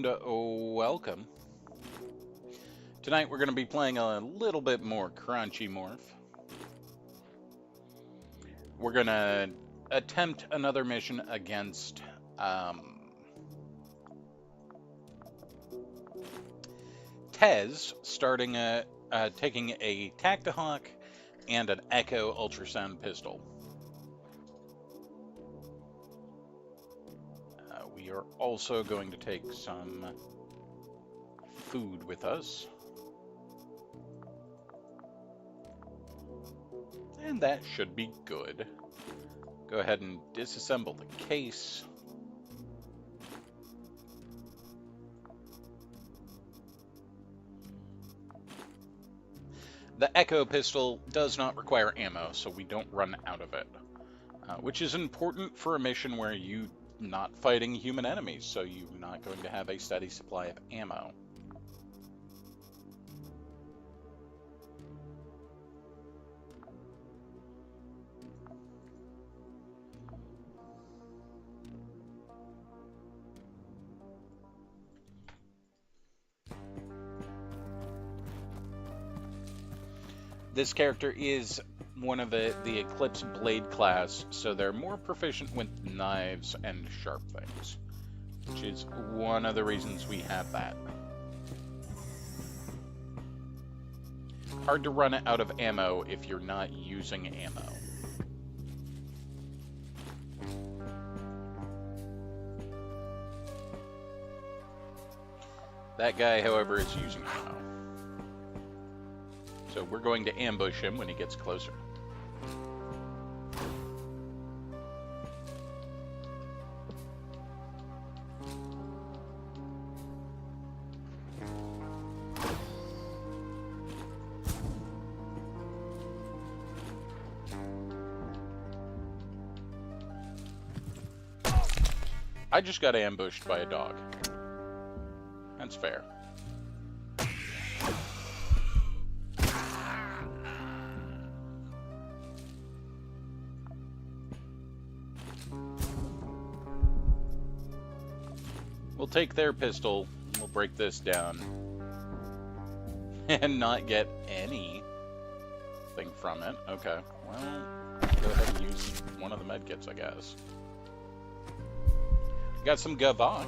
welcome. Tonight we're going to be playing a little bit more Quasimorph. We're going to attempt another mission against Tez, starting taking a Tactihawk and an Echo ultrasound pistol. We are also going to take some food with us. And that should be good. Go ahead and disassemble the case. The Echo pistol does not require ammo, so we don't run out of it. Which is important for a mission where you're not fighting human enemies, so you're not going to have a steady supply of ammo. This character is one of the Eclipse Blade class, so they're more proficient with knives and sharp things, which is one of the reasons we have that. Hard to run out of ammo if you're not using ammo. That guy, however, is using ammo. So we're going to ambush him when he gets closer. I just got ambushed by a dog. That's fair. We'll take their pistol, we'll break this down, and not get anything from it. Okay, well, go ahead and use one of the medkits, I guess. Got some Gavok.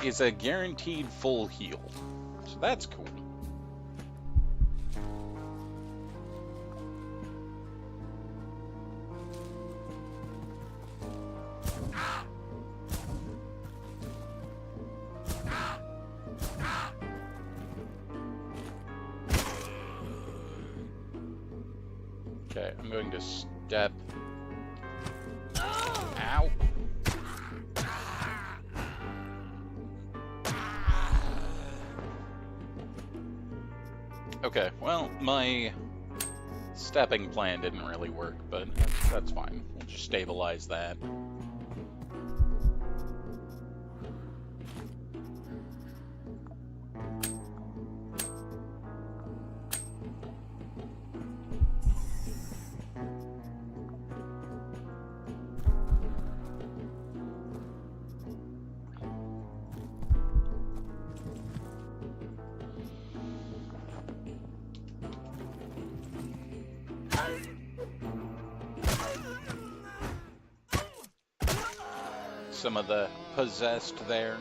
Is a guaranteed full heal, so that's cool. Okay, I'm going to step. Ow. Okay, well, my stepping plan didn't really work, but that's fine. We'll just stabilize that. Some of the possessed there.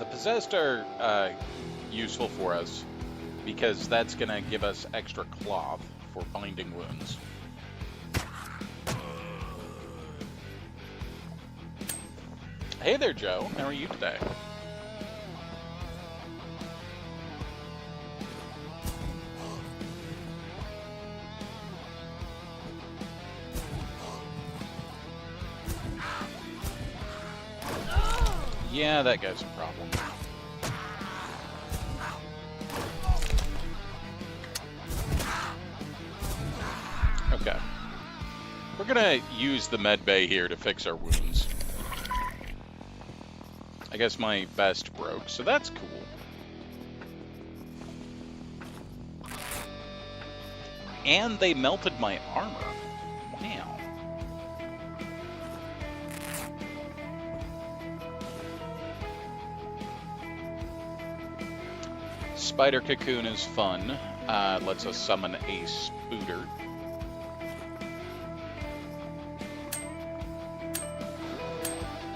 The possessed are useful for us because that's going to give us extra cloth for binding wounds. Hey there, Joe. How are you today? Yeah, that guy's a problem. Okay. We're gonna use the med bay here to fix our wounds. I guess my vest broke, so that's cool. And they melted my armor. Wow. Spider Cocoon is fun. Lets us summon a Spooter.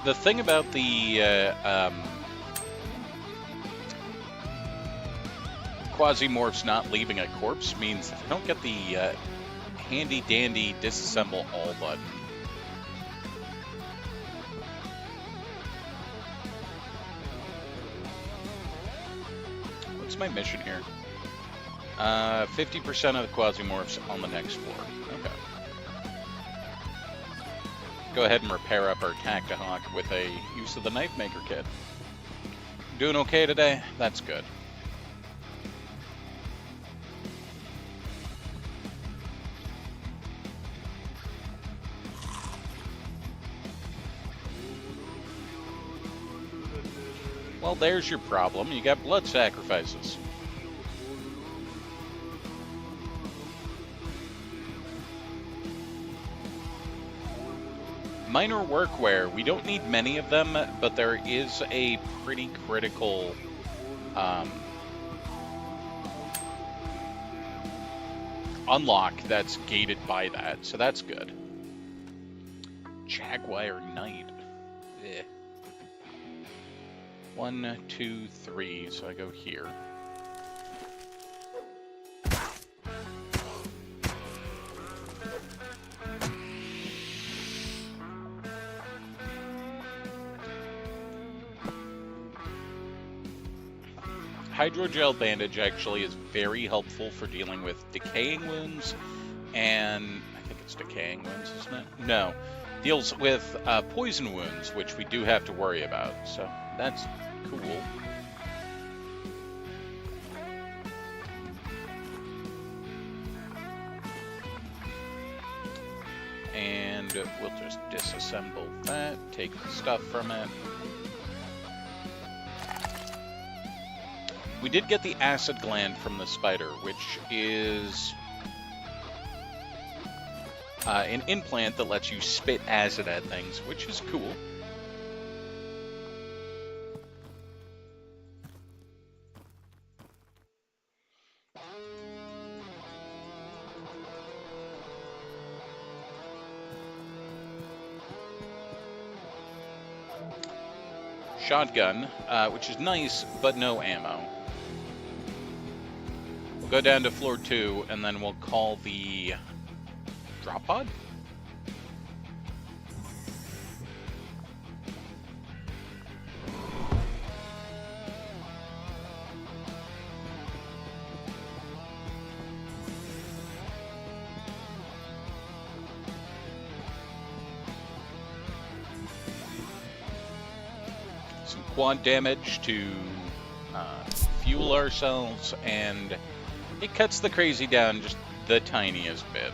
The thing about the Quasimorphs not leaving a corpse means I don't get the handy-dandy disassemble all button. What's my mission here? 50% of the Quasimorphs on the next floor. Okay. Go ahead and repair up our Tactahawk with a use of the Knife Maker kit. Doing okay today? That's good. Well, there's your problem. You got blood sacrifices. Minor workwear. We don't need many of them, but there is a pretty critical unlock that's gated by that, so that's good. Jaguar Knight. Eh. 1, 2, 3, so I go here. Hydrogel bandage actually is very helpful for dealing with decaying wounds, and I think it's decaying wounds, isn't it? No, deals with poison wounds, which we do have to worry about, so that's cool. And we'll just disassemble that, take the stuff from it. We did get the acid gland from the spider, which is an implant that lets you spit acid at things, which is cool. Shotgun, which is nice, but no ammo. We'll go down to floor 2, and then we'll call the drop pod? Some quad damage to fuel ourselves, and it cuts the crazy down just the tiniest bit.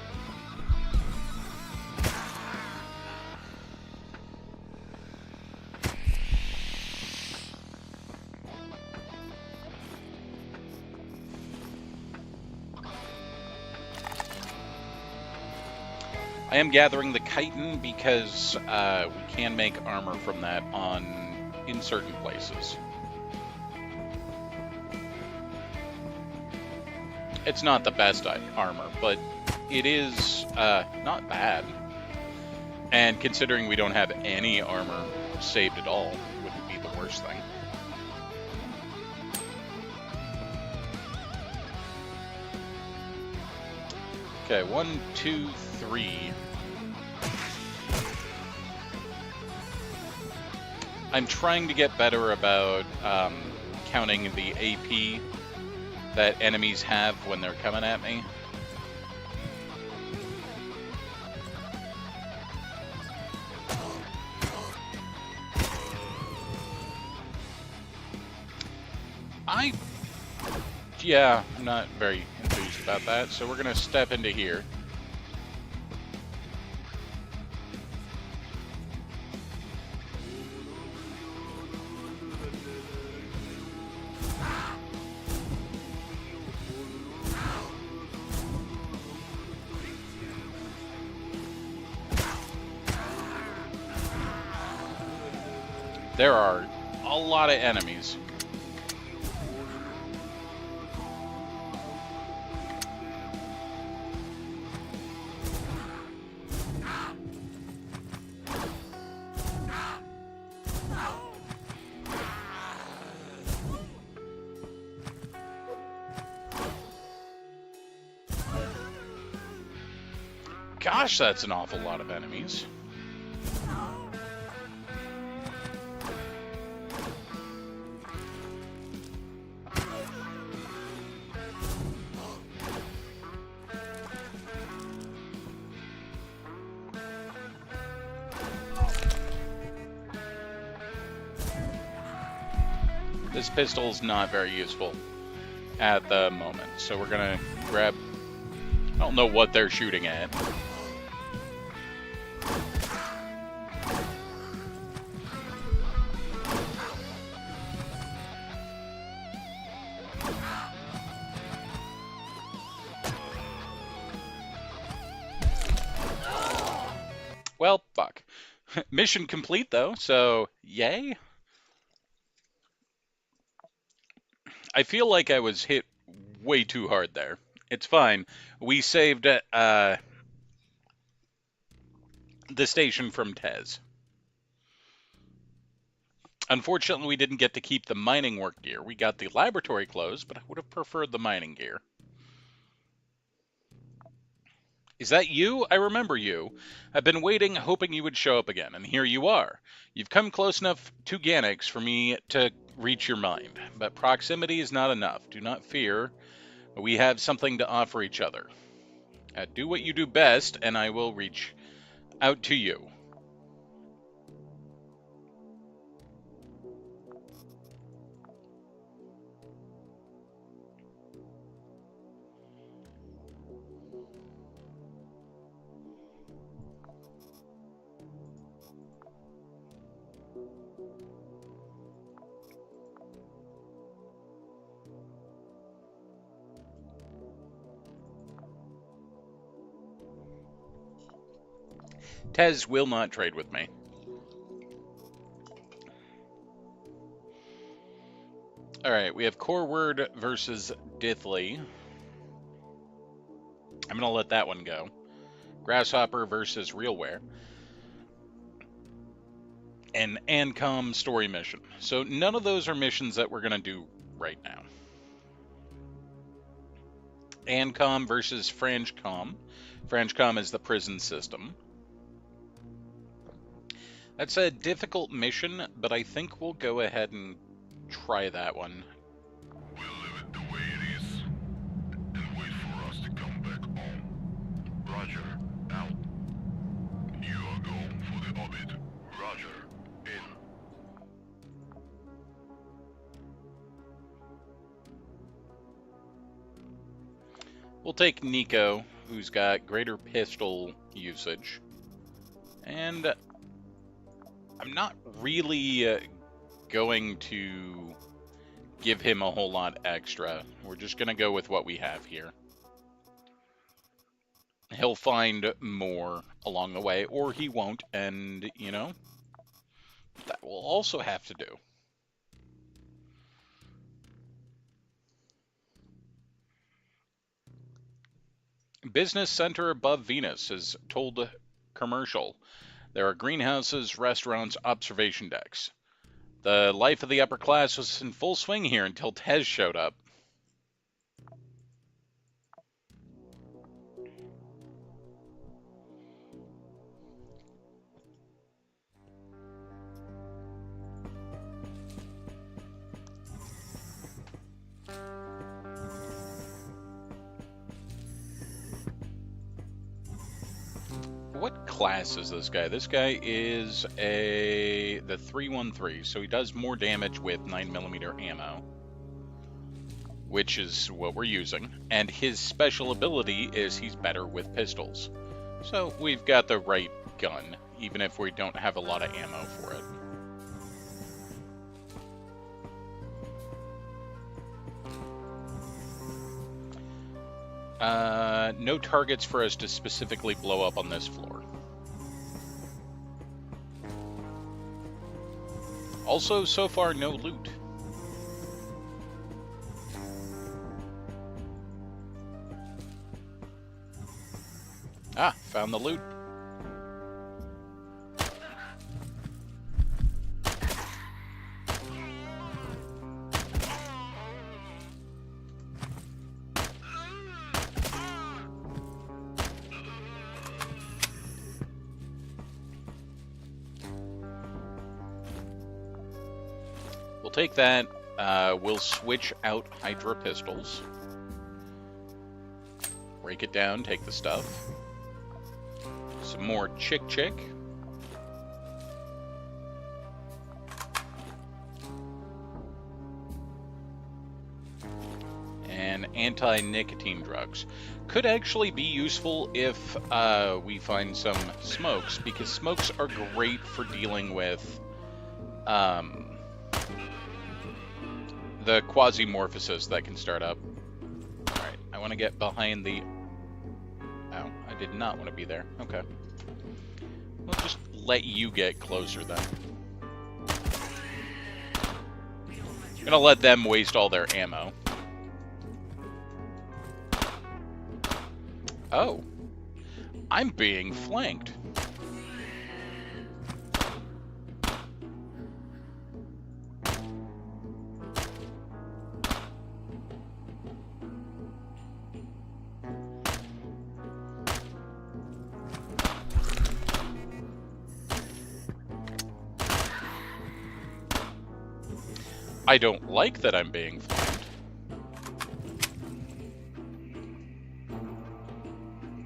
I am gathering the chitin because we can make armor from that in certain places. It's not the best armor, but it is not bad. And considering we don't have any armor saved at all, it wouldn't be the worst thing. Okay, 1, 2, 3. I'm trying to get better about counting the AP that enemies have when they're coming at me. Yeah, I'm not very enthused about that, so we're gonna step into here. There are a lot of enemies. Gosh, that's an awful lot of enemies. This pistol's not very useful at the moment, so we're gonna grab... I don't know what they're shooting at. Well, fuck. Mission complete, though, so yay. I feel like I was hit way too hard there. It's fine. We saved the station from Tez. Unfortunately, we didn't get to keep the mining work gear. We got the laboratory clothes, but I would have preferred the mining gear. Is that you? I remember you. I've been waiting, hoping you would show up again, and here you are. You've come close enough to Ganix for me to reach your mind, but proximity is not enough. Do not fear. We have something to offer each other. Do what you do best, and I will reach out to you. Tez will not trade with me. Alright, we have Coreword versus Dithly. I'm going to let that one go. Grasshopper versus Realware. And Ancom story mission. So none of those are missions that we're going to do right now. Ancom versus Franchcom. Franchcom is the prison system. That's a difficult mission, but I think we'll go ahead and try that one. We'll leave it the way it is, and wait for us to come back home. Roger, out. You are going for the orbit. Roger, in. We'll take Nico, who's got greater pistol usage. And I'm not really going to give him a whole lot extra. We're just going to go with what we have here. He'll find more along the way, or he won't, and, you know, that will also have to do. Business center above Venus is told commercial. There are greenhouses, restaurants, observation decks. The life of the upper class was in full swing here until Tez showed up. What class is this guy? This guy is the 313, so he does more damage with 9mm ammo, which is what we're using. And his special ability is he's better with pistols. So we've got the right gun, even if we don't have a lot of ammo for it. No targets for us to specifically blow up on this floor. Also, so far, no loot. Ah, found the loot. We'll take that. We'll switch out Hydra pistols. Break it down, take the stuff. Some more chick. And anti-nicotine drugs. Could actually be useful if we find some smokes, because smokes are great for dealing with the Quasimorphosis that can start up. Alright, I want to get behind the... Oh, I did not want to be there. Okay. We'll just let you get closer then. I'm gonna let them waste all their ammo. Oh. I'm being flanked. I don't like that I'm being flanked.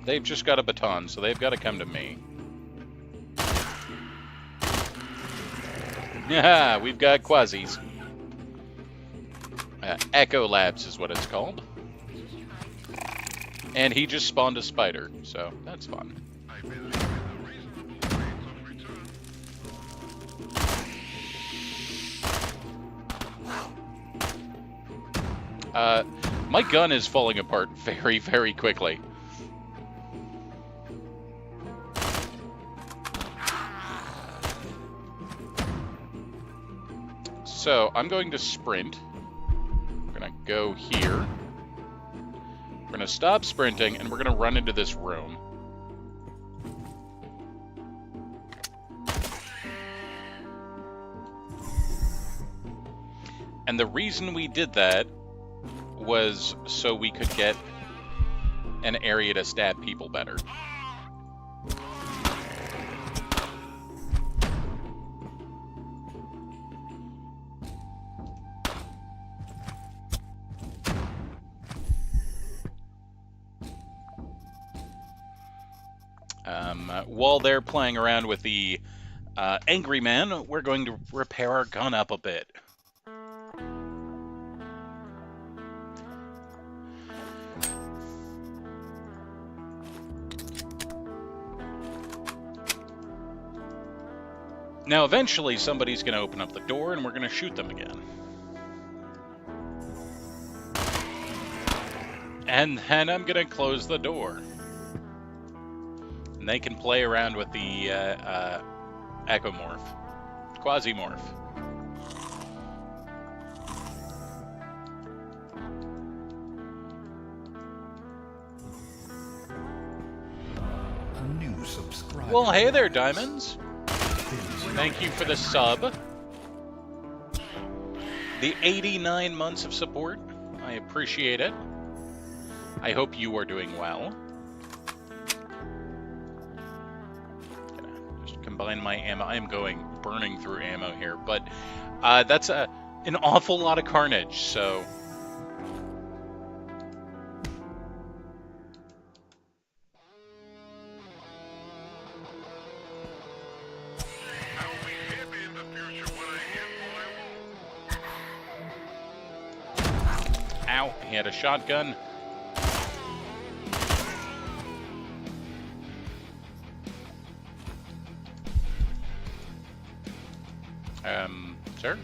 They've just got a baton, so they've got to come to me. Yeah, we've got Quasis. Echo Labs is what it's called. And he just spawned a spider, so that's fun. My gun is falling apart very, very quickly. So, I'm going to sprint. I'm going to go here. We're going to stop sprinting, and we're going to run into this room. And the reason we did that was so we could get an area to stab people better. While they're playing around with the Angry Man, we're going to repair our gun up a bit. Now, eventually, somebody's going to open up the door, and we're going to shoot them again. And then I'm going to close the door. And they can play around with the Ecomorph. Quasimorph. A new subscriber. Well, hey there, Diamonds. Thank you for the sub. The 89 months of support. I appreciate it. I hope you are doing well. Gonna just combine my ammo. I am burning through ammo here, but that's an awful lot of carnage, so... Ow, he had a shotgun. Sir?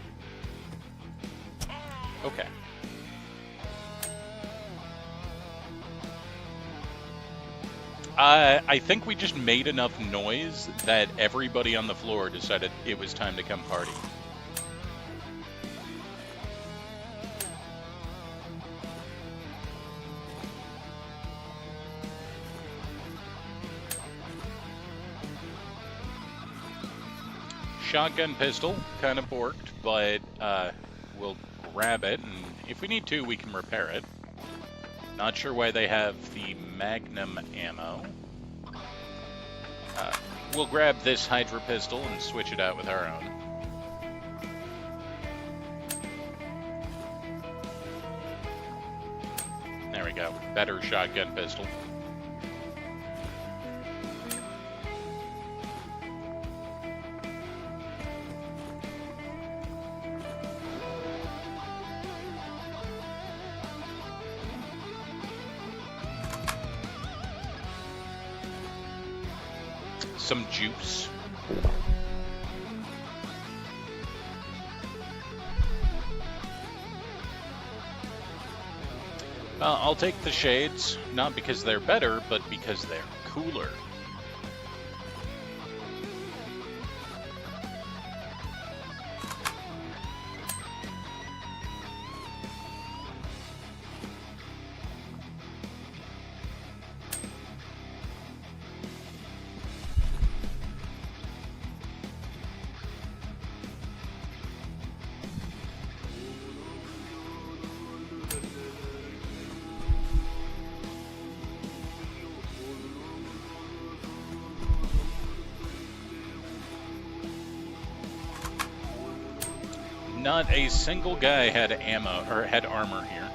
Okay. I think we just made enough noise that everybody on the floor decided it was time to come party. shotgun pistol kind of borked, but we'll grab it, and if we need to, we can repair it. Not sure why they have the Magnum ammo. We'll grab this Hydra pistol and switch it out with our own. There we go. Better shotgun pistol. Some juice. I'll take the shades, not because they're better, but because they're cooler. Not a single guy had ammo or had armor here.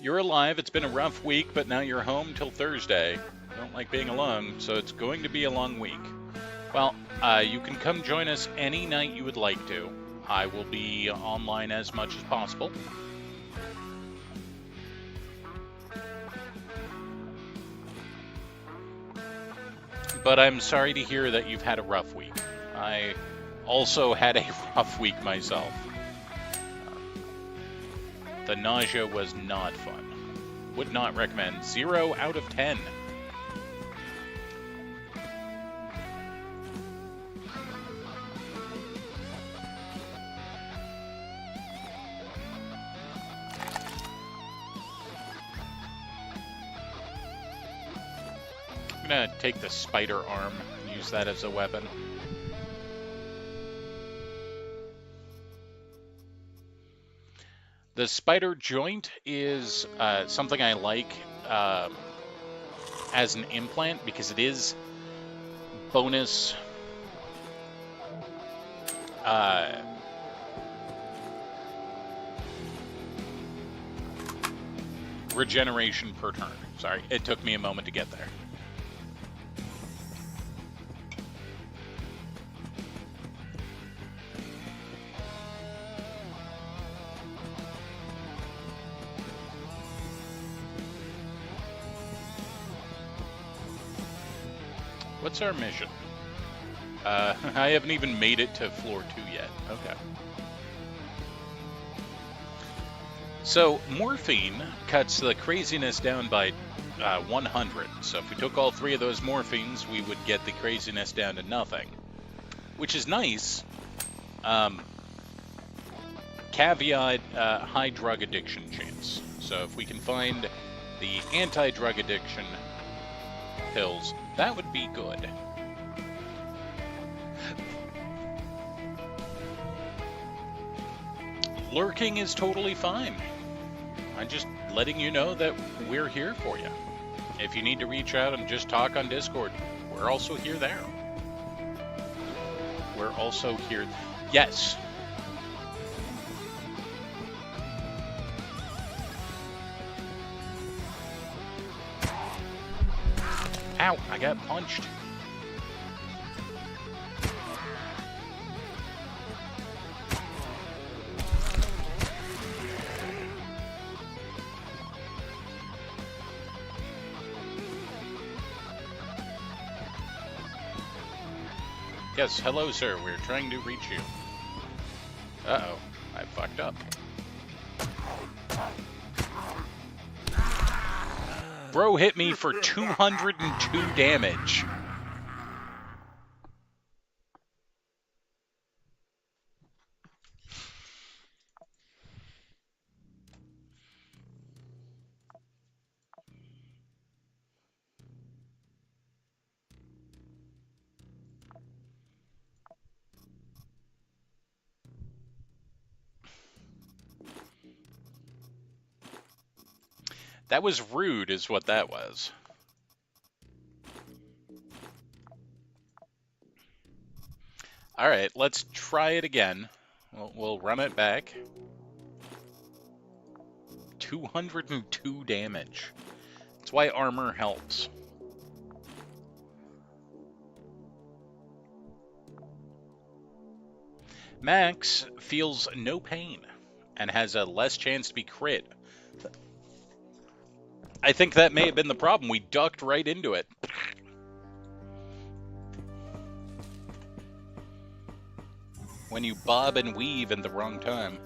You're alive. It's been a rough week, but now you're home till Thursday. Don't like being alone, so it's going to be a long week. Well, you can come join us any night you would like to. I will be online as much as possible. But I'm sorry to hear that you've had a rough week. I also had a rough week myself. The nausea was not fun. Would not recommend. 0 out of 10. I'm gonna take the spider arm and use that as a weapon. The spider joint is something I like as an implant because it is bonus regeneration per turn. Sorry, it took me a moment to get there. What's our mission? I haven't even made it to floor 2 yet. Okay. So, morphine cuts the craziness down by 100. So if we took all 3 of those morphines, we would get the craziness down to nothing. Which is nice. Caveat, high drug addiction chance. So if we can find the anti-drug addiction pills, that would be good. Lurking is totally fine. I'm just letting you know that we're here for you. If you need to reach out and just talk on Discord, we're also here there. We're also here. Yes. Ow, I got punched. Yes, hello, sir. We're trying to reach you. Uh-oh, I fucked up. Bro hit me for 202 damage. That was rude, is what that was. All right, let's try it again. We'll run it back. 202 damage. That's why armor helps. Max feels no pain and has a less chance to be crit. I think that may have been the problem. We ducked right into it. When you bob and weave at the wrong time.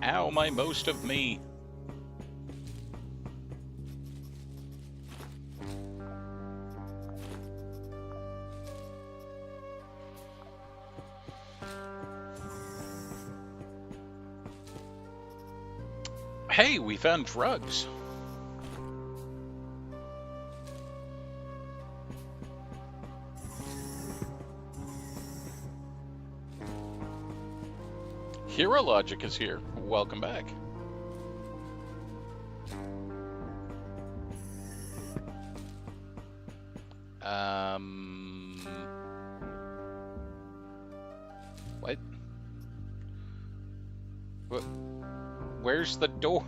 Ow, my most of me. Hey, we found drugs. Hero Logic is here. Welcome back. What? Where's the door?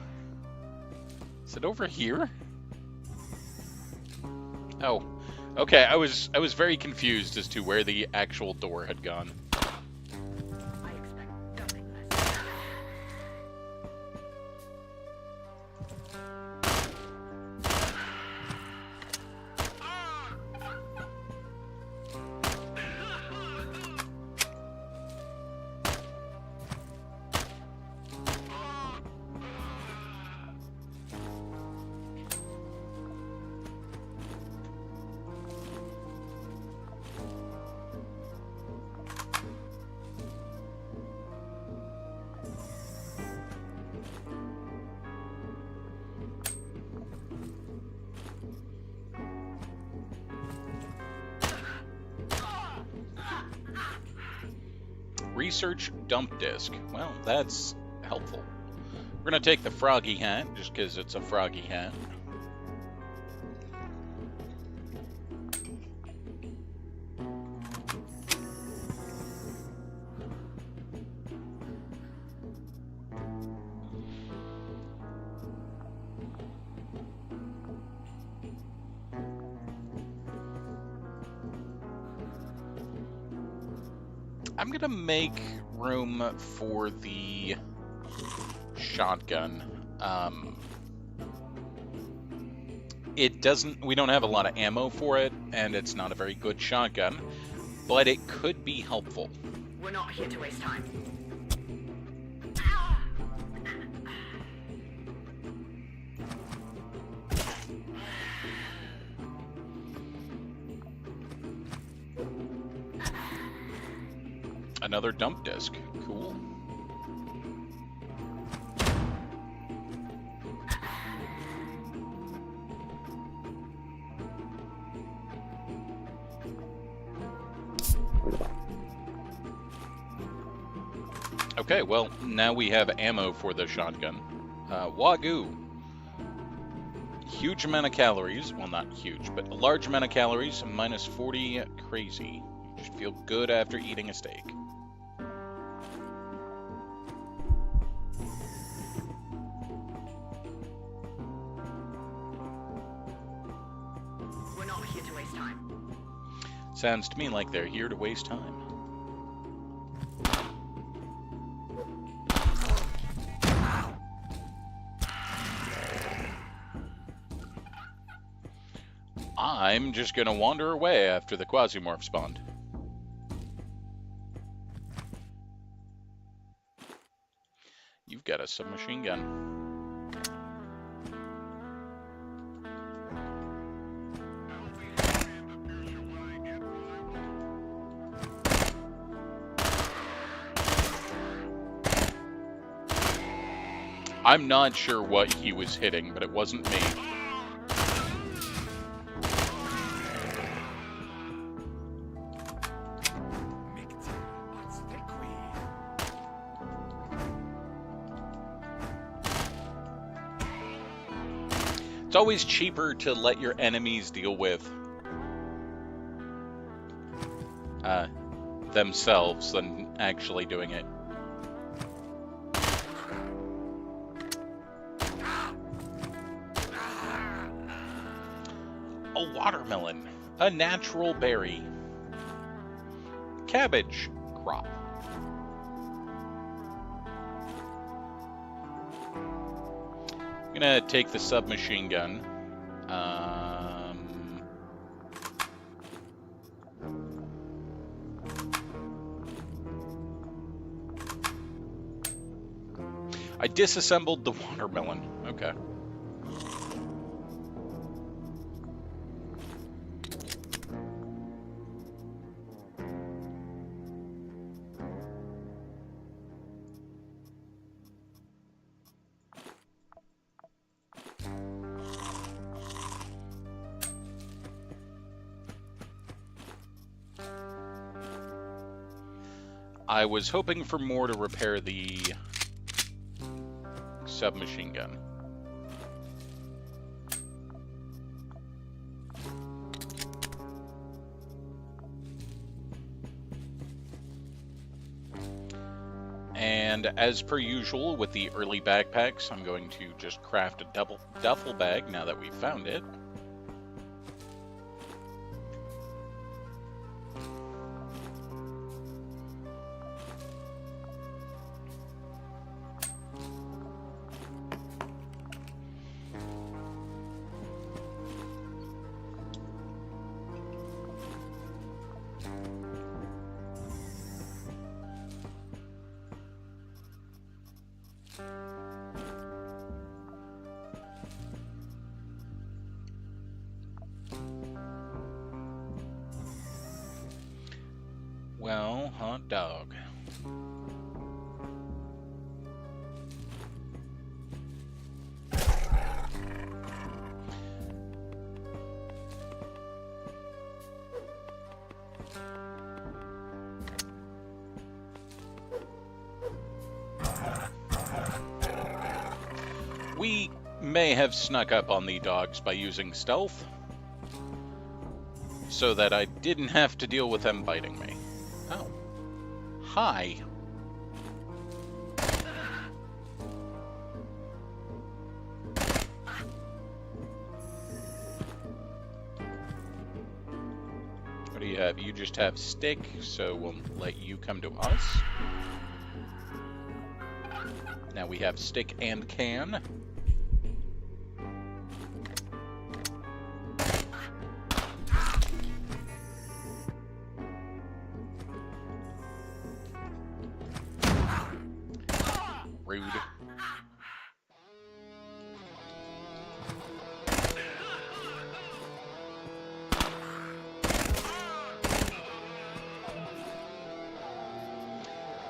Is it over here? Oh, okay. I was very confused as to where the actual door had gone. I expect nothing less. Research dump disk. Well, that's helpful. We're going to take the froggy hat, just because it's a froggy hat. I'm gonna make room for the shotgun. We don't have a lot of ammo for it, and it's not a very good shotgun, but it could be helpful. We're not here to waste time. Another dump disk. Cool. Okay, well, now we have ammo for the shotgun. Wagyu. Huge amount of calories. Well, not huge, but a large amount of calories. Minus 40. Crazy. You should feel good after eating a steak. We're not here to waste time. Sounds to me like they're here to waste time. I'm just gonna wander away after the Quasimorph spawned. submachine gun. I'm not sure what he was hitting, but it wasn't me. It's always cheaper to let your enemies deal with themselves than actually doing it. A watermelon, a natural berry, cabbage crop. I'm gonna take the submachine gun. I disassembled the watermelon. Okay. I was hoping for more to repair the submachine gun. And as per usual with the early backpacks, I'm going to just craft a duffel bag now that we've found it. Well, hot dog. We may have snuck up on the dogs by using stealth, so that I didn't have to deal with them biting me. Oh. Hi. What do you have? You just have stick, so we'll let you come to us. Now we have stick and can. Rude.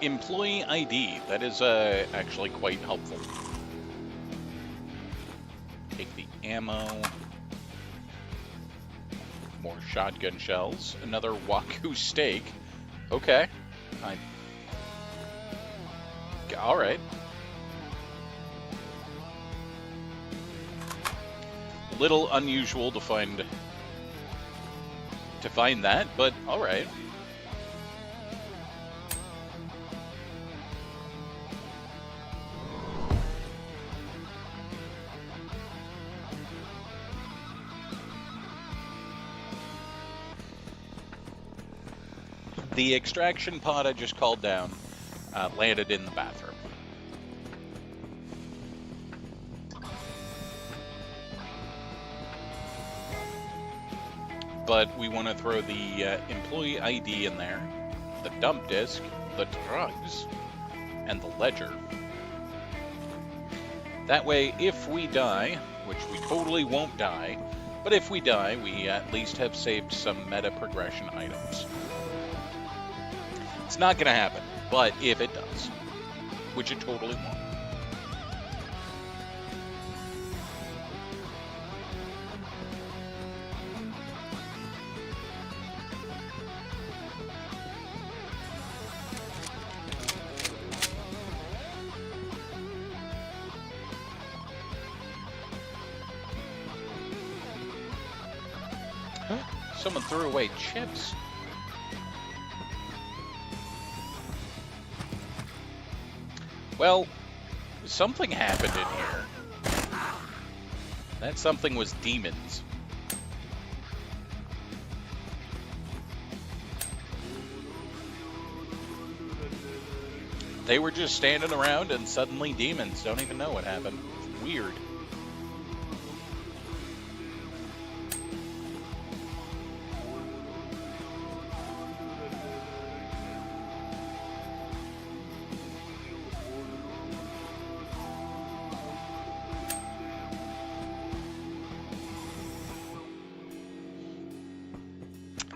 Employee ID. That is actually quite helpful. Take the ammo. More shotgun shells. Another Waku steak. Okay. All right. Little unusual to find that, but all right. The extraction pod I just called down landed in the bathroom. But we want to throw the employee ID in there, the dump disk, the drugs, and the ledger. That way, if we die, which we totally won't die, but if we die, we at least have saved some meta progression items. It's not going to happen, but if it does, which it totally won't. Someone threw away chips. Well, something happened in here. That something was demons. They were just standing around and suddenly demons. Don't even know what happened. It's weird.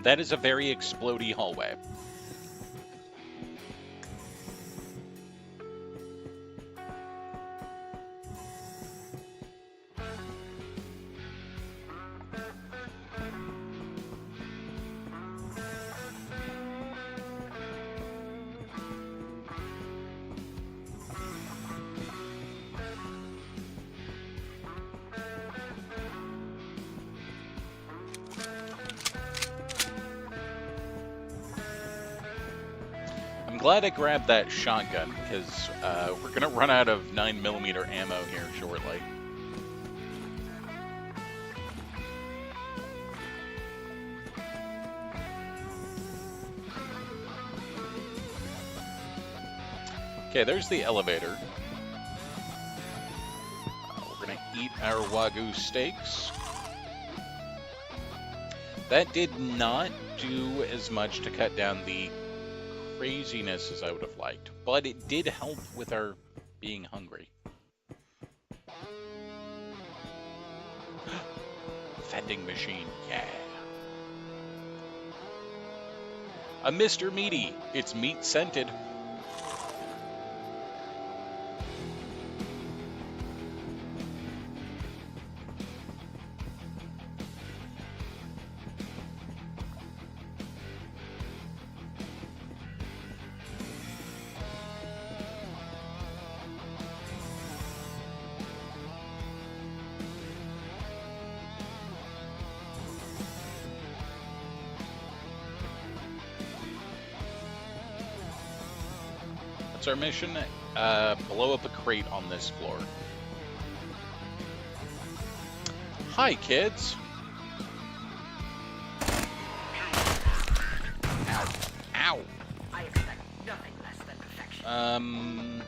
That is a very explodey hallway. Glad I grabbed that shotgun, because we're going to run out of 9mm ammo here shortly. Okay, there's the elevator. We're going to eat our Wagyu steaks. That did not do as much to cut down the craziness as I would have liked, but it did help with our being hungry. Vending machine, yeah. A Mr. Meaty, it's meat scented. Our mission, blow up a crate on this floor. Hi, kids. Ow. Ow. I expect nothing less than perfection.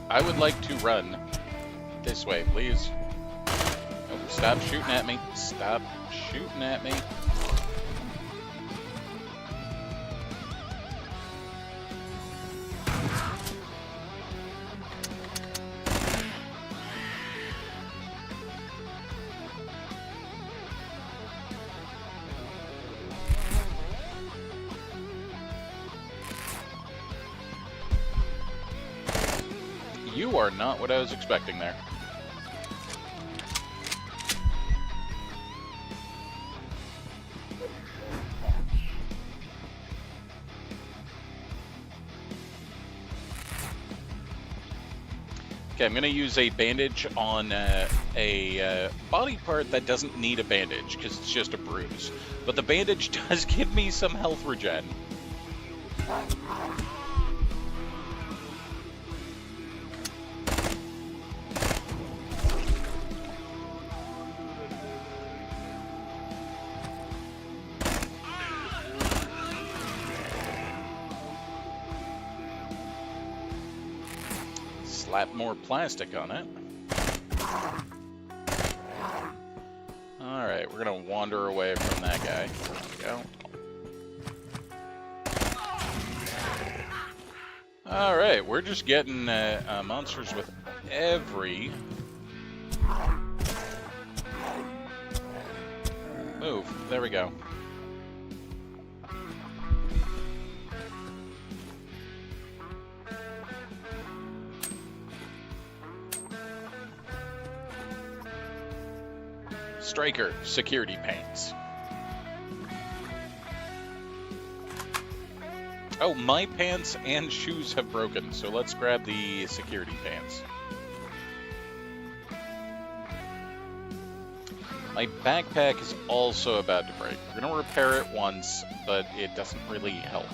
I would like to run this way, please. Oh, stop shooting at me. Stop shooting at me. You are not what I was expecting there. Okay, I'm going to use a bandage on a body part that doesn't need a bandage because it's just a bruise. But the bandage does give me some health regen. slap more plastic on it. Alright, we're gonna wander away from that guy. There we go. Alright, we're just getting monsters with every move. There we go. Striker, security paints. Oh, my pants and shoes have broken, so let's grab the security pants. My backpack is also about to break. We're going to repair it once, but it doesn't really help.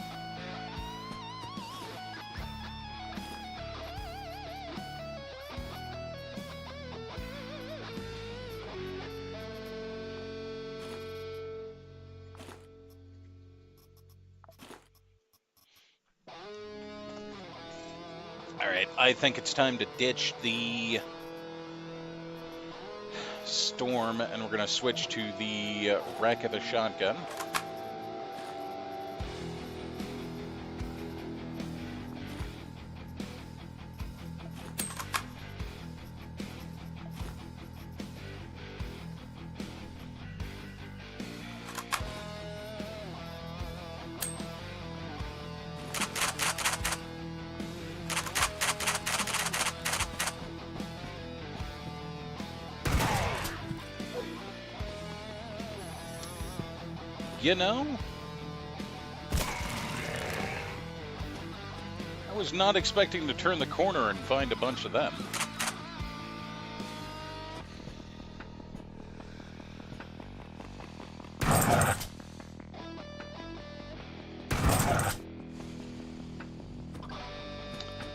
Alright, I think it's time to ditch the storm, and we're going to switch to the wreck of the shotgun. You know, I was not expecting to turn the corner and find a bunch of them.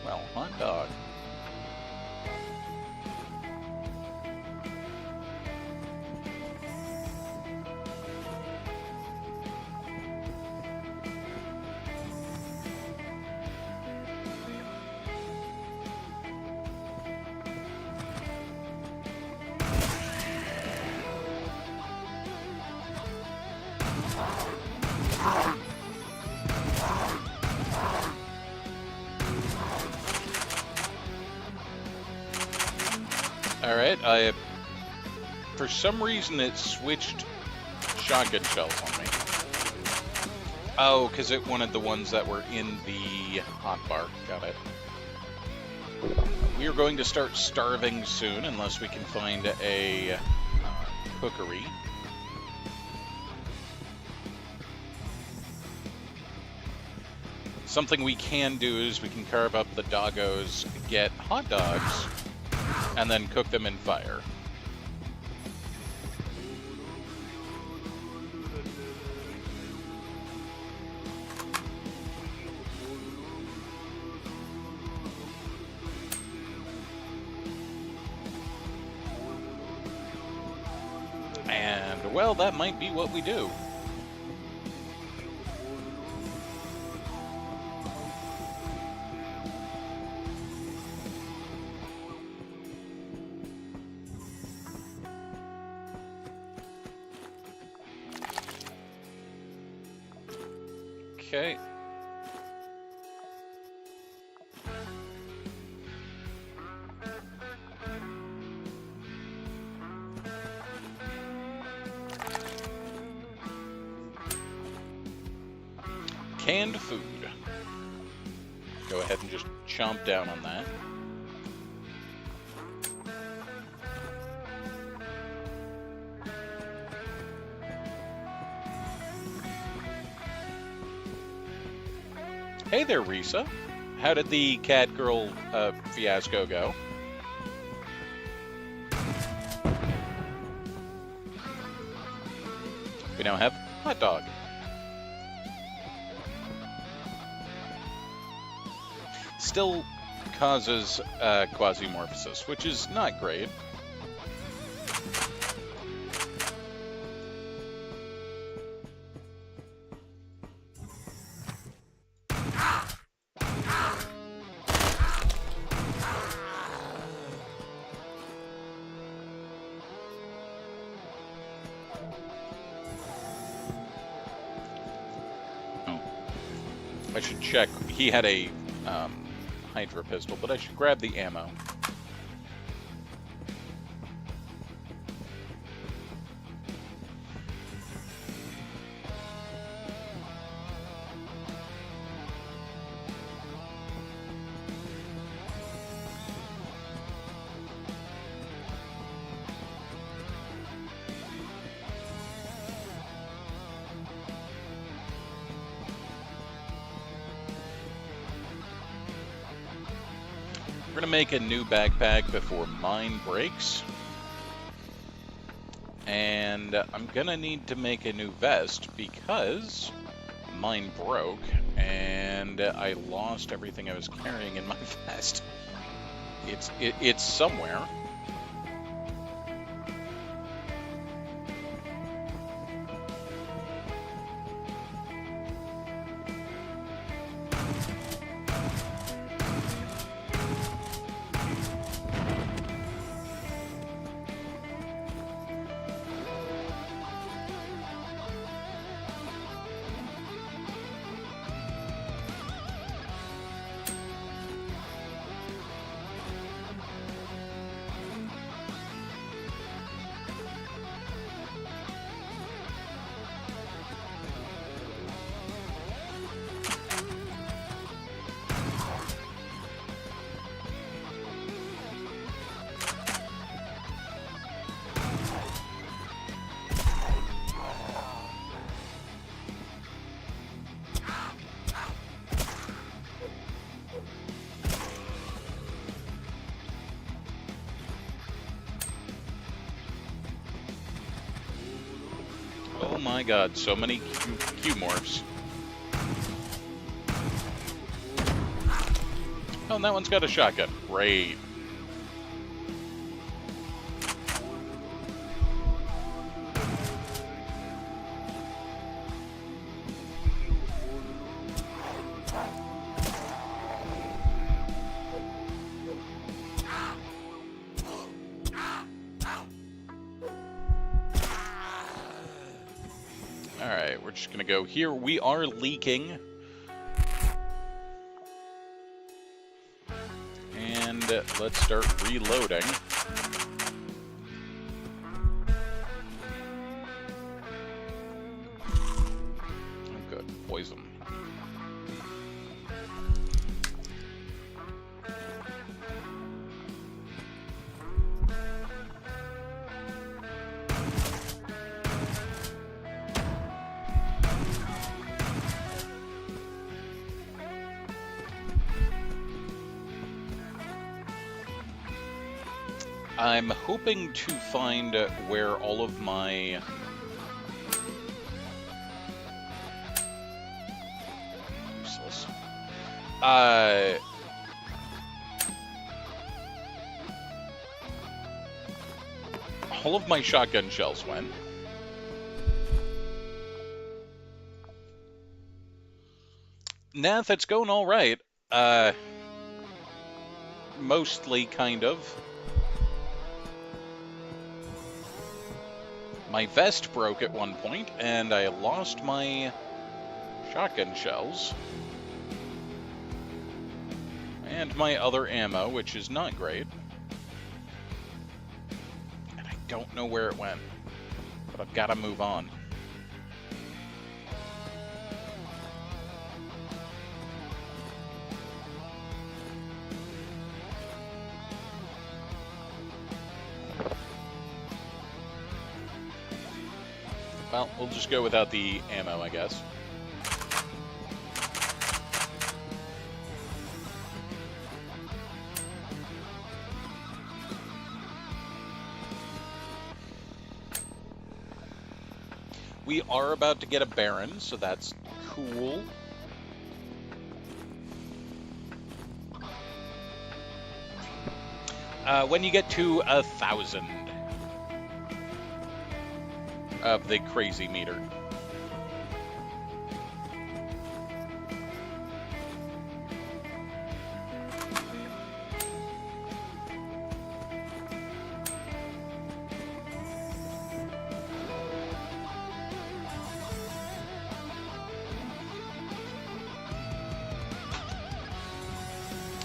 Well, hot dog. Alright, for some reason it switched shotgun shells on me. Oh, because it wanted the ones that were in the hotbar. Got it. We are going to start starving soon unless we can find a cookery. Something we can do is we can carve up the doggos, get hot dogs, and then cook them in fire. And, well, that might be what we do. Okay. Canned food. Go ahead and just chomp down on that. Hey there, Risa. How did the cat girl fiasco go? We now have hot dog. Still causes quasimorphosis, which is not great. I should check. He had a Hydra pistol, but I should grab the ammo. We're going to make a new backpack before mine breaks. And I'm going to need to make a new vest because mine broke and I lost everything I was carrying in my vest. It's somewhere. Oh my god, so many Q-morphs. Oh, and that one's got a shotgun. Great. Alright, we're just gonna go here. We are leaking. And let's start reloading. Oh, good. Poison. I'm hoping to find where all of my useless. All of my shotgun shells went. Nath, it's going all right. Mostly, kind of. My vest broke at one point, and I lost my shotgun shells. And my other ammo, which is not great. And I don't know where it went, but I've got to move on. Well, we'll just go without the ammo, I guess. We are about to get a Baron, so that's cool. When you get to 1,000 of the crazy meter.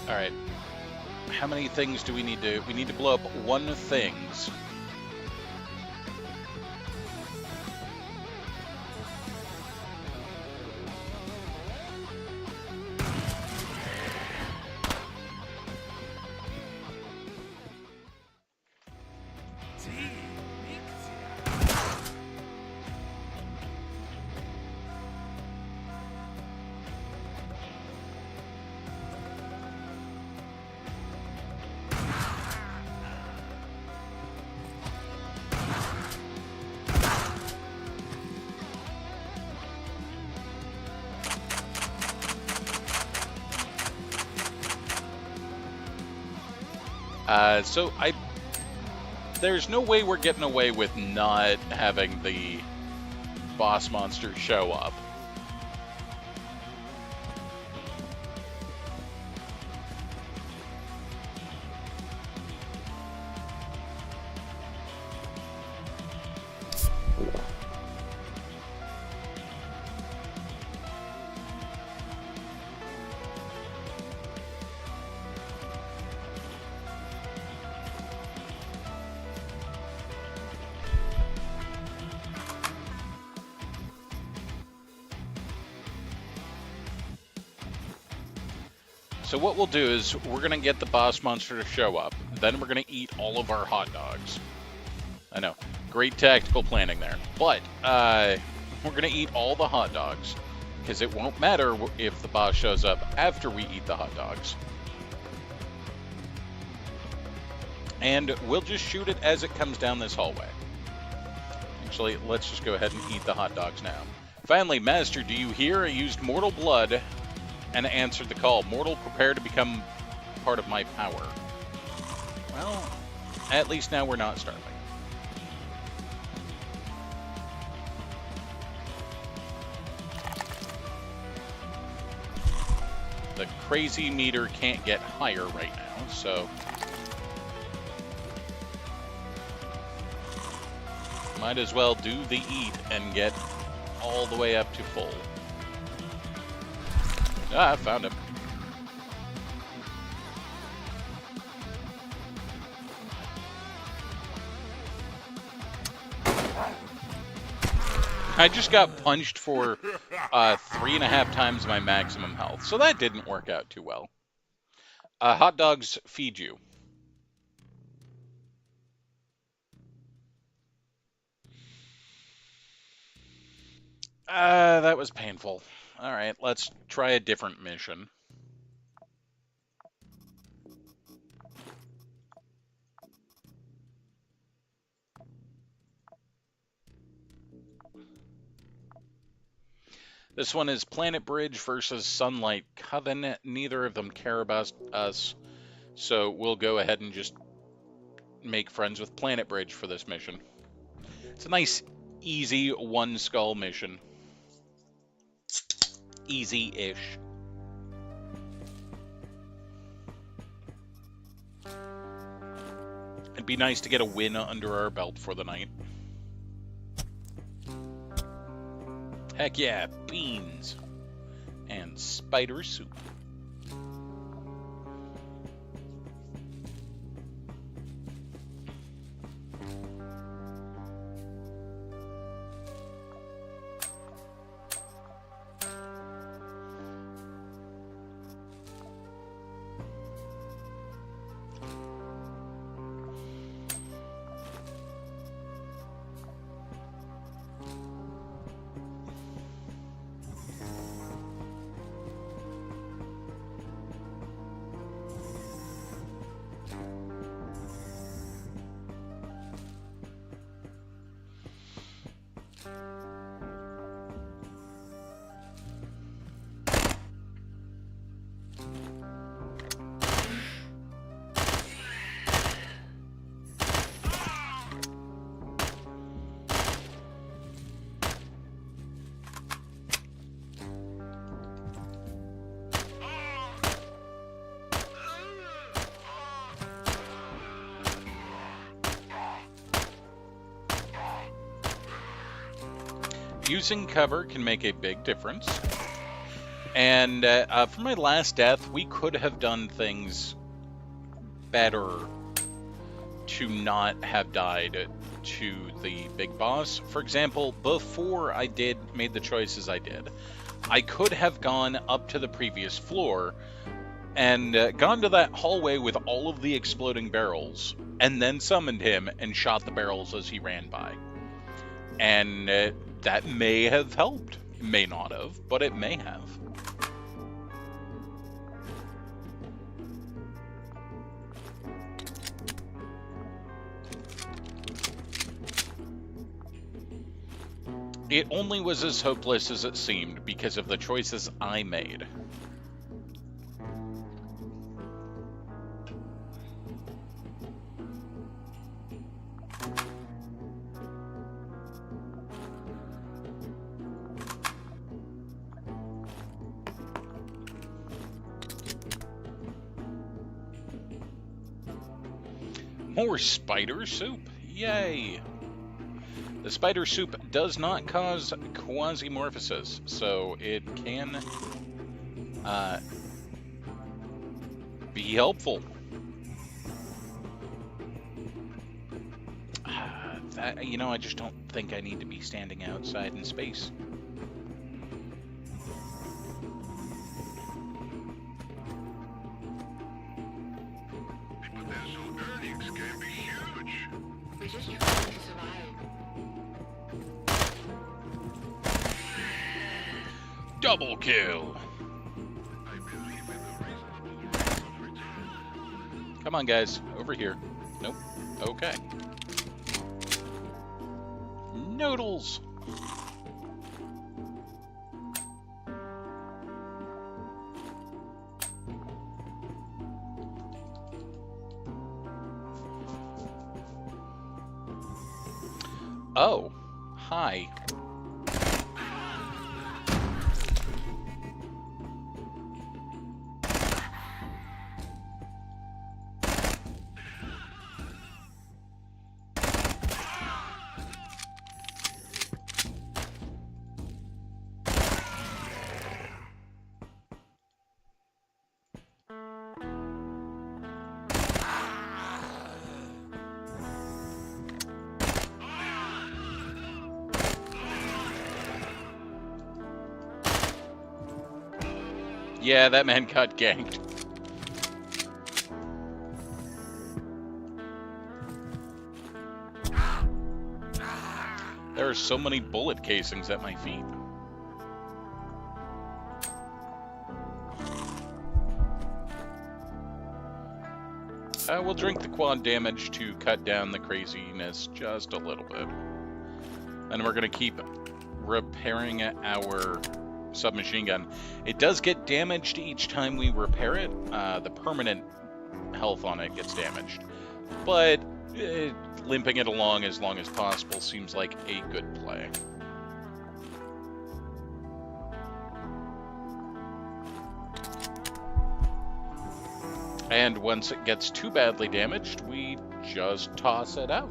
All right. How many things do we need to... We need to blow up 1 things. So there's no way we're getting away with not having the boss monster show up. So what we'll do is we're going to get the boss monster to show up. Then we're going to eat all of our hot dogs. I know. Great tactical planning there. But we're going to eat all the hot dogs. Because it won't matter if the boss shows up after we eat the hot dogs. And we'll just shoot it as it comes down this hallway. Actually, let's just go ahead and eat the hot dogs now. Finally, Master, do you hear? I used mortal blood and answered the call. Mortal, prepare to become part of my power. Well, at least now we're not starving. The crazy meter can't get higher right now, so might as well do the eat and get all the way up to full. Ah, I found him. I just got punched for 3.5 times my maximum health, so that didn't work out too well. Hot dogs feed you. That was painful. Alright, let's try a different mission. This one is Planet Bridge versus Sunlight Coven. Neither of them care about us, so we'll go ahead and just make friends with Planet Bridge for this mission. It's a nice, easy one-skull mission. Easy-ish. It'd be nice to get a win under our belt for the night. Heck yeah, beans and spider soup. Using cover can make a big difference. And for my last death, we could have done things better to not have died to the big boss. For example, before I made the choices I did, I could have gone up to the previous floor and gone to that hallway with all of the exploding barrels, and then summoned him and shot the barrels as he ran by. And that may have helped. It may not have, but it may have. It only was as hopeless as it seemed because of the choices I made. More spider soup! Yay! The spider soup does not cause quasimorphosis, so it can be helpful. I just don't think I need to be standing outside in space. The potential earnings can be huge. We're just trying to survive. Double kill! I believe in the reasonable rate of return. Come on, guys. Over here. Nope. Okay. Noodles! Oh. Hi. Yeah, that man got ganked. There are so many bullet casings at my feet. We'll drink the quad damage to cut down the craziness just a little bit. And we're going to keep repairing our submachine gun. It does get damaged each time we repair it. The permanent health on it gets damaged. But limping it along as long as possible seems like a good play. And once it gets too badly damaged, we just toss it out.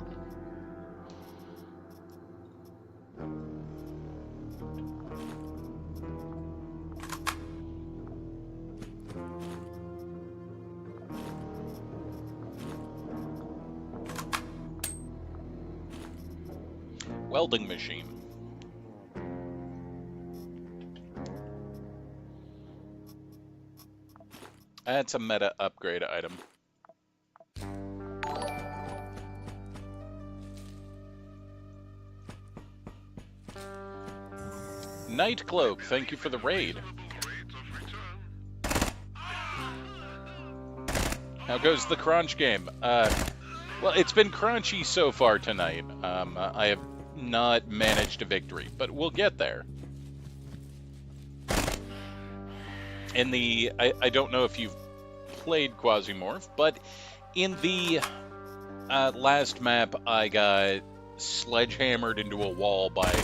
Welding machine. That's a meta upgrade item. Night Cloak, thank you for the raid. How goes the Cronch game? Well, it's been crunchy so far tonight. I have not managed a victory, but we'll get there. In the, I don't know if you've played Quasimorph, but in the last map, I got sledgehammered into a wall by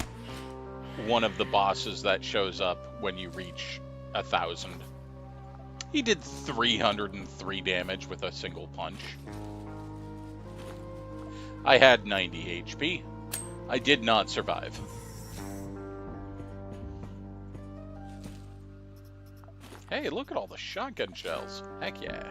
one of the bosses that shows up when you reach 1,000. He did 303 damage with a single punch. I had 90 HP. I did not survive. Hey, look at all the shotgun shells. Heck yeah.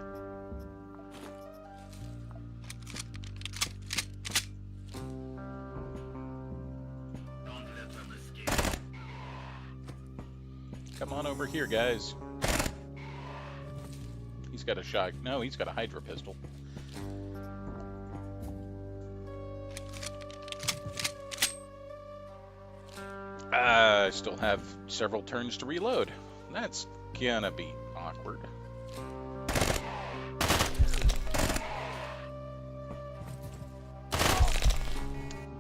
Come on over here, guys. He's got a shot. No, he's got a Hydra pistol. I still have several turns to reload. That's gonna be awkward.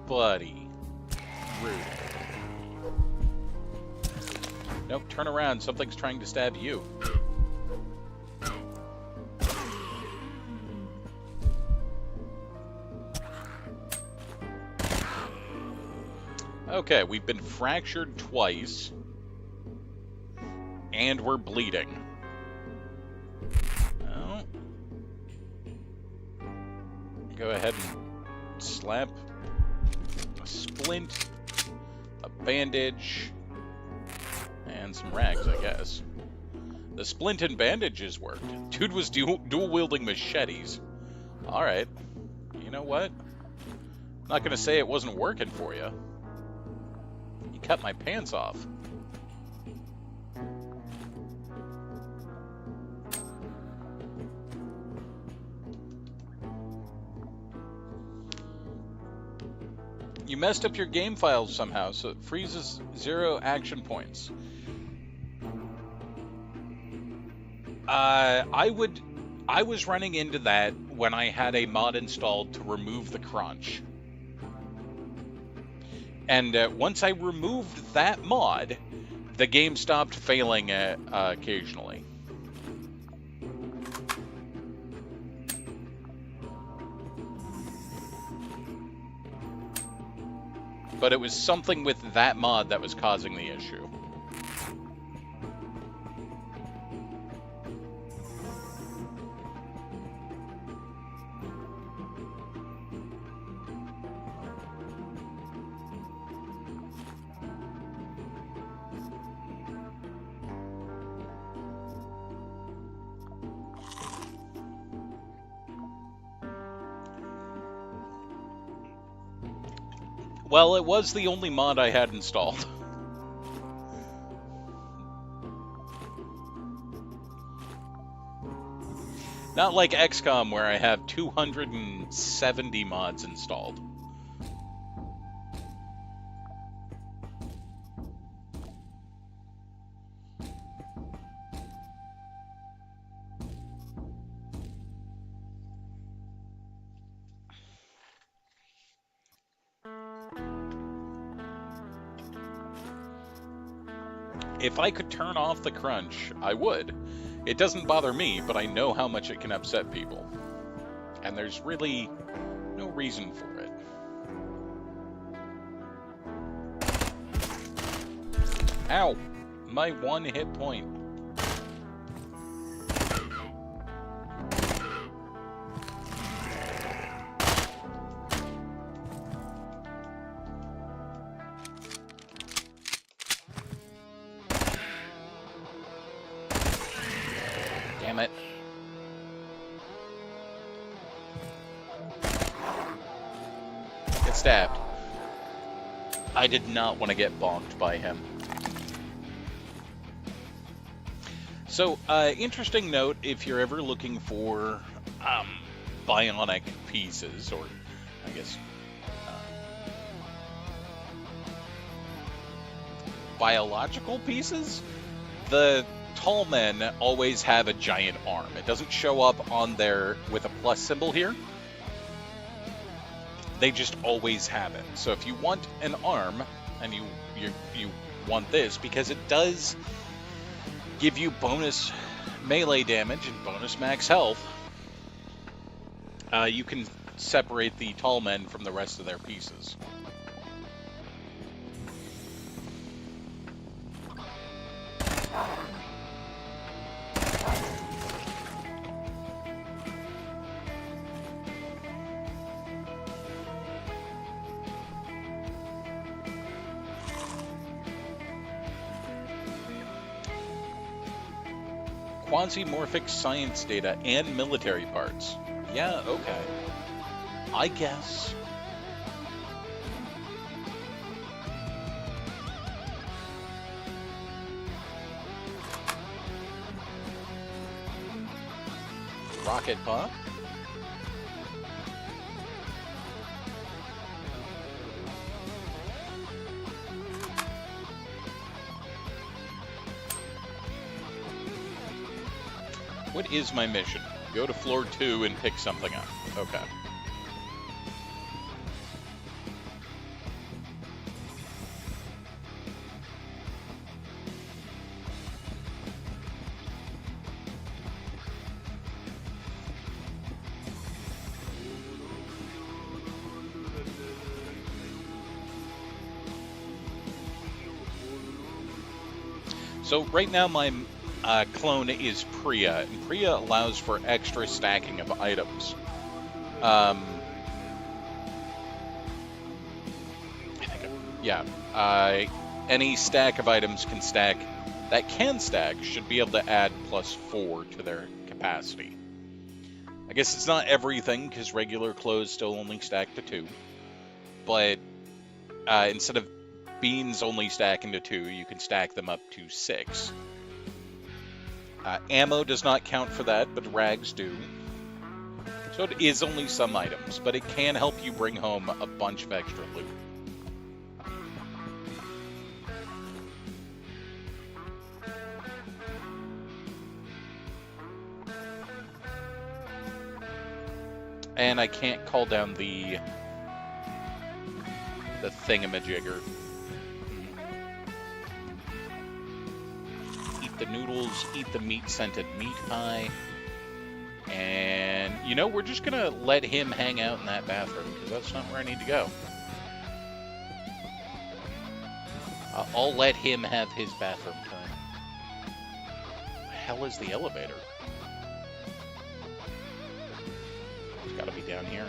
Buddy. Rude. Nope, turn around. Something's trying to stab you. Okay, we've been fractured twice. And we're bleeding. Well, go ahead and slap a splint, a bandage, and some rags, I guess. The splint and bandages worked. Dude was dual-wielding machetes. Alright. You know what? I'm not gonna say it wasn't working for you. You cut my pants off. You messed up your game files somehow, so it freezes 0 action points. I was running into that when I had a mod installed to remove the Cronch. And once I removed that mod, the game stopped failing occasionally. But it was something with that mod that was causing the issue. Well, it was the only mod I had installed. Not like XCOM, where I have 270 mods installed. If I could turn off the crunch, I would. It doesn't bother me, but I know how much it can upset people. And there's really no reason for it. Ow! My 1 hit point. Damn it. Get stabbed. I did not want to get bonked by him. So, interesting note, if you're ever looking for bionic pieces, or I guess biological pieces, the tall men always have a giant arm. It doesn't show up on there with a plus symbol here. They just always have it. So if you want an arm, and you want this, because it does give you bonus melee damage and bonus max health, you can separate the tall men from the rest of their pieces. Quasimorphic science data and military parts. Yeah, okay. I guess. Rocket pump. What is my mission? Go to floor 2 and pick something up. Okay. So right now my clone is Priya, and Priya allows for extra stacking of items. Any stack of items that can stack should be able to add +4 to their capacity. I guess it's not everything, because regular clothes still only stack to 2. But instead of beans only stacking to 2, you can stack them up to 6. Ammo does not count for that, but rags do. So it is only some items, but it can help you bring home a bunch of extra loot. And I can't call down the thingamajigger. Eat the noodles, eat the meat-scented meat pie. And, you know, we're just gonna let him hang out in that bathroom, because that's not where I need to go. I'll let him have his bathroom time. Where the hell is the elevator? It's gotta be down here.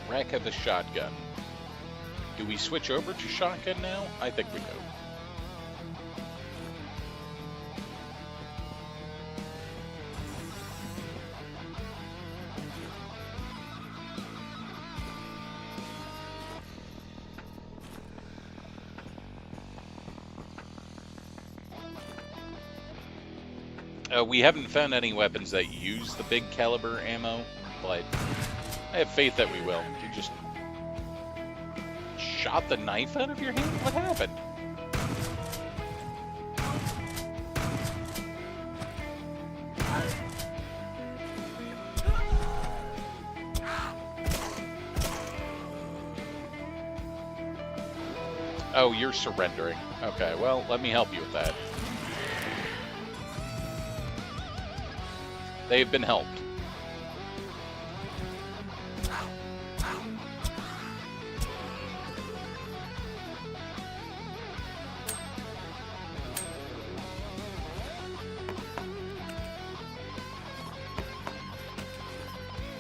Rack of the shotgun. Do we switch over to shotgun now? I think we do. We haven't found any weapons that use the big caliber ammo, but I have faith that we will. You just shot the knife out of your hand? What happened? Oh, you're surrendering. Okay, well, let me help you with that. They've been helped.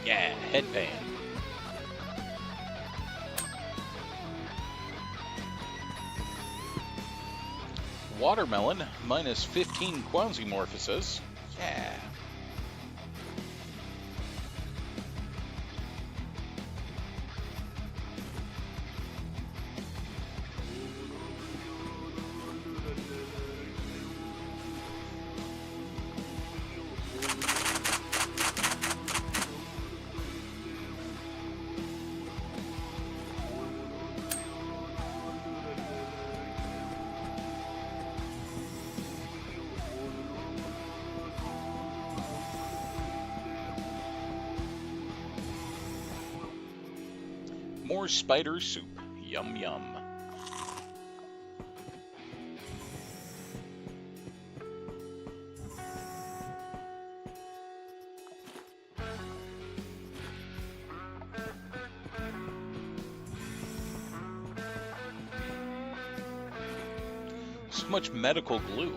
Yeah, headband. Watermelon, minus 15 Quasimorphosis. Yeah. more spider soup. Yum yum. So much medical glue.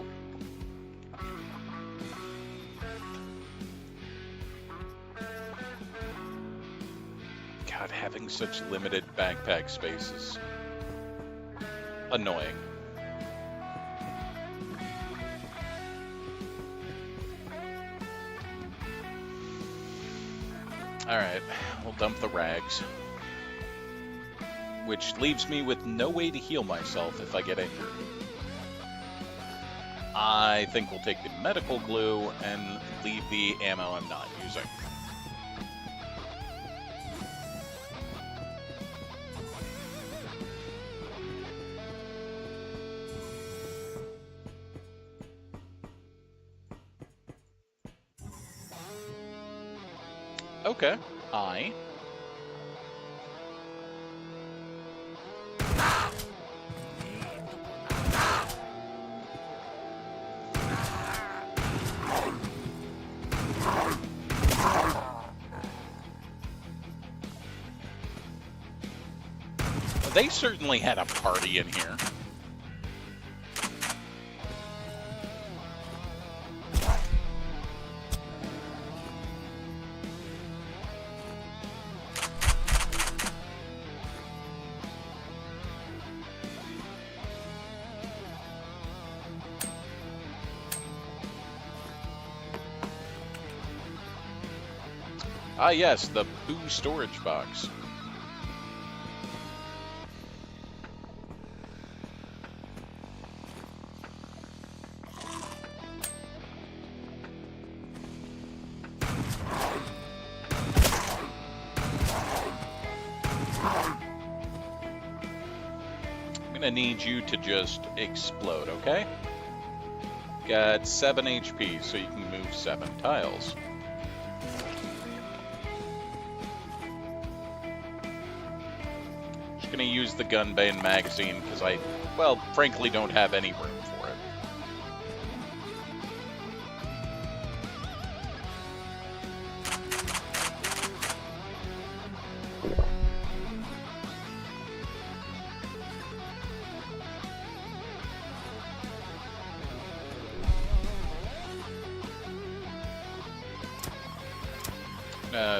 God, having such limited backpack space is annoying. Alright, we'll dump the rags. Which leaves me with no way to heal myself if I get injured. I think we'll take the medical glue and leave the ammo I'm not using. Okay, hi. They certainly had a party in here. Ah yes, the Boo storage box. I'm gonna need you to just explode, okay? Got 7 HP, so you can move 7 tiles. Just gonna use the Gunbane magazine because I, well, frankly don't have any room for it.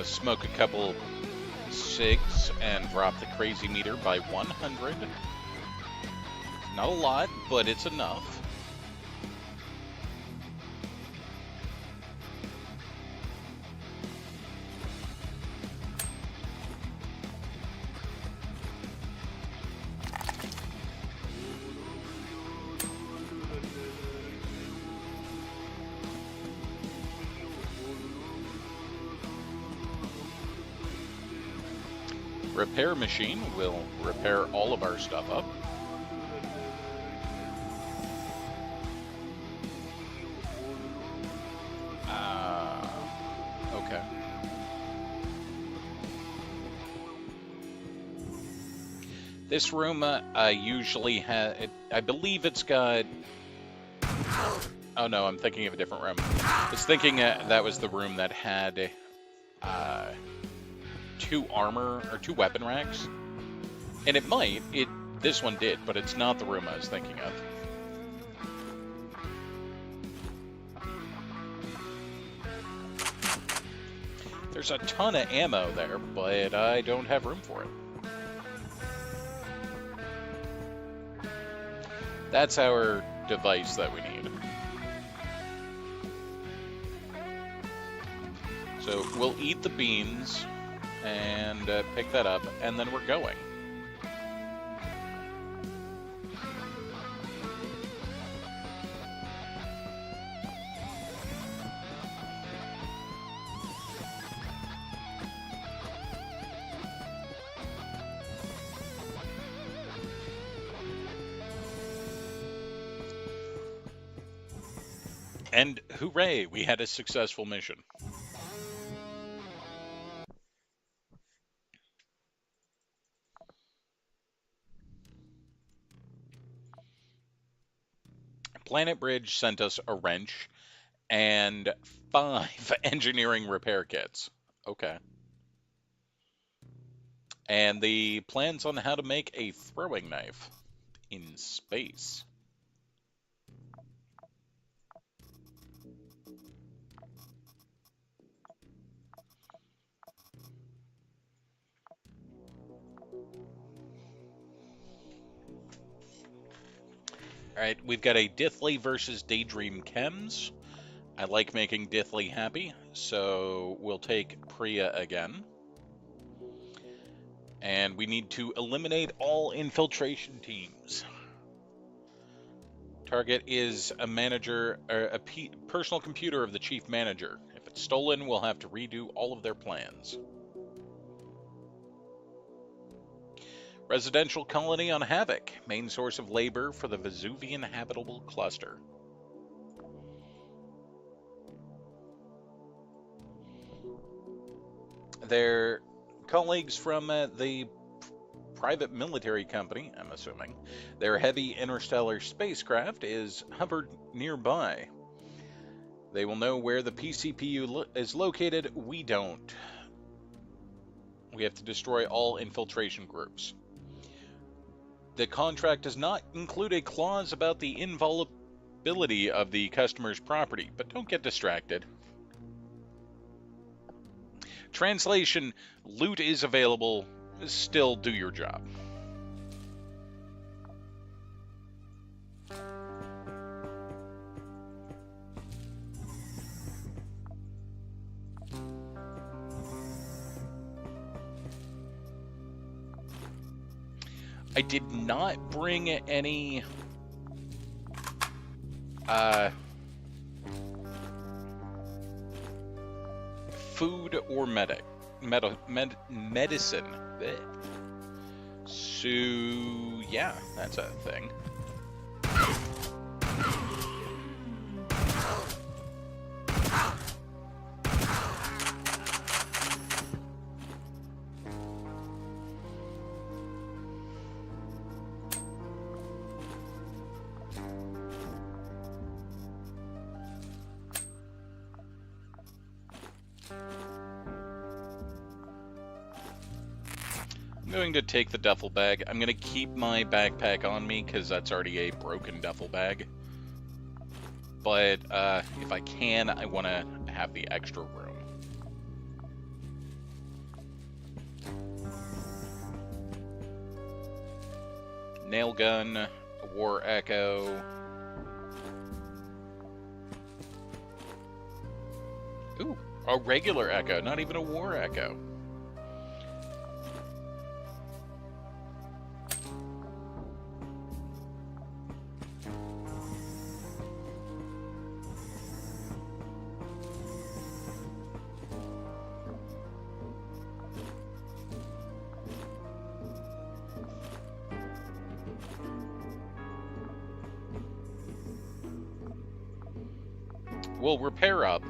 Smoke a couple cigs and drop the crazy meter by 100. Not a lot, but it's enough. Repair machine will repair all of our stuff up. Okay. This room usually has, I believe it's got, oh no, I'm thinking of a different room. I was thinking that was the room that had 2 armor or 2 weapon racks, and it might. This one did, but it's not the room I was thinking of. There's a ton of ammo there, but I don't have room for it. That's our device that we need. So we'll eat the beans and pick that up, and then we're going. And hooray, we had a successful mission. Planet Bridge sent us a wrench and 5 engineering repair kits. Okay. And the plans on how to make a throwing knife in space. Alright, we've got a Dithly versus Daydream Chems. I like making Dithly happy, so we'll take Priya again. And we need to eliminate all infiltration teams. Target is a manager, or a personal computer of the chief manager. If it's stolen, we'll have to redo all of their plans. Residential colony on Havoc, main source of labor for the Vesuvian habitable cluster. Their colleagues from the private military company, I'm assuming, their heavy interstellar spacecraft is hovered nearby. They will know where the PCPU is located. We don't. We have to destroy all infiltration groups. The contract does not include a clause about the inviolability of the customer's property, but don't get distracted. Translation: loot is available, still do your job. I did not bring any food or medicine. Blech. So yeah, that's a thing. I'm going to take the duffel bag. I'm going to keep my backpack on me because that's already a broken duffel bag. But if I can, I want to have the extra room. Nail gun, war echo. Ooh, a regular echo, not even a war echo. We'll repair up,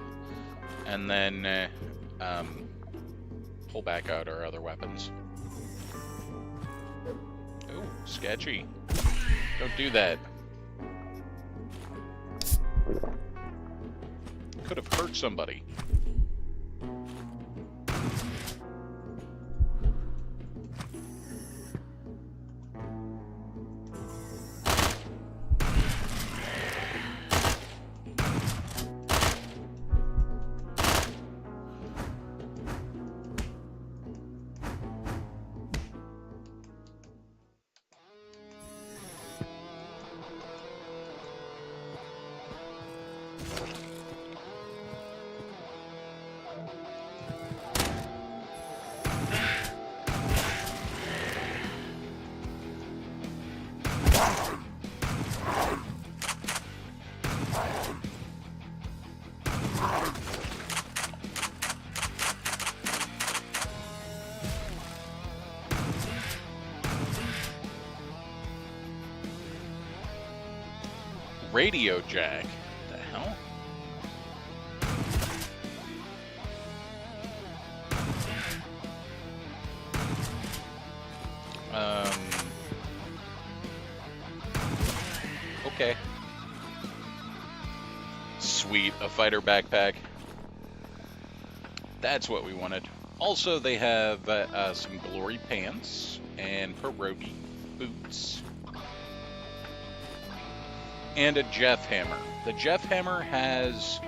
and then pull back out our other weapons. Ooh, sketchy. Don't do that. Could have hurt somebody. Radio jack. What the hell? Okay. Sweet, a fighter backpack. That's what we wanted. Also, they have some glory pants and pierogi boots. And a Jeff hammer. The Jeff hammer has...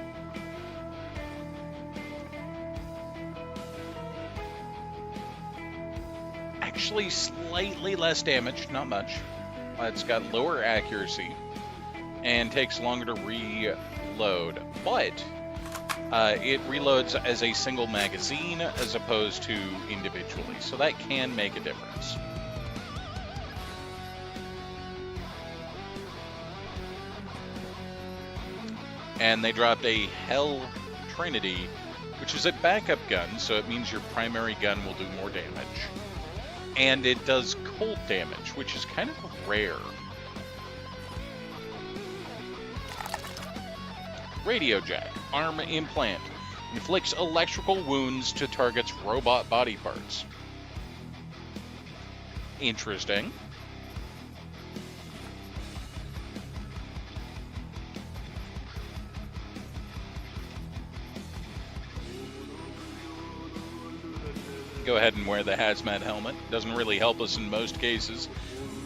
actually slightly less damage, not much. It's got lower accuracy and takes longer to reload, but it reloads as a single magazine as opposed to individually, so that can make a difference. And they dropped a Hell Trinity, which is a backup gun, so it means your primary gun will do more damage. And it does cold damage, which is kind of rare. Radio Jack, arm implant. Inflicts electrical wounds to target's robot body parts. Interesting. Go ahead and wear the hazmat helmet. Doesn't really help us in most cases,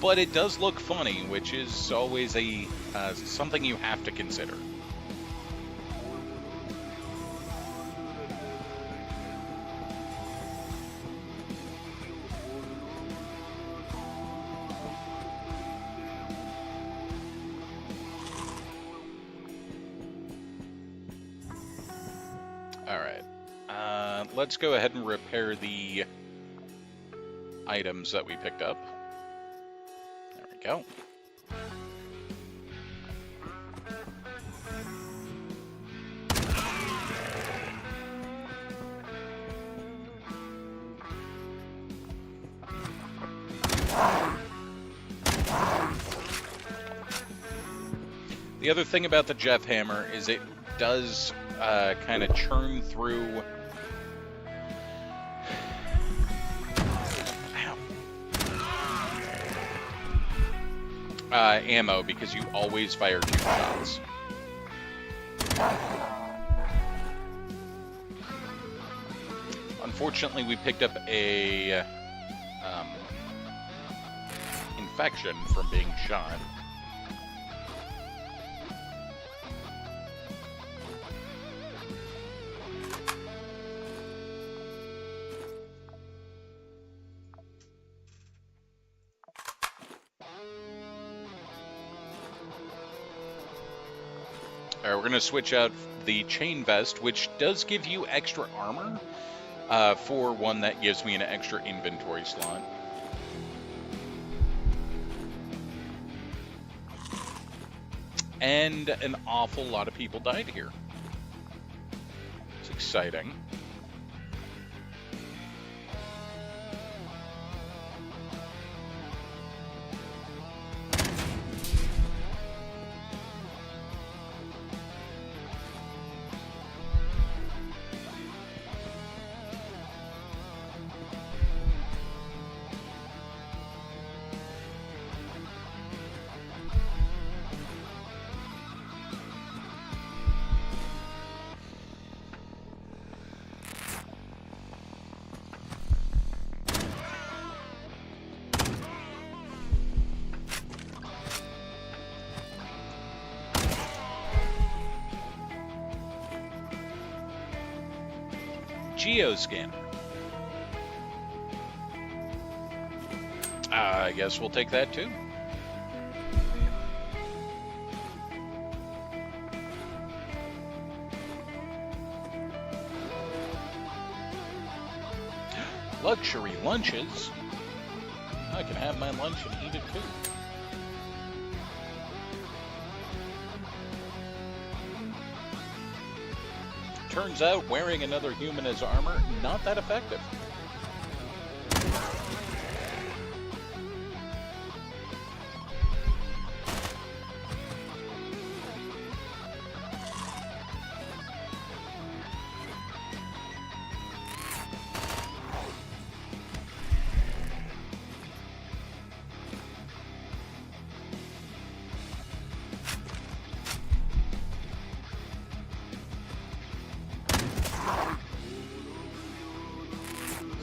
but it does look funny, which is always a something you have to consider. Let's go ahead and repair the items that we picked up. There we go. The other thing about the Jeff hammer is it does kind of churn through ammo because you always fire 2 shots. Unfortunately, we picked up a infection from being shot. We're going to switch out the chain vest, which does give you extra armor, for one that gives me an extra inventory slot. And an awful lot of people died here. It's exciting. Geoscanner. I guess we'll take that too. Luxury lunches. I can have my lunch and eat it too. Turns out wearing another human as armor, not that effective.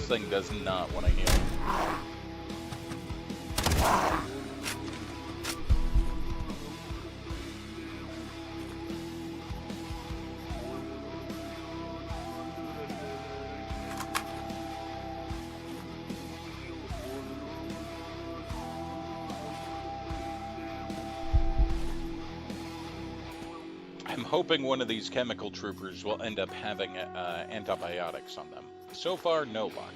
This thing does not want to heal. I'm hoping one of these chemical troopers will end up having antibiotics on them. So far, no luck.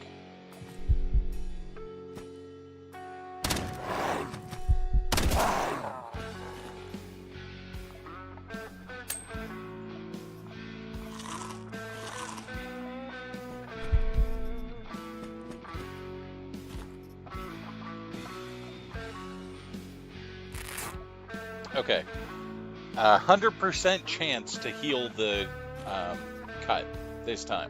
Okay. 100% chance to heal the cut this time.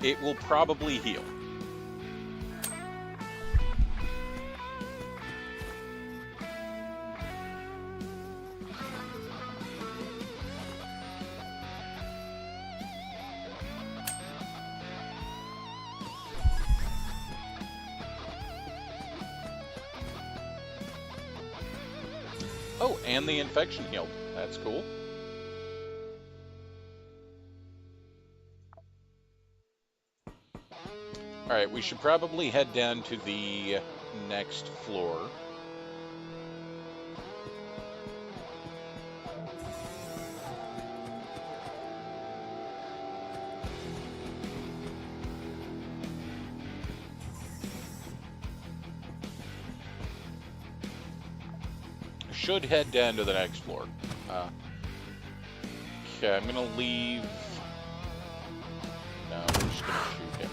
It will probably heal. Oh, and the infection healed. That's cool. Alright, we should probably head down to the next floor. Should head down to the next floor. Okay, I'm gonna leave. No, we're just gonna shoot him.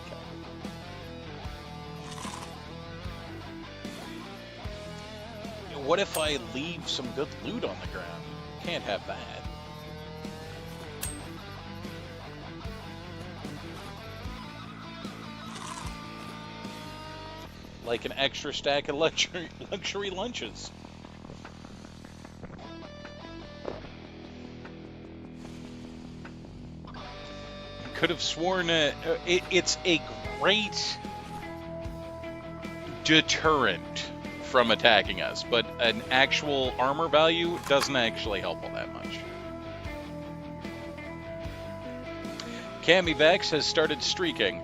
Okay. What if I leave some good loot on the ground? Can't have that. Like an extra stack of luxury lunches. Could have sworn it's a great deterrent from attacking us, but an actual armor value doesn't actually help all that much. Camivex has started streaking.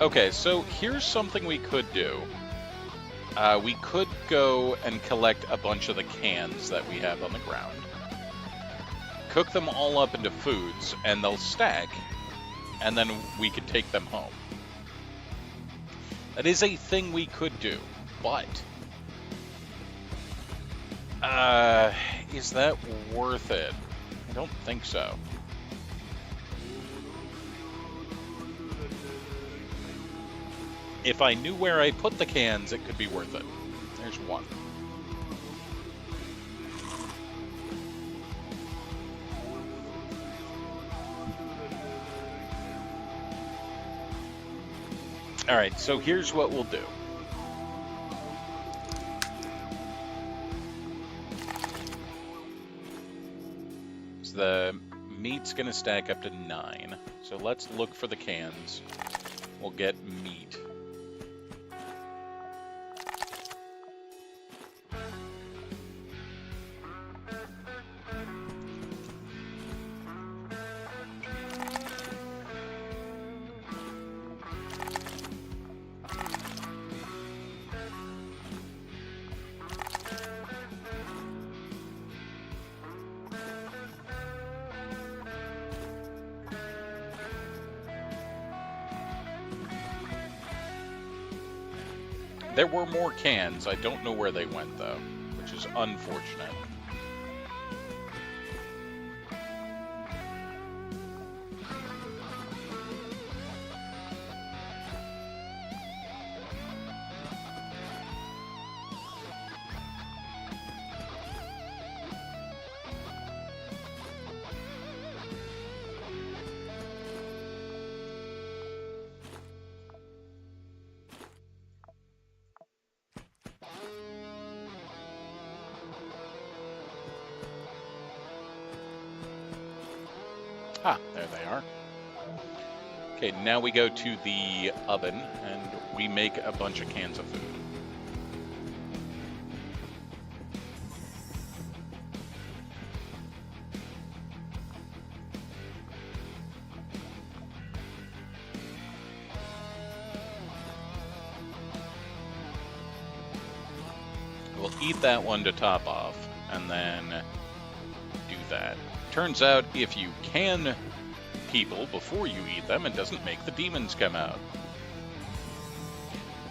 Okay, so here's something we could do. We could go and collect a bunch of the cans that we have on the ground, cook them all up into foods, and they'll stack, and then we could take them home. That is a thing we could do, but is that worth it? I don't think so. If I knew where I put the cans, it could be worth it. There's one. Alright, so here's what we'll do. So the meat's going to stack up to 9. So let's look for the cans. We'll get meat. There were more cans. I don't know where they went, though, which is unfortunate. Ah, there they are. Okay, now we go to the oven and we make a bunch of cans of food. We'll eat that one to top off, and then do that. Turns out, if you can people before you eat them, it doesn't make the demons come out.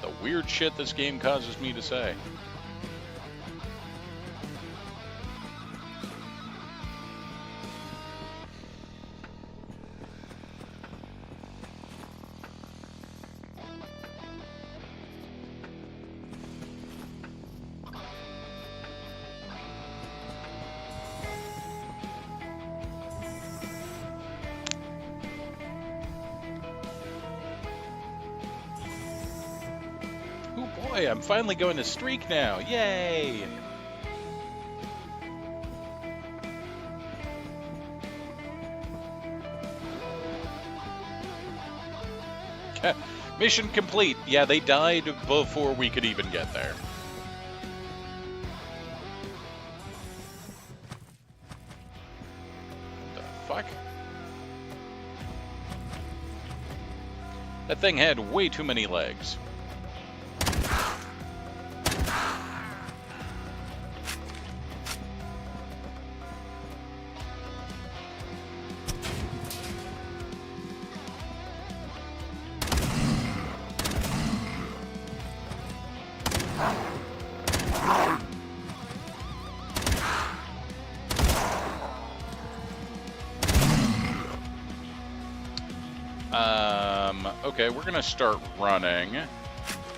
The weird shit this game causes me to say. Boy, I'm finally going to streak now. Yay! Mission complete. Yeah, they died before we could even get there. The fuck? That thing had way too many legs. Okay, we're gonna start running,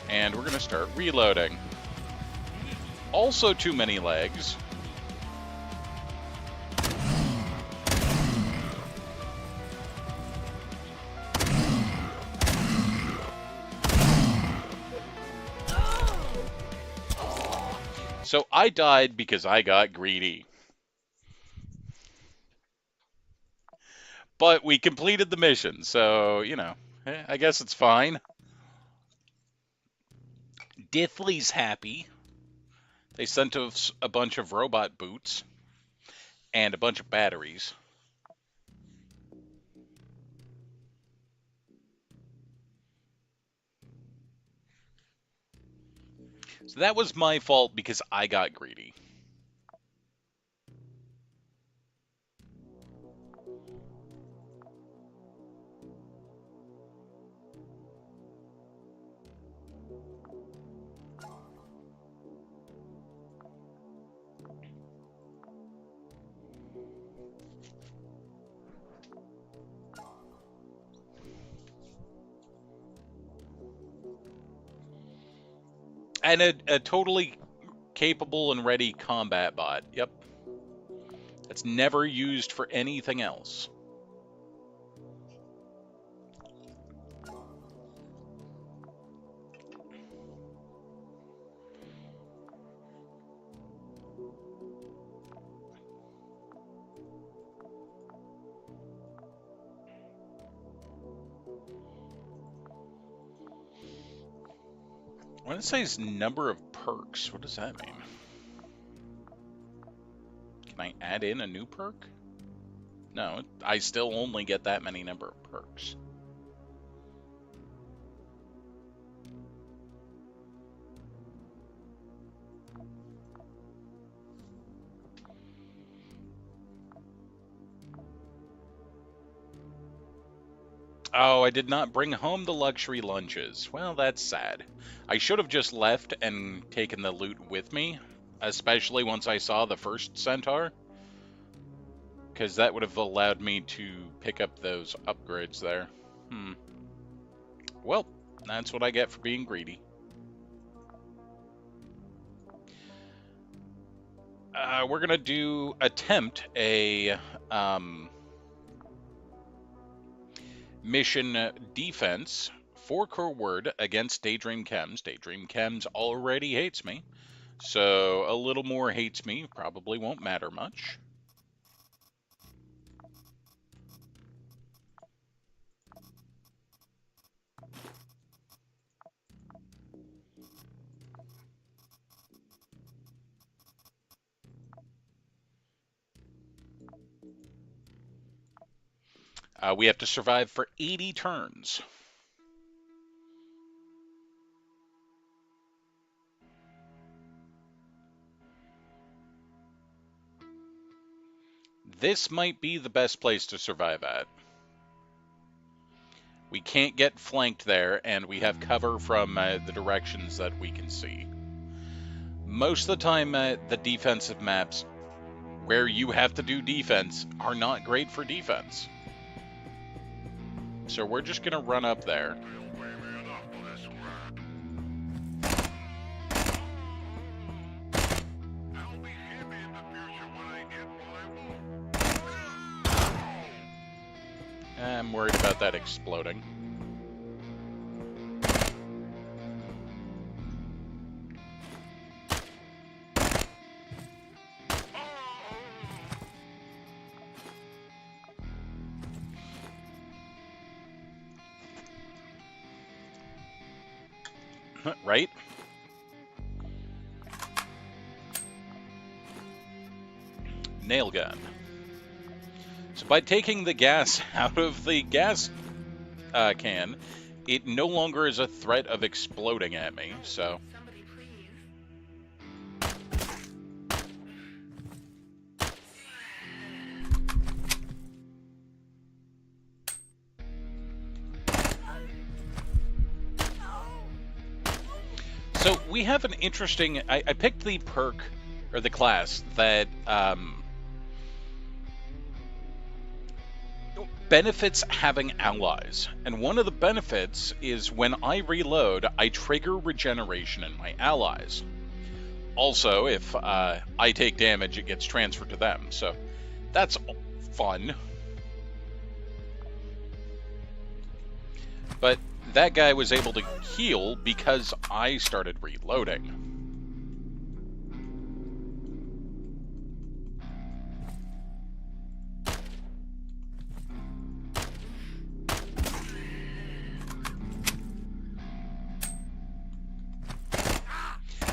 and we're gonna start reloading. Also too many legs. So I died because I got greedy. But we completed the mission, so, you know, I guess it's fine. Dithly's happy. They sent us a bunch of robot boots and a bunch of batteries. So that was my fault because I got greedy. And a totally capable and ready combat bot. Yep. That's never used for anything else. When it says number of perks, what does that mean? Can I add in a new perk? No, I still only get that many number of perks. Oh, I did not bring home the luxury lunches. Well, that's sad. I should have just left and taken the loot with me, especially once I saw the first centaur, because that would have allowed me to pick up those upgrades there. Well, that's what I get for being greedy. We're gonna attempt a mission defense for core word against Daydream Chems. Daydream Chems already hates me, so a little more hates me probably won't matter much. We have to survive for 80 turns. This might be the best place to survive at. We can't get flanked there, and we have cover from the directions that we can see. Most of the time, the defensive maps where you have to do defense are not great for defense. So we're just going to run up there. I'm worried about that exploding. Right? Nail gun. So by taking the gas out of the gas can, it no longer is a threat of exploding at me, so... Somebody please. So we have an interesting... I picked the perk, or the class, that benefits having allies. And one of the benefits is when I reload, I trigger regeneration in my allies. Also, if I take damage, it gets transferred to them. So that's fun. But that guy was able to heal because I started reloading.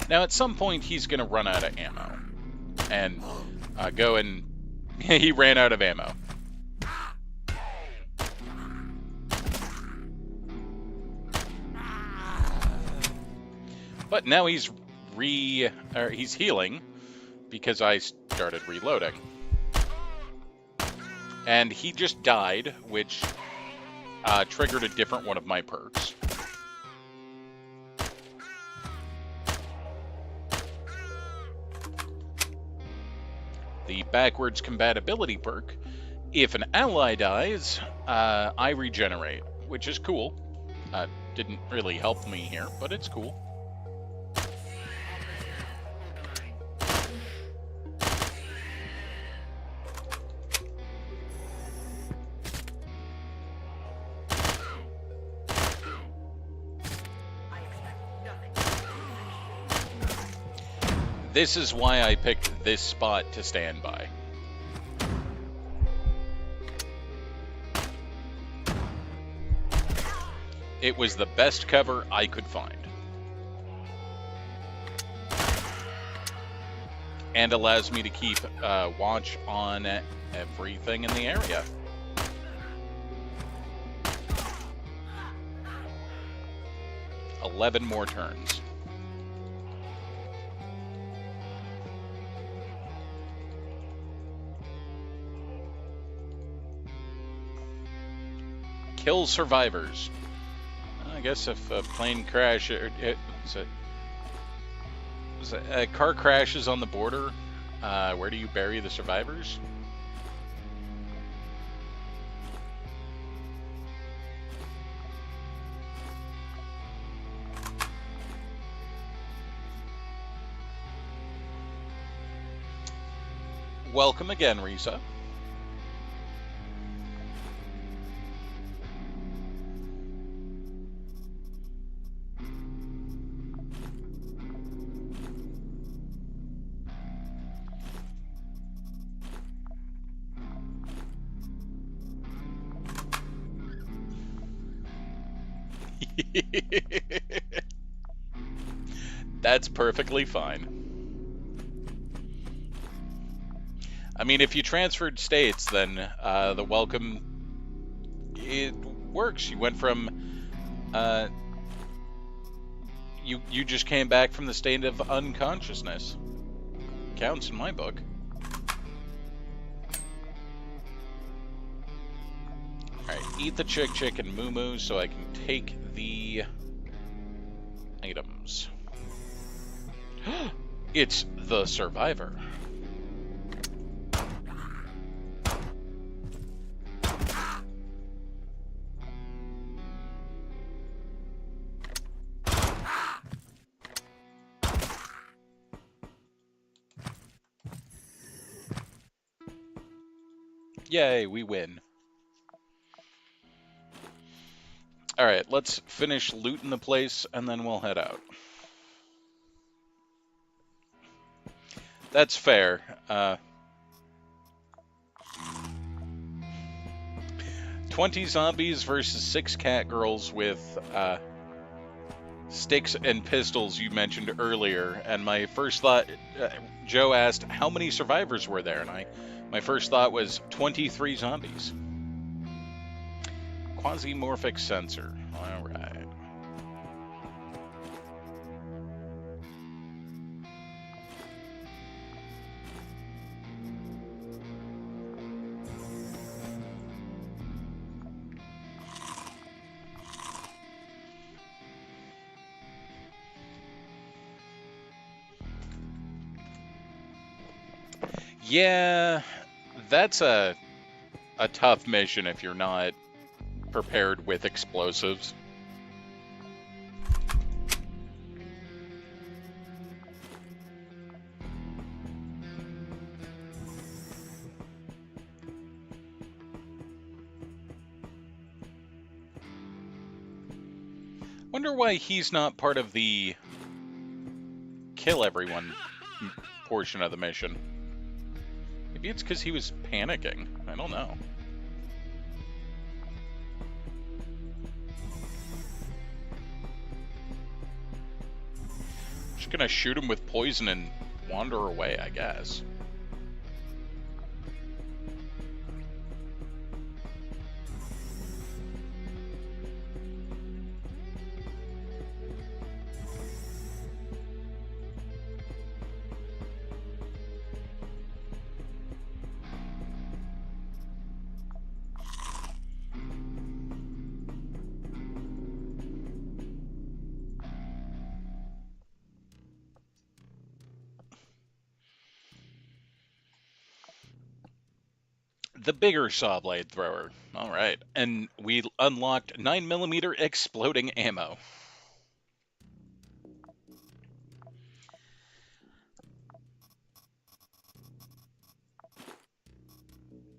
Now, at some point, he's going to run out of ammo. And go and... he ran out of ammo. But now he's healing because I started reloading. And he just died, which triggered a different one of my perks. The backwards compatibility perk. If an ally dies, I regenerate, which is cool. Didn't really help me here, but it's cool. This is why I picked this spot to stand by. It was the best cover I could find. And allows me to keep watch on everything in the area. $11 more turns. Kill survivors. I guess if a plane crash, a car crashes on the border, where do you bury the survivors? Welcome again, Risa. That's perfectly fine. I mean, if you transferred states, then the welcome it works. You went from, you just came back from the state of unconsciousness. Counts in my book. Alright, eat the chick and moo moo so I can take the items. It's the survivor. Yay, we win. Alright, let's finish looting the place and then we'll head out. That's fair. 20 zombies versus 6 cat girls with sticks and pistols you mentioned earlier. And my first thought, Joe asked, how many survivors were there? And my first thought was 23 zombies. Quasimorphic sensor. All right. Yeah, that's a tough mission if you're not prepared with explosives. Wonder why he's not part of the kill everyone portion of the mission. Maybe it's because he was panicking. I don't know. Just gonna shoot him with poison and wander away, I guess. The bigger saw blade thrower. All right. And we unlocked 9mm exploding ammo.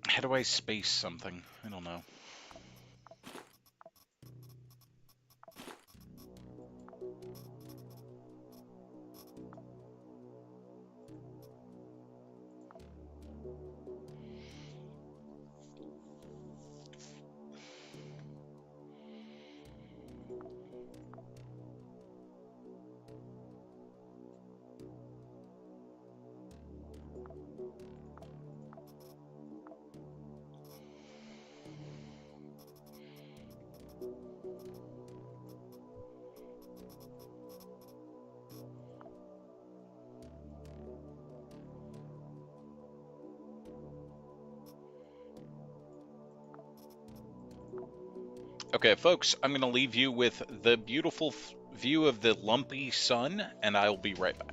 How do I space something? I don't know. Okay, folks, I'm going to leave you with the beautiful view of the lumpy sun, and I'll be right back.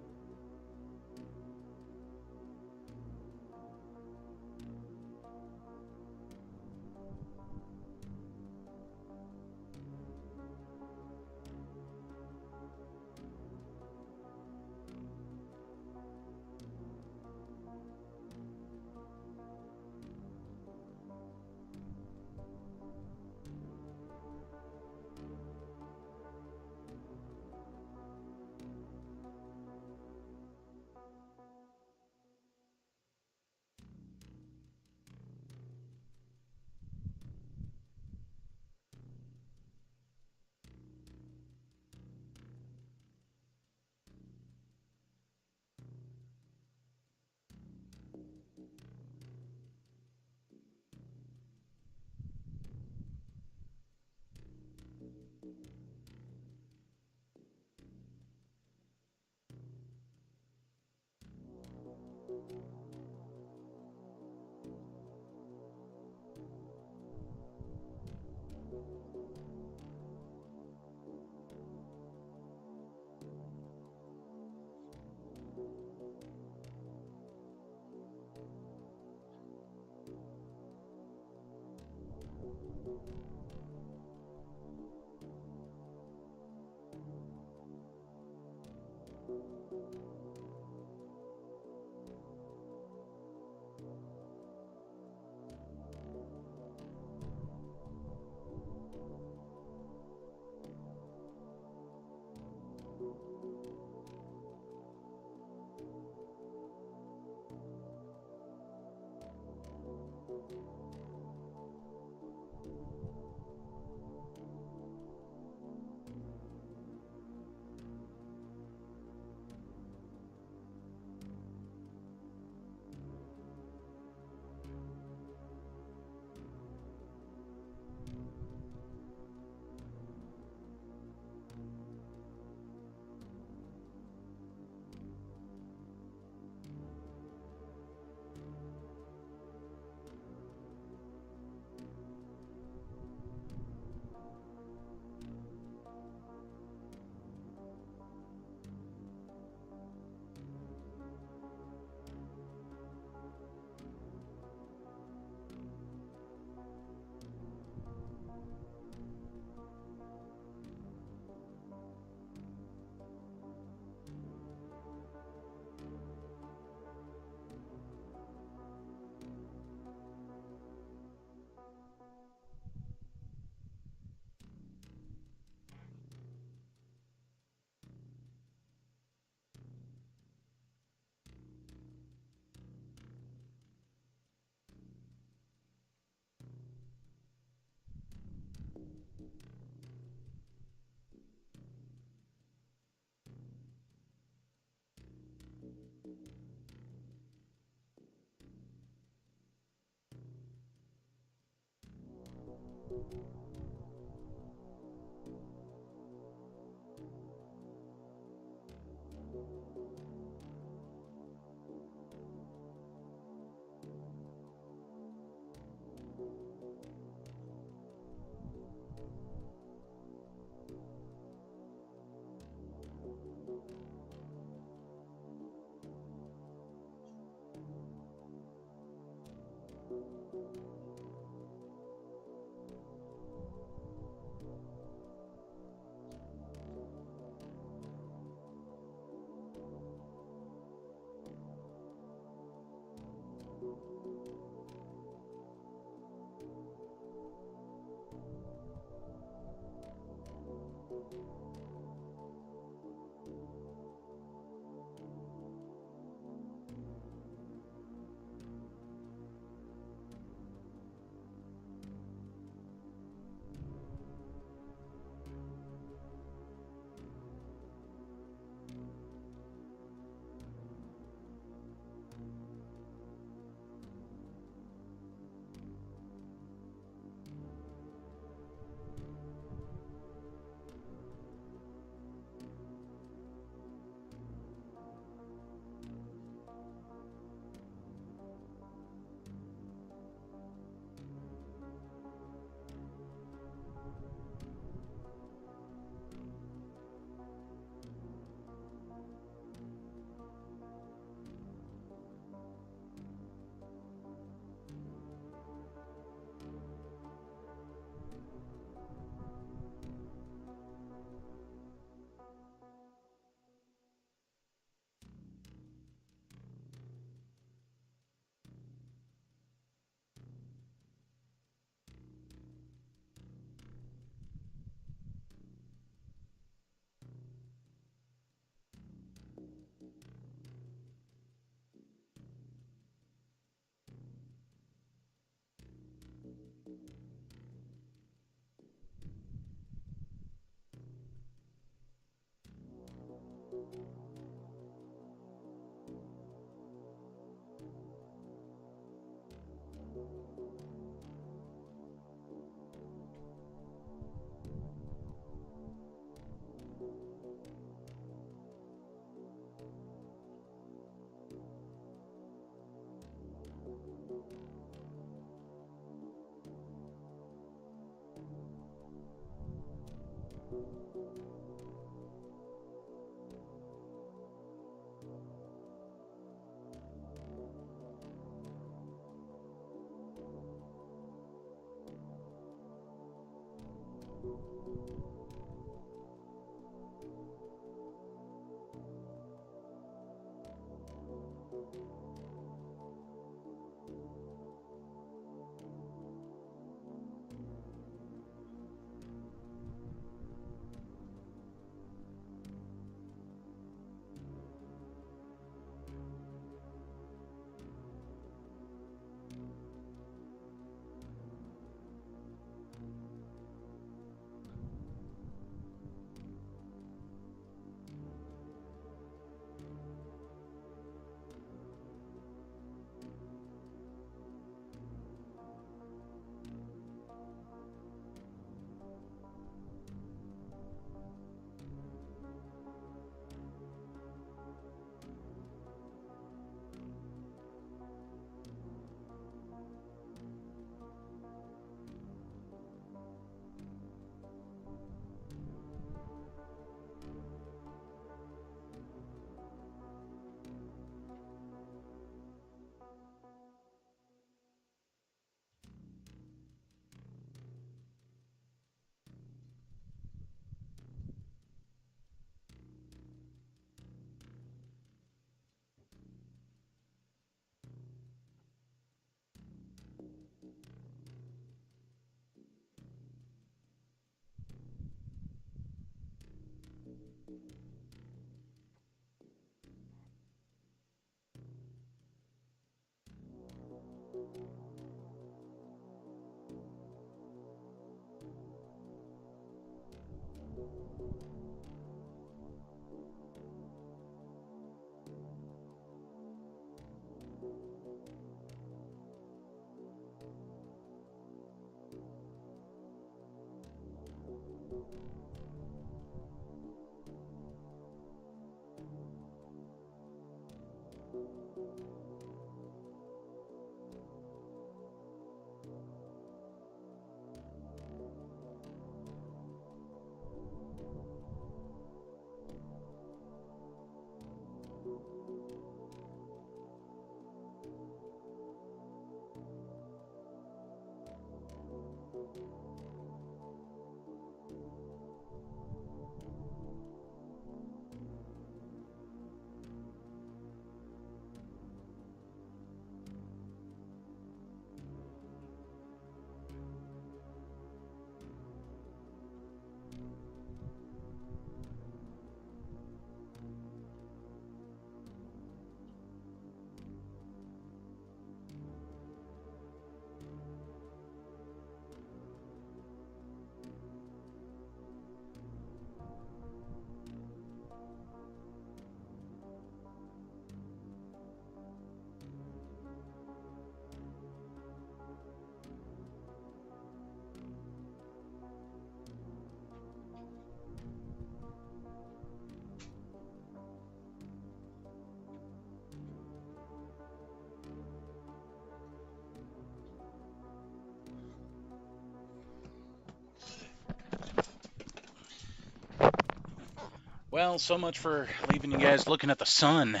Well, so much for leaving you guys looking at the sun.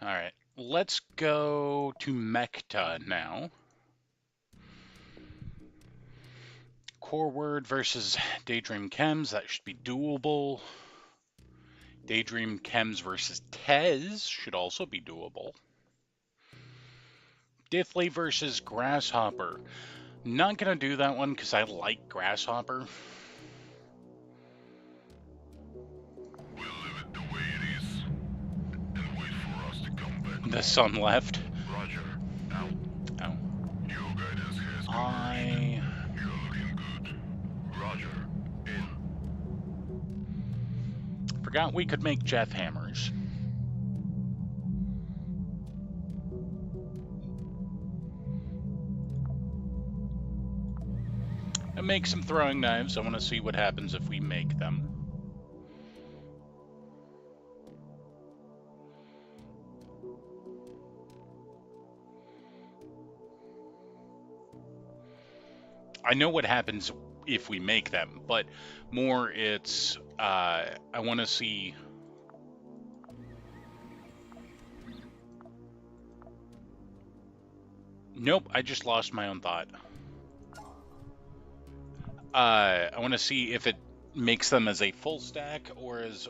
Alright, let's go to Mechta now. Core Word versus Daydream Chems, that should be doable. Daydream Chems versus Tez should also be doable. Dithly versus Grasshopper. Not gonna do that one because I like Grasshopper. We'll leave it the way it is and wait for us to come back. The sun left. Roger. Out. Oh. Your guidance has been You're looking good. Roger. In. Forgot we could make Jeff hammers. And make some throwing knives. I want to see what happens if we make them. I know what happens if we make them, but more it's I want to see. Nope, I just lost my own thought. I want to see if it makes them as a full stack or as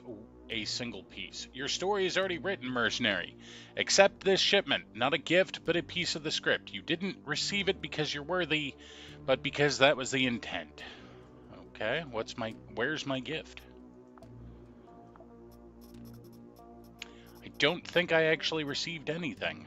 a single piece. Your story is already written, mercenary. Accept this shipment, not a gift, but a piece of the script. You didn't receive it because you're worthy, but because that was the intent. Okay, where's my gift? I don't think I actually received anything.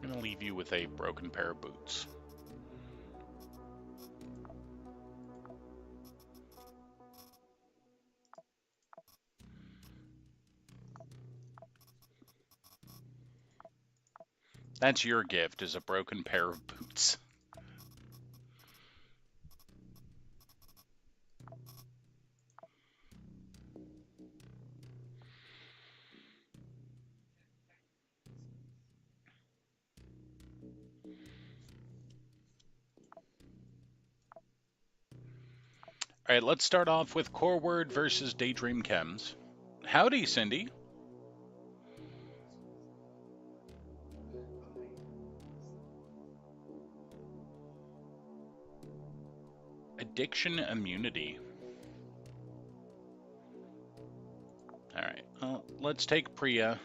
I'm gonna leave you with a broken pair of boots. That's your gift, is a broken pair of boots. All right, let's start off with Core Word versus Daydream Chems. Howdy, Cindy. Addiction immunity. All right, well, let's take Priya.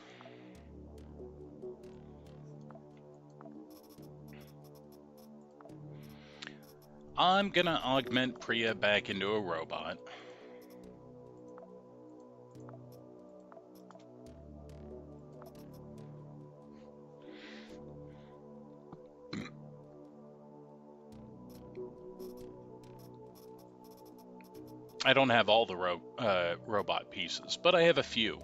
I'm gonna augment Priya back into a robot. I don't have all the robot pieces, but I have a few.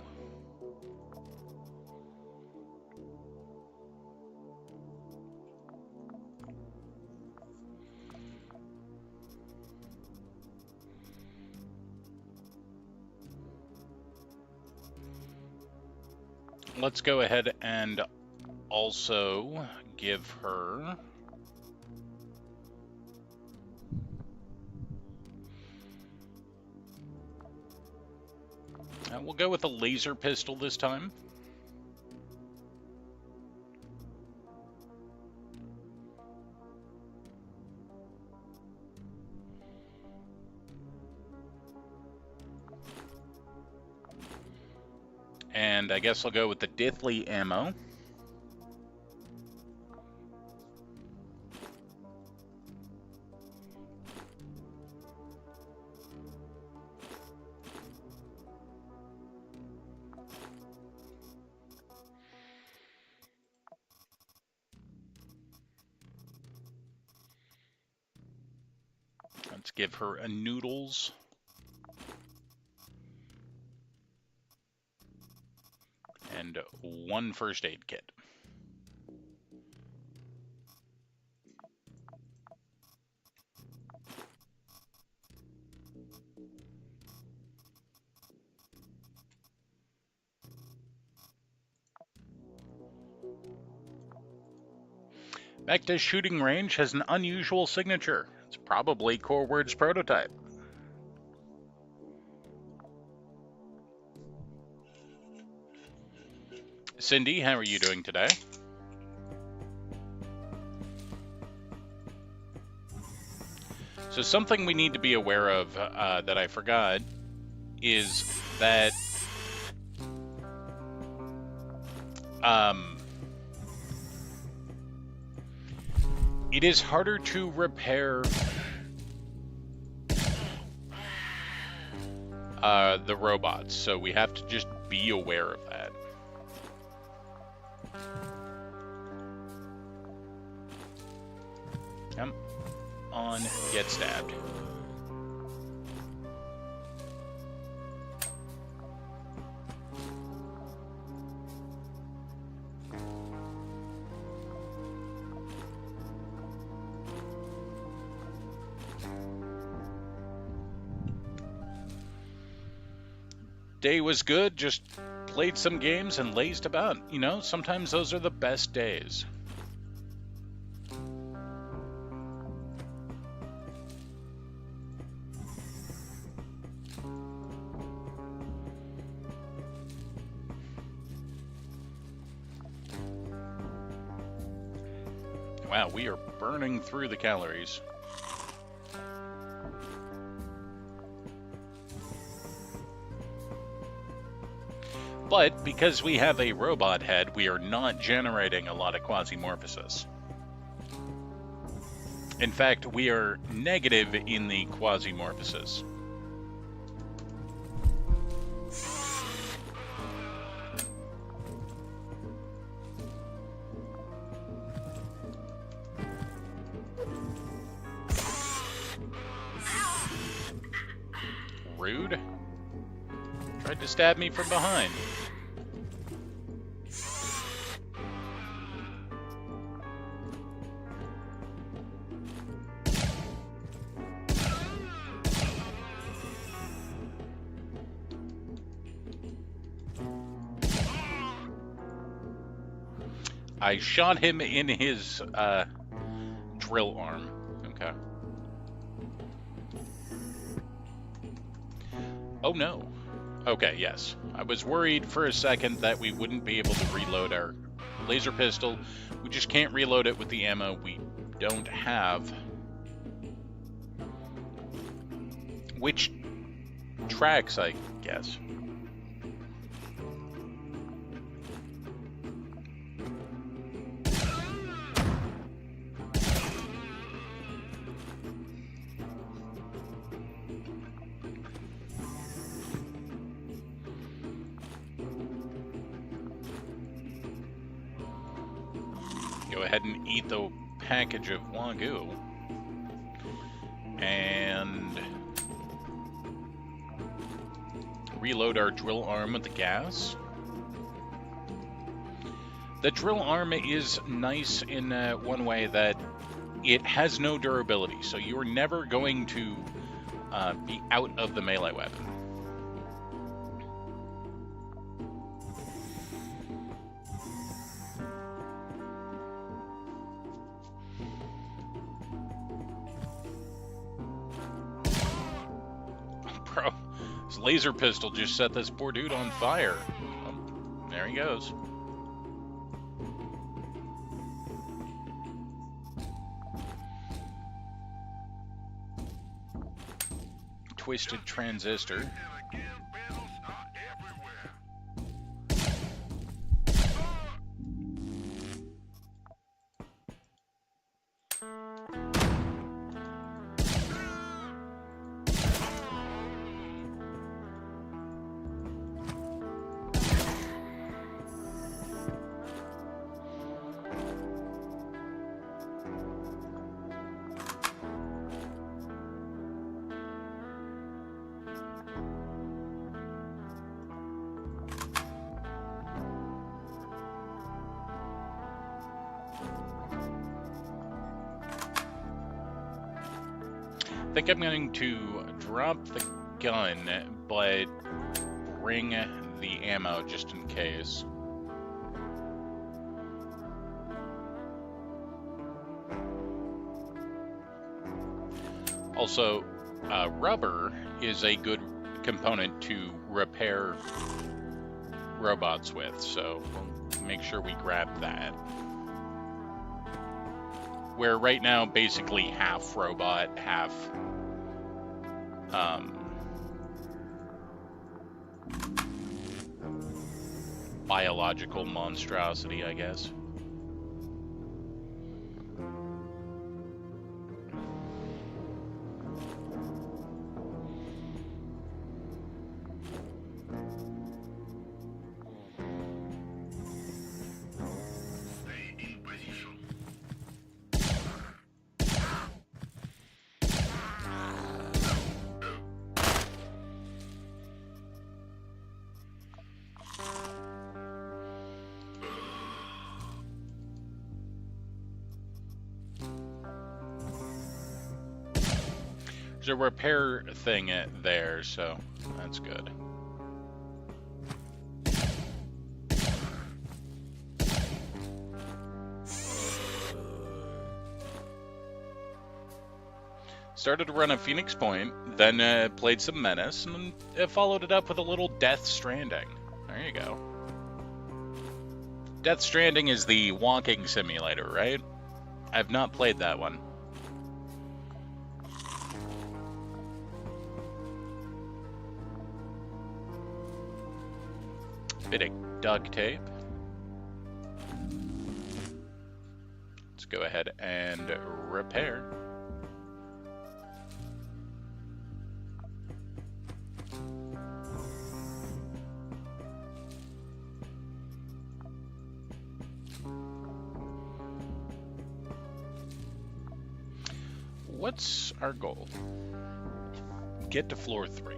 Let's go ahead and also give her we'll go with a laser pistol this time. And I guess I'll go with the Dithly ammo. Let's give her a noodles. And one first aid kit. Vecta's shooting range has an unusual signature. It's probably Core Word's prototype. Cindy, how are you doing today? So something we need to be aware of that I forgot is that it is harder to repair the robots, so we have to just be aware of that. Come on, get stabbed. Day was good, just played some games and lazed about. You know, sometimes those are the best days. Wow, we are burning through the calories. But because we have a robot head, we are not generating a lot of quasimorphosis. In fact, we are negative in the quasimorphosis. Rude. Tried to stab me from behind. I shot him in his drill arm. Okay. Oh no. Okay, yes. I was worried for a second that we wouldn't be able to reload our laser pistol. We just can't reload it with the ammo we don't have. Which tracks, I guess. Go ahead and eat the package of Wagyu. And reload our drill arm with the gas. The drill arm is nice in one way that it has no durability, so you're never going to be out of the melee weapon. Bro, this laser pistol just set this poor dude on fire. Oh, there he goes. Twisted transistor. I think I'm going to drop the gun, but bring the ammo just in case. Also, rubber is a good component to repair robots with, so we'll make sure we grab that. Where right now, basically half robot, half biological monstrosity, I guess. There's a repair thing there, so that's good. Started to run a Phoenix Point, then played some Menace, and followed it up with a little Death Stranding. There you go. Death Stranding is the walking simulator, right? I've not played that one. Bit of duct tape. Let's go ahead and repair. What's our goal? Get to floor 3.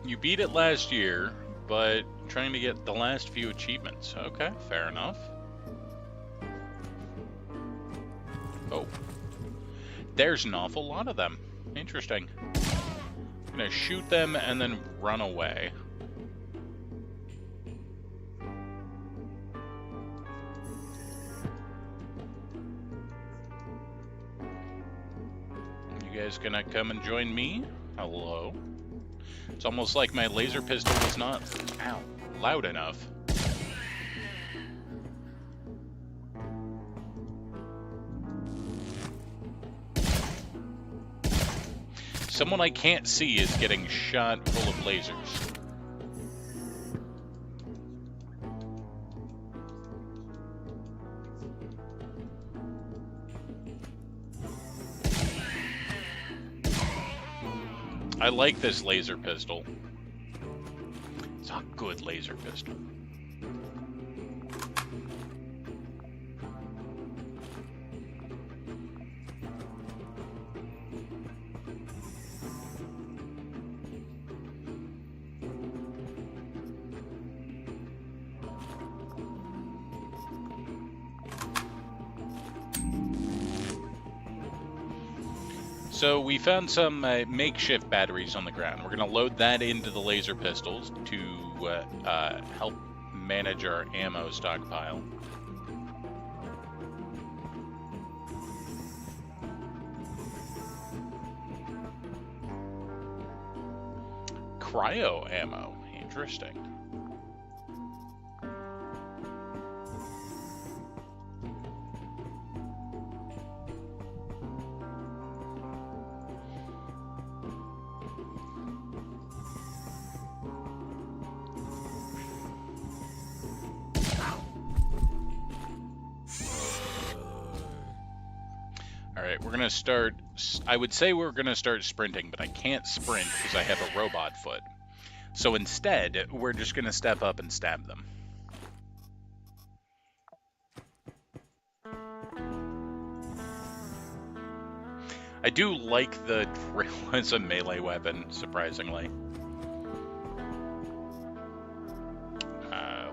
You beat it last year, but trying to get the last few achievements. Okay, fair enough. Oh. There's an awful lot of them. Interesting. I'm gonna shoot them and then run away. You guys gonna come and join me? Hello? It's almost like my laser pistol was not loud enough. Someone I can't see is getting shot full of lasers. I like this laser pistol. It's a good laser pistol. So we found some makeshift batteries on the ground. We're going to load that into the laser pistols to help manage our ammo stockpile. Cryo ammo. Interesting. Alright, we're going to start... I would say we're going to start sprinting, but I can't sprint because I have a robot foot. So instead, we're just going to step up and stab them. I do like the drill as a melee weapon, surprisingly.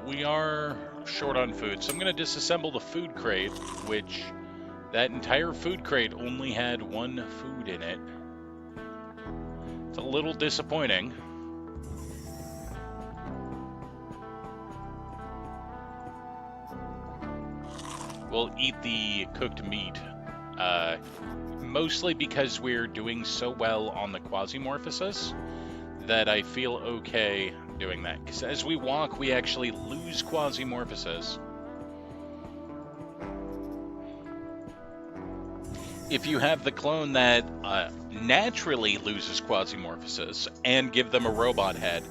We are short on food, so I'm going to disassemble the food crate, which... That entire food crate only had one food in it. It's a little disappointing. We'll eat the cooked meat. Mostly because we're doing so well on the Quasimorphosis that I feel okay doing that. Because as we walk, we actually lose Quasimorphosis. If you have the clone that naturally loses Quasimorphosis and give them a robot head,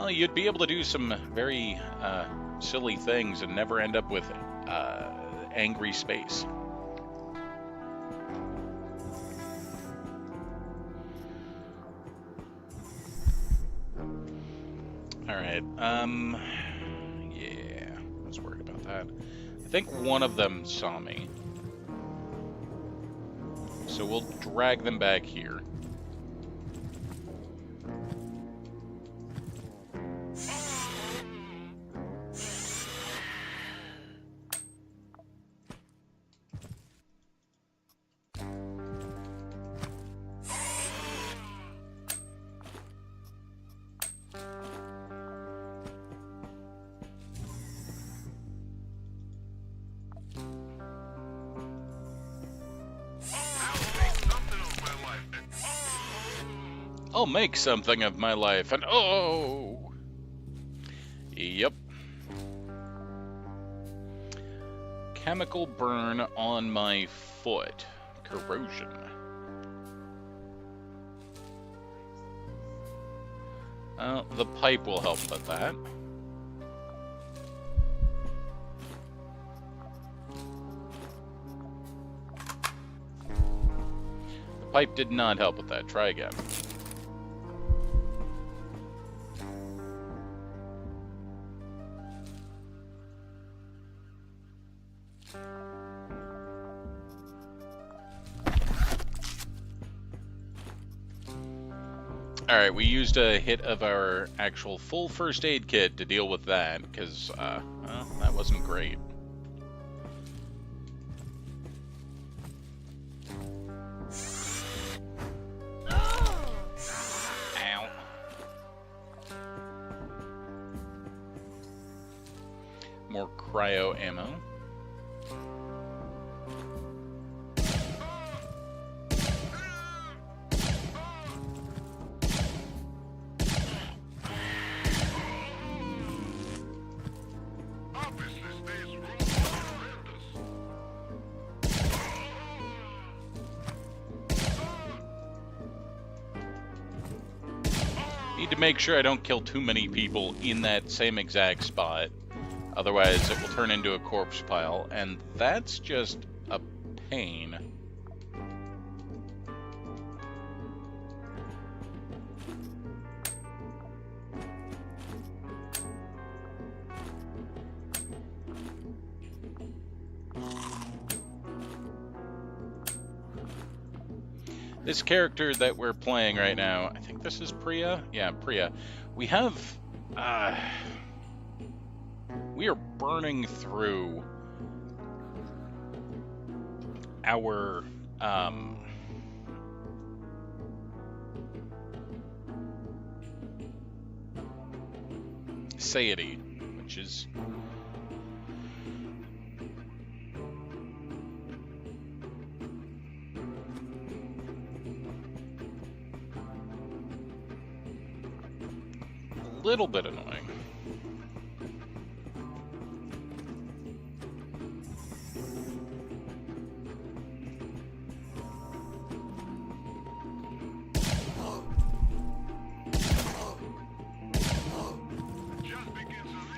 you'd be able to do some very silly things and never end up with angry space. Alright, yeah, I was worried about that. I think one of them saw me. So we'll drag them back here. I'll make something of my life, and oh! Yep. Chemical burn on my foot. Corrosion. The pipe will help with that. The pipe did not help with that. Try again. Alright, we used a hit of our actual full first aid kit to deal with that, because, well, that wasn't great. Ow. More cryo ammo. Need to make sure I don't kill too many people in that same exact spot. Otherwise, it will turn into a corpse pile, and that's just a pain. This character that we're playing right now, I think this is Priya? Yeah, Priya. We have, we are burning through our, satiety, which is a little bit annoying.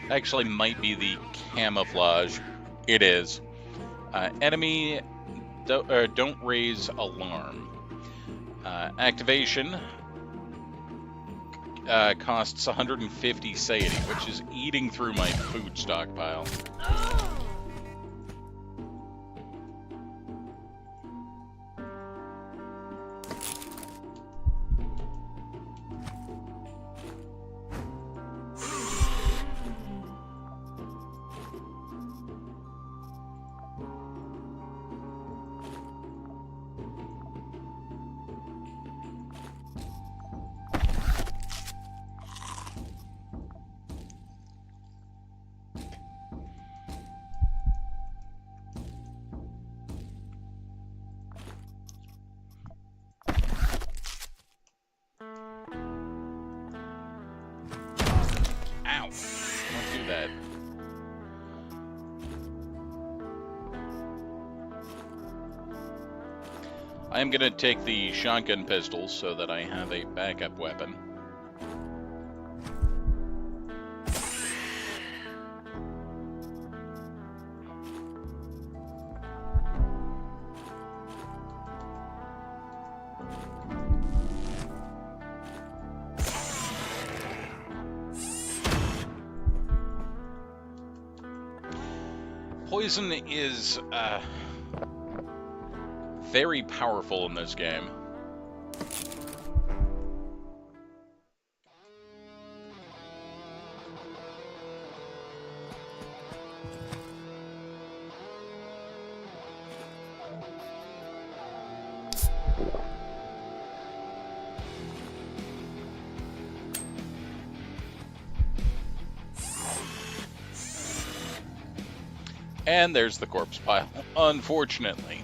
Actually might be the camouflage. It is. Enemy don't raise alarm. Activation costs 150 satiety, which is eating through my food stockpile. Ow! Don't do that. I am going to take the shotgun pistol so that I have a backup weapon. Poison is very powerful in this game. And there's the corpse pile, unfortunately.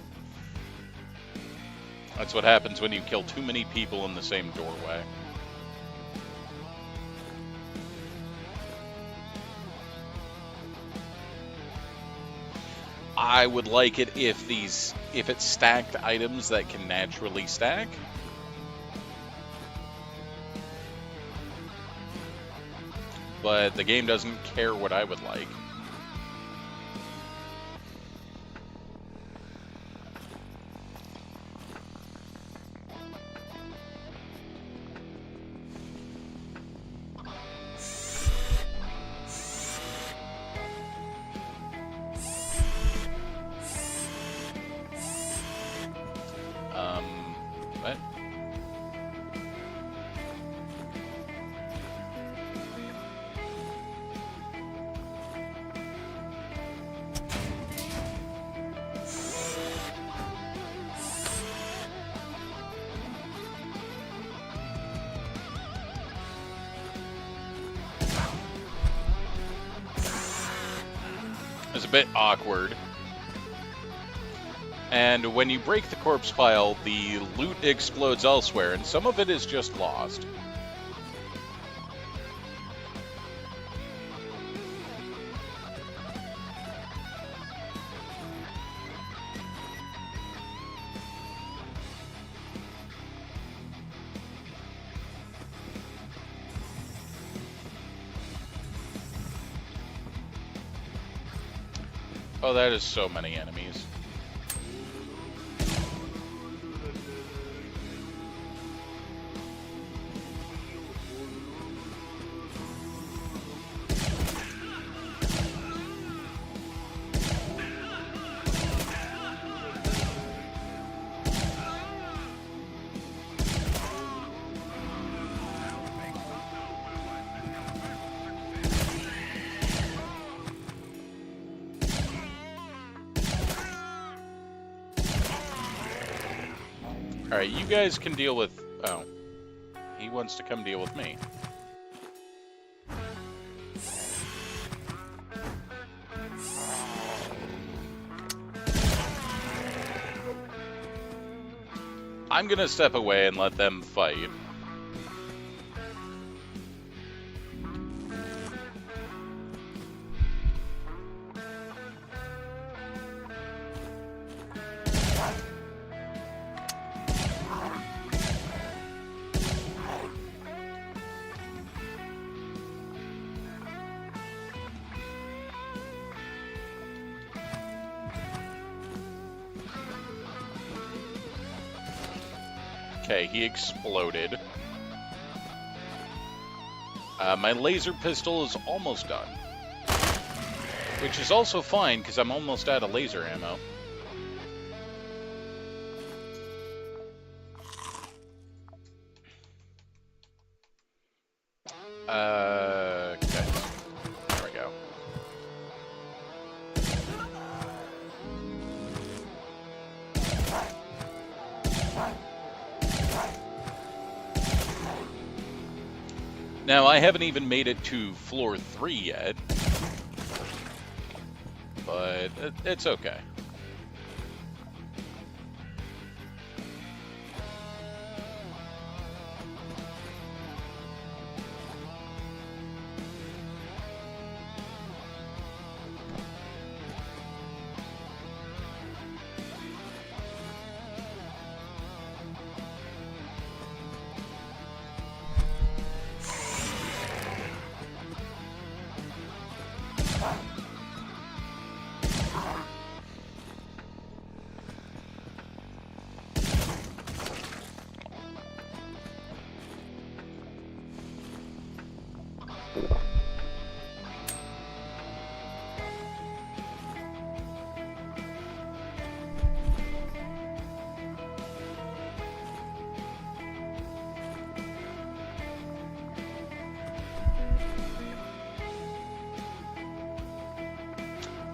That's what happens when you kill too many people in the same doorway. I would like it if it's stacked items that can naturally stack. But the game doesn't care what I would like. What? It's a bit awkward. And when you break the corpse pile, the loot explodes elsewhere, and some of it is just lost. Oh, that is so many enemies. Alright, you guys can deal with... Oh. He wants to come deal with me. I'm gonna step away and let them fight. Okay, he exploded. My laser pistol is almost done. Which is also fine, because I'm almost out of laser ammo. Okay. There we go. Now, I haven't even made it to floor 3 yet, but it's okay.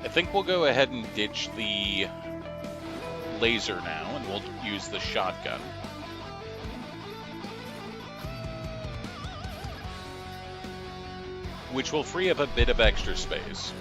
I think we'll go ahead and ditch the laser now, and we'll use the shotgun. Which will free up a bit of extra space.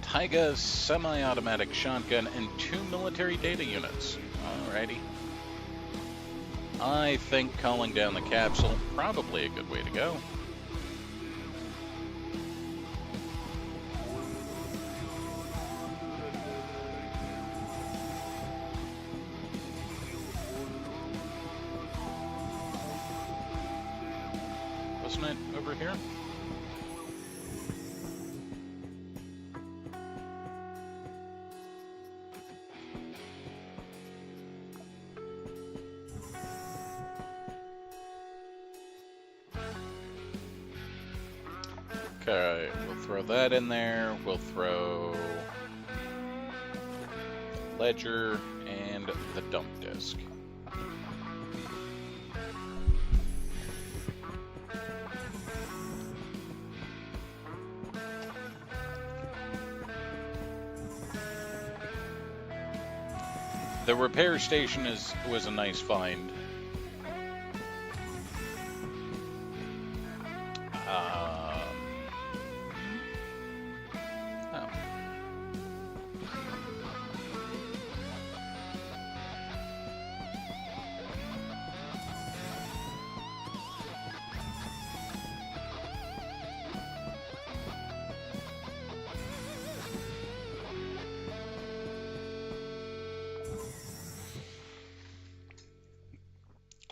Taiga semi-automatic shotgun and 2 military data units. Alrighty. I think calling down the capsule, probably a good way to go. Wasn't it over here? Okay, we'll throw that in there. We'll throw ledger and the dump disk. The repair station was a nice find.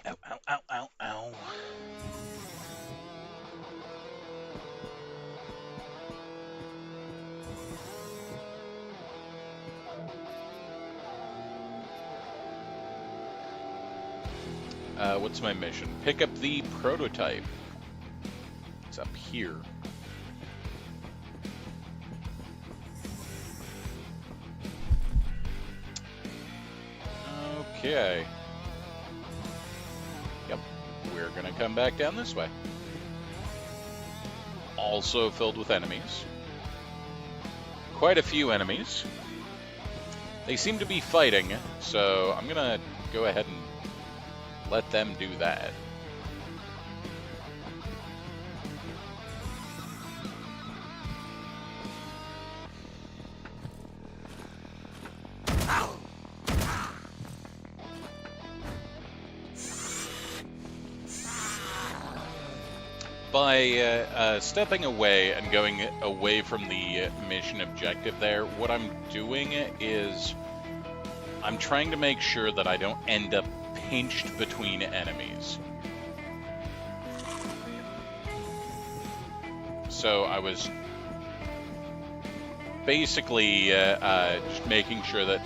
Ow, ow, ow, ow, ow. What's my mission? Pick up the prototype. It's up here. Okay. Yep, we're gonna come back down this way. Also filled with enemies. Quite a few enemies. They seem to be fighting, so I'm gonna go ahead and let them do that. By stepping away and going away from the mission objective there, what I'm doing is I'm trying to make sure that I don't end up pinched between enemies. So I was basically just making sure that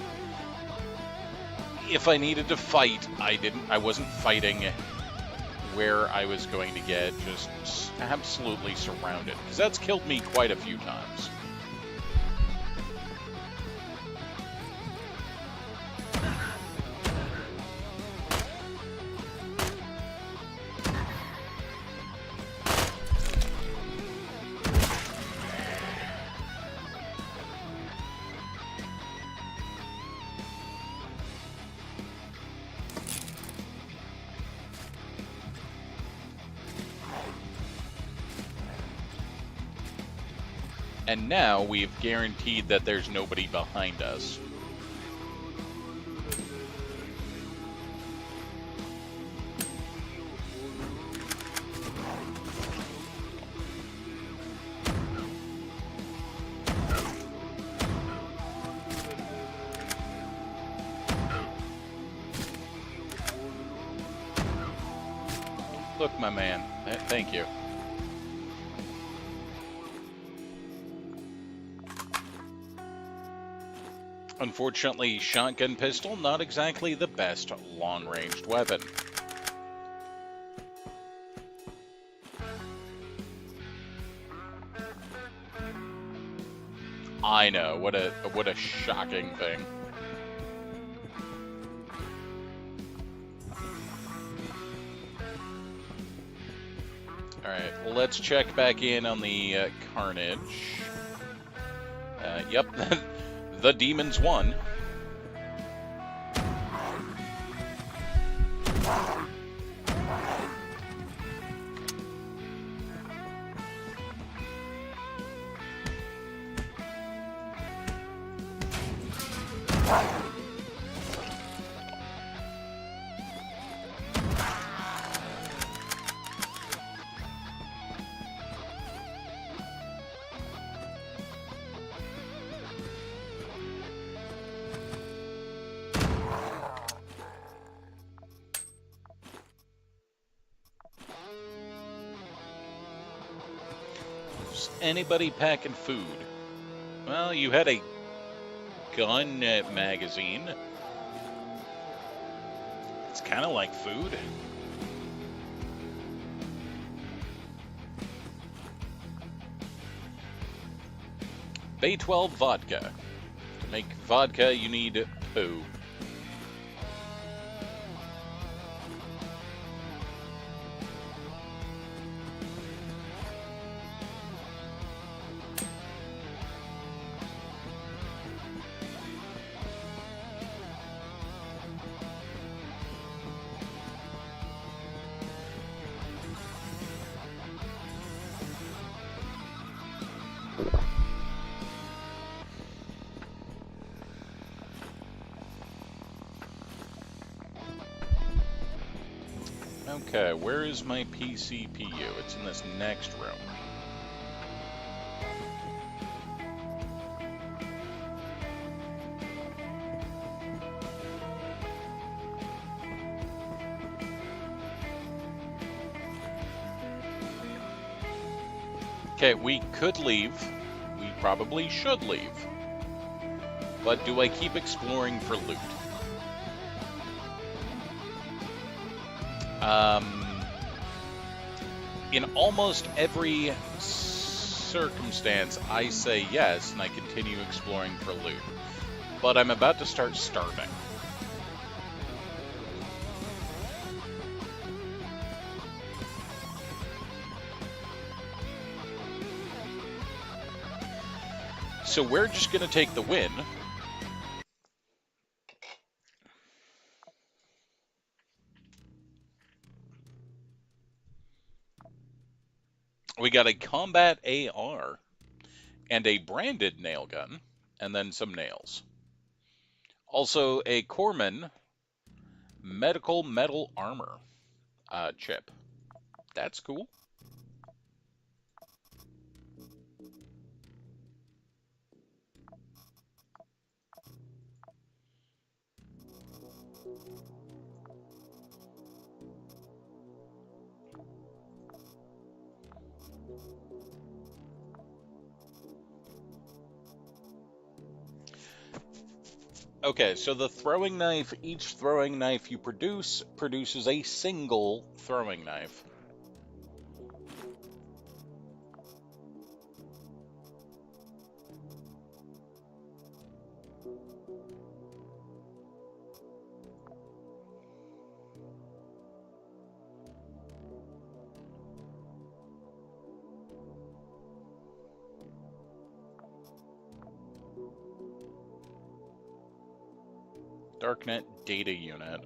if I needed to fight, I wasn't fighting where I was going to get just absolutely surrounded, because that's killed me quite a few times. And now we've guaranteed that there's nobody behind us. Look, my man. Thank you. Unfortunately, shotgun pistol, not exactly the best long-ranged weapon. I know, what a shocking thing. Alright, well, let's check back in on the Carnage. Yep. The demons won. Is anybody packing food? Well, you had a gun magazine. It's kind of like food. B12 vodka. To make vodka, you need poo. Okay, where is my PCPU? It's in this next room. Okay, we could leave. We probably should leave. But do I keep exploring for loot? In almost every circumstance, I say yes, and I continue exploring for loot. But I'm about to start starving. So we're just going to take the win. We got a combat AR and a branded nail gun, and then some nails. Also a Corpsman medical metal armor chip. That's cool. Okay, so the throwing knife, each throwing knife you produces a single throwing knife. Darknet data unit.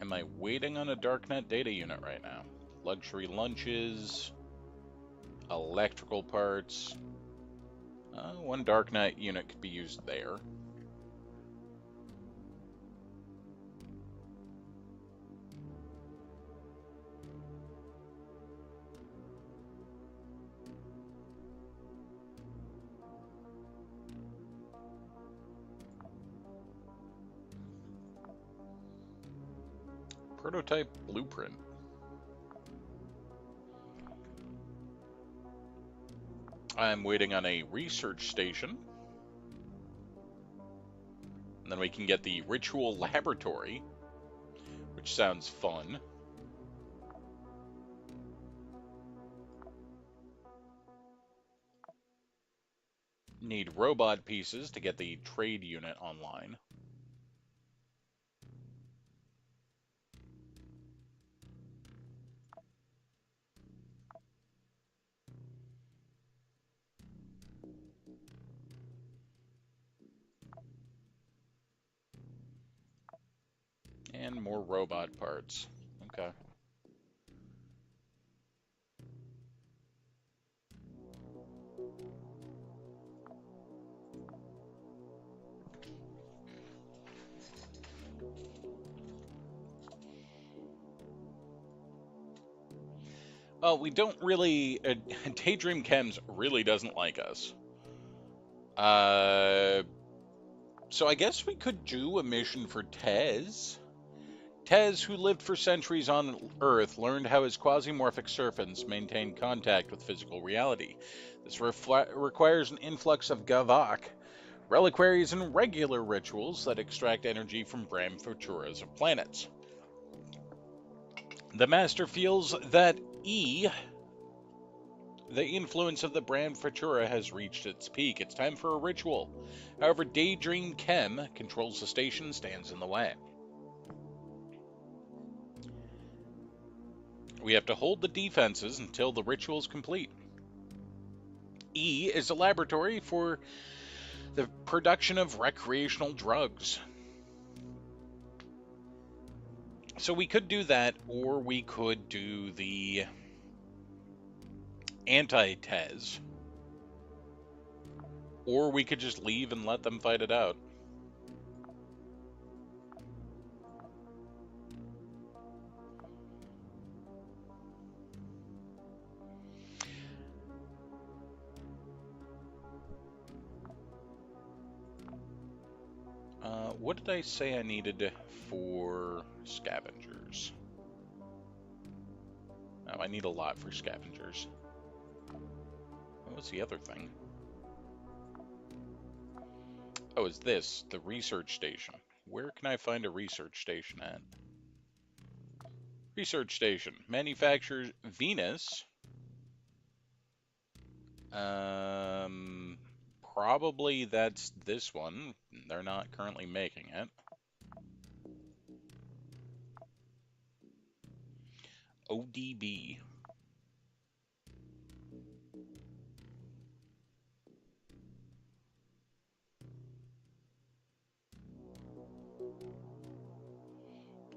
Am I waiting on a Darknet data unit right now? Luxury lunches, electrical parts. One Darknet unit could be used there. Prototype blueprint. I'm waiting on a research station. And then we can get the ritual laboratory, which sounds fun. Need robot pieces to get the trade unit online. And more robot parts. Okay. Well, we don't really... Daydream Chems really doesn't like us. So I guess we could do a mission for Tez. Tez, who lived for centuries on Earth, learned how his quasimorphic servants maintain contact with physical reality. This requires an influx of Gavak, reliquaries, and regular rituals that extract energy from Bram Futuras of planets. The Master feels that the influence of the Bram Futura has reached its peak. It's time for a ritual. However, Daydream Chem controls the station and stands in the way. We have to hold the defenses until the ritual is complete. E is a laboratory for the production of recreational drugs. So we could do that, or we could do the anti-Tez. Or we could just leave and let them fight it out. What did I say I needed for scavengers? Oh, I need a lot for scavengers. What was the other thing? Oh, is this the research station? Where can I find a research station at? Research station. Manufactures Venus. Probably that's this one. They're not currently making it. ODB.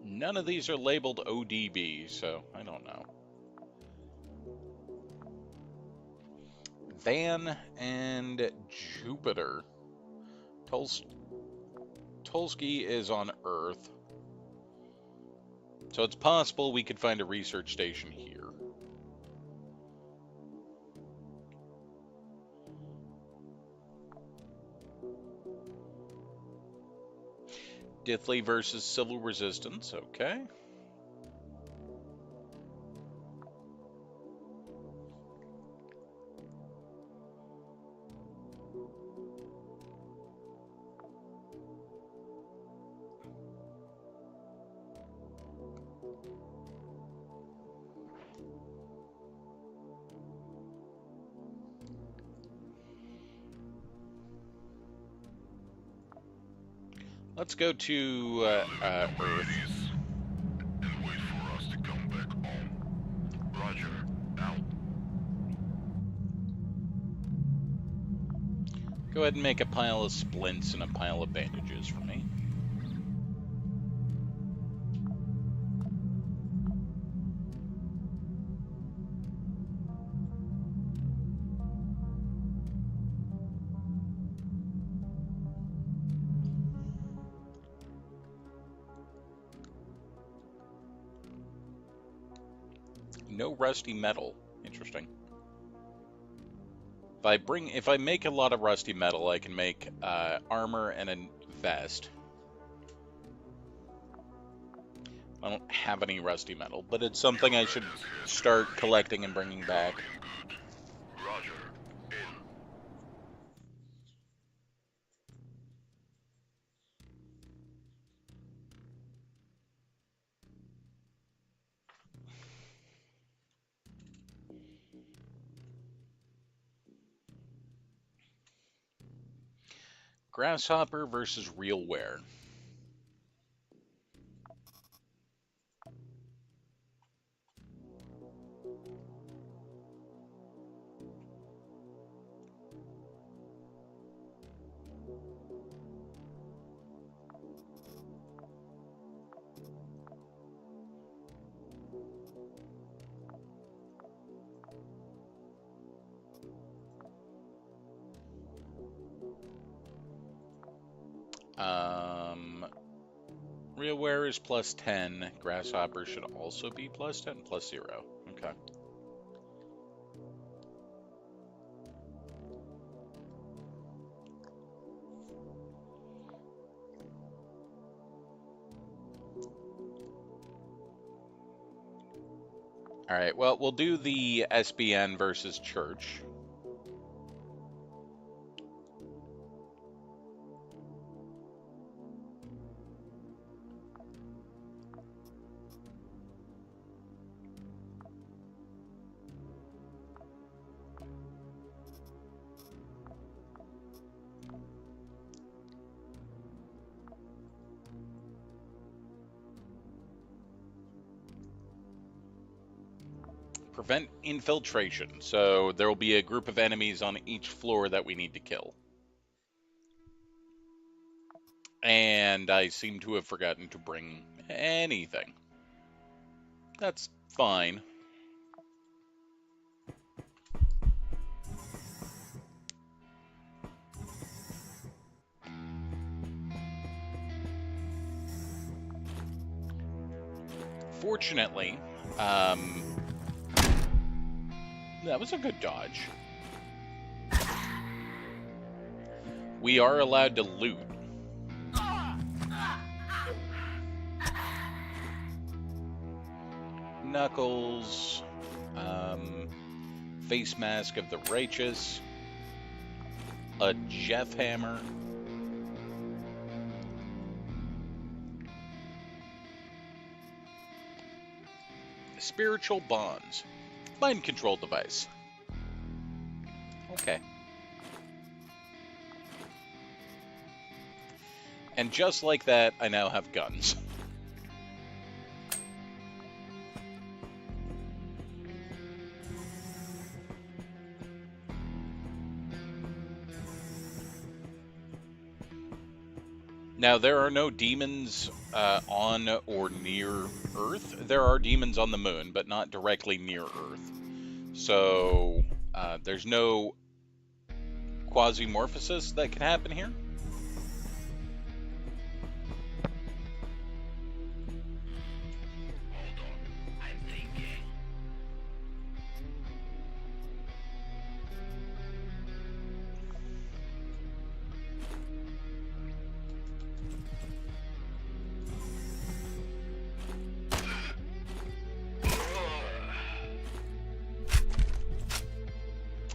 None of these are labeled ODB, so I don't know. Van and Jupiter. Tulski is on Earth. So it's possible we could find a research station here. Dithley versus Civil Resistance, okay. Let's go to Earth. And wait for us to come back home. Roger, out. Go ahead and make a pile of splints and a pile of bandages for me. No rusty metal. Interesting. If I make a lot of rusty metal, I can make armor and a vest. I don't have any rusty metal, but it's something I should start collecting and bringing back. Roger, in. Grasshopper versus Realware. Real wear is plus 10. Grasshopper should also be plus 10, plus 0. Okay. All right, well, we'll do the SBN versus Church. Prevent infiltration. So there will be a group of enemies on each floor that we need to kill. And I seem to have forgotten to bring anything. That's fine. Fortunately, that was a good dodge. We are allowed to loot. Knuckles, face mask of the righteous, a Jeff hammer, spiritual bonds, mind control device. Okay. And just like that, I now have guns. Now, there are no demons on or near Earth. There are demons on the moon, but not directly near Earth. So, there's no Quasimorphosis that can happen here. Hold on, I'm thinking.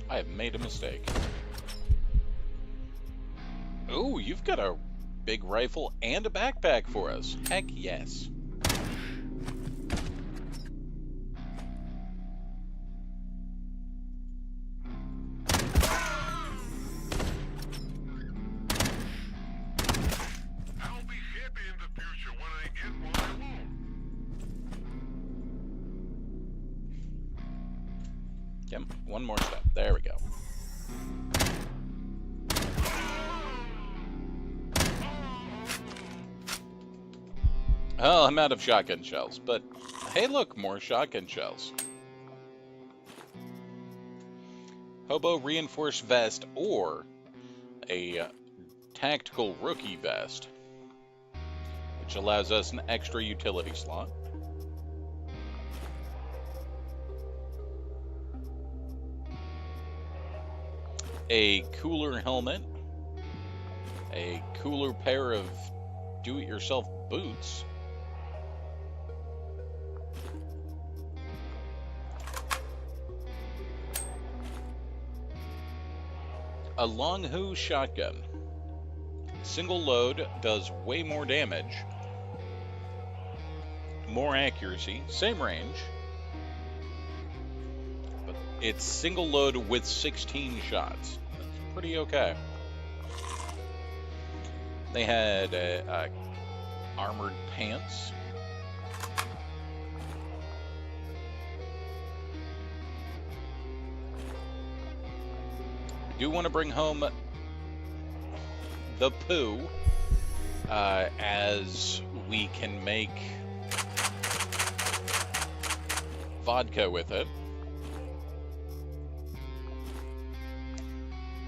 I have made a mistake. Ooh, you've got a big rifle and a backpack for us. Heck yes. I'll be happy in the future when I get what I want. Yep, one more step. There we go. Oh, I'm out of shotgun shells, but hey, look, more shotgun shells. Hobo reinforced vest or a tactical rookie vest, which allows us an extra utility slot. A cooler helmet, a cooler pair of do-it-yourself boots, a Long-Hu shotgun. Single load does way more damage, more accuracy, same range, but it's single load with 16 shots. That's pretty okay. They had armored pants. Do want to bring home the poo, as we can make vodka with it.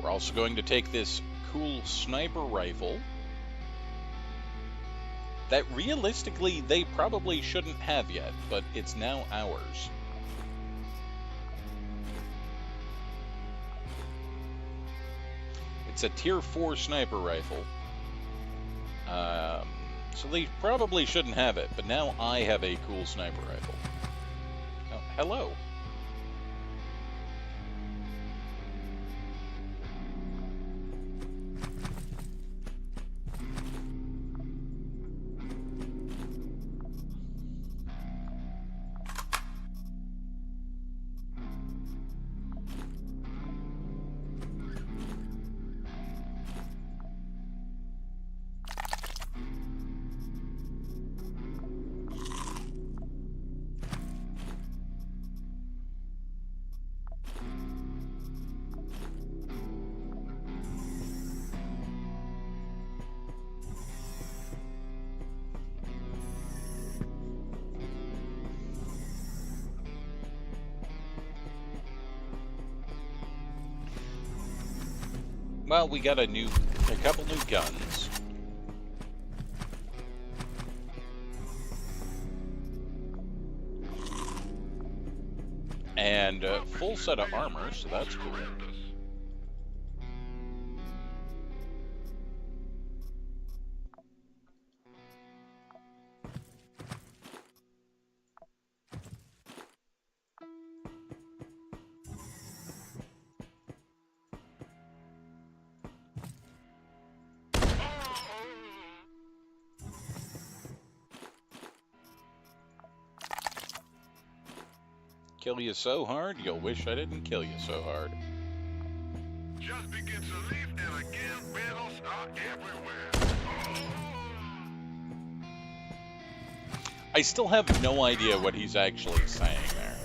We're also going to take this cool sniper rifle that realistically they probably shouldn't have yet, but it's now ours. It's a tier 4 sniper rifle. So they probably shouldn't have it, but now I have a cool sniper rifle. Oh, hello. Well, we got a couple new guns. And a full set of armor, so that's cool. Kill you so hard, you'll wish I didn't kill you so hard. Just begin to leave, and again, battles are everywhere. I still have no idea what he's actually saying there.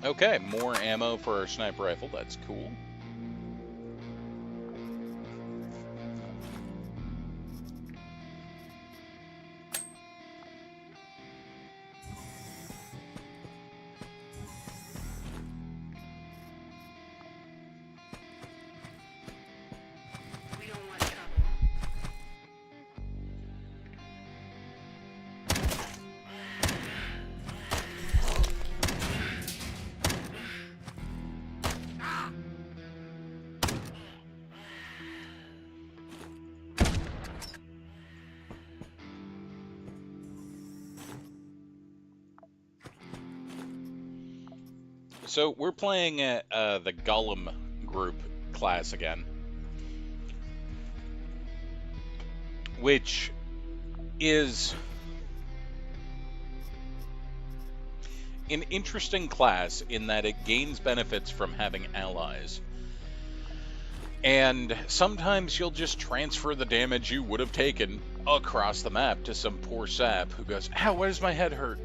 Okay, more ammo for our sniper rifle, that's cool. We don't want trouble. So we're playing the Golem group class again, which is an interesting class in that it gains benefits from having allies. And sometimes you'll just transfer the damage you would have taken across the map to some poor sap who goes, "Ow, why does my head hurt?"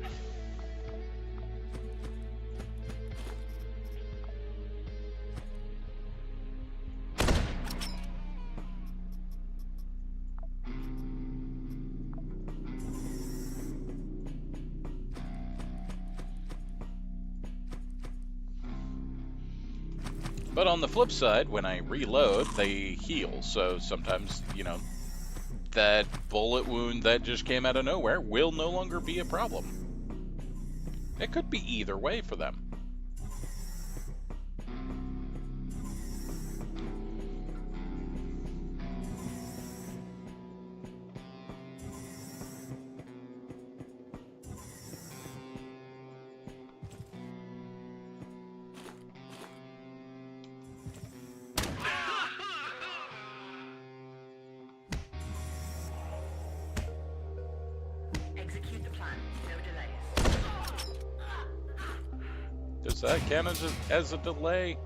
But on the flip side, when I reload, they heal. So sometimes, you know, that bullet wound that just came out of nowhere will no longer be a problem. It could be either way for them. Execute the plan. No delays. Does that count as a delay?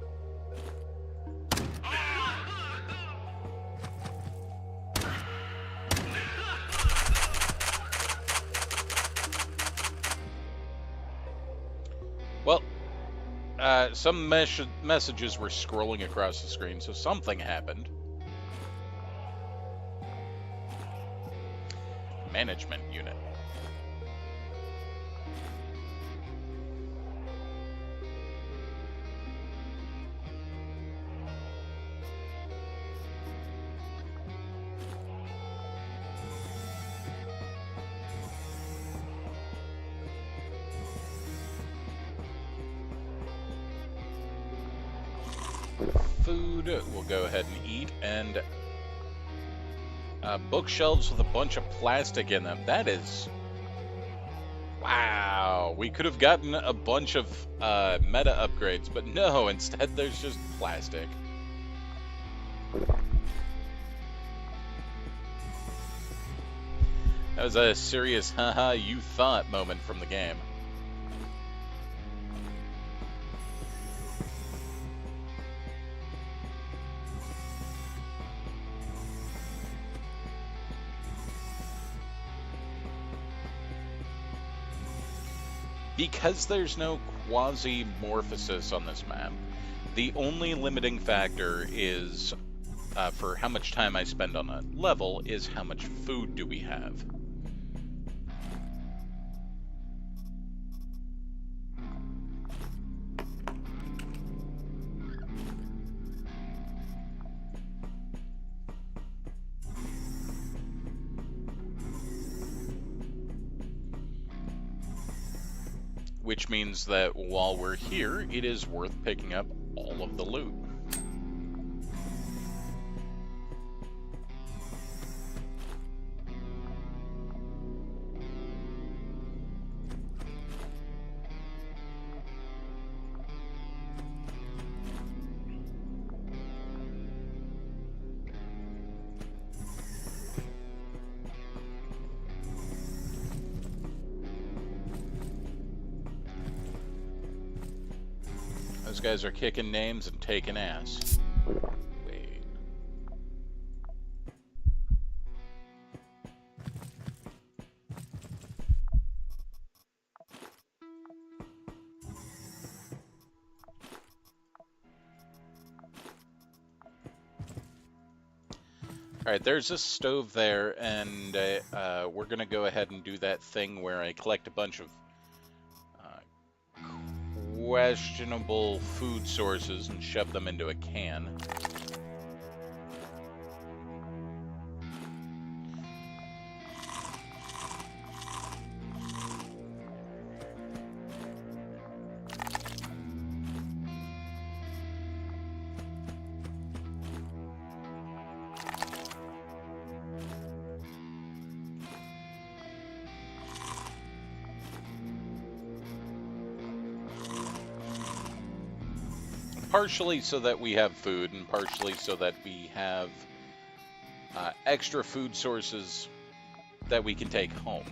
Well, some messages were scrolling across the screen, so something happened. Management unit. food. We'll go ahead and eat. And bookshelves with a bunch of plastic in them. That is... Wow. We could have gotten a bunch of meta upgrades, but no, instead there's just plastic. That was a serious haha you thought moment from the game. Because there's no Quasimorphosis on this map, the only limiting factor is, for how much time I spend on a level, is how much food do we have. Which means that while we're here, it is worth picking up all of the loot. Those guys are kicking names and taking ass. Wait. Alright, there's a stove there, and we're gonna go ahead and do that thing where I collect a bunch of questionable food sources and shove them into a can. Partially so that we have food, and partially so that we have extra food sources that we can take home.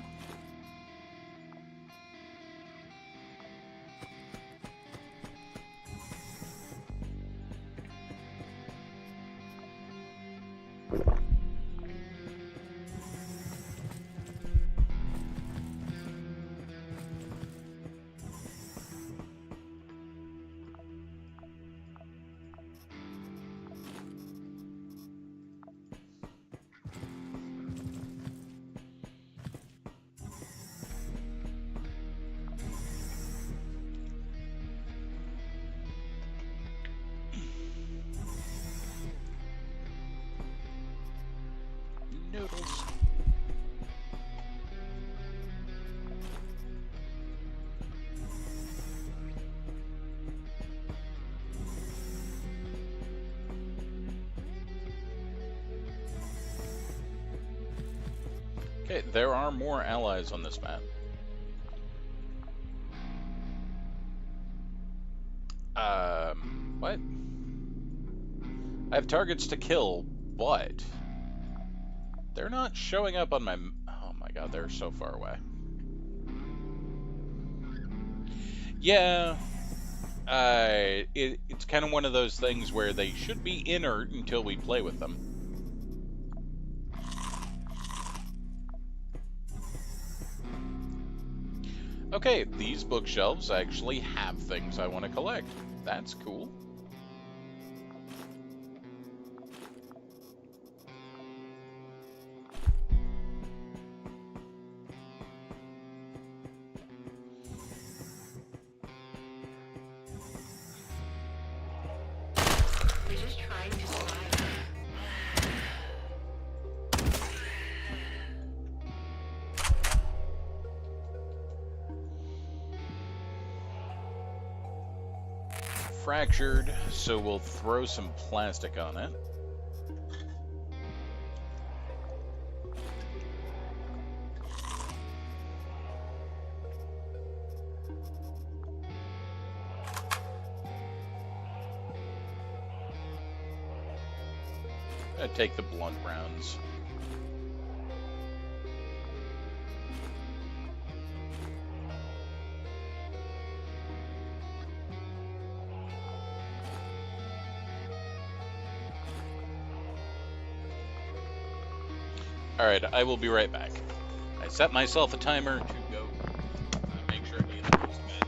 Noodles. Okay, there are more allies on this map. What? I have targets to kill, but they're not showing up on my... Oh my god, they're so far away. Yeah, it's kind of one of those things where they should be inert until we play with them. Okay, these bookshelves actually have things I want to collect. That's cool. We're just trying to survive. fractured, so we'll throw some plastic on it. Take the blunt rounds. Alright, I will be right back. I set myself a timer to go make sure Ian goes to bed.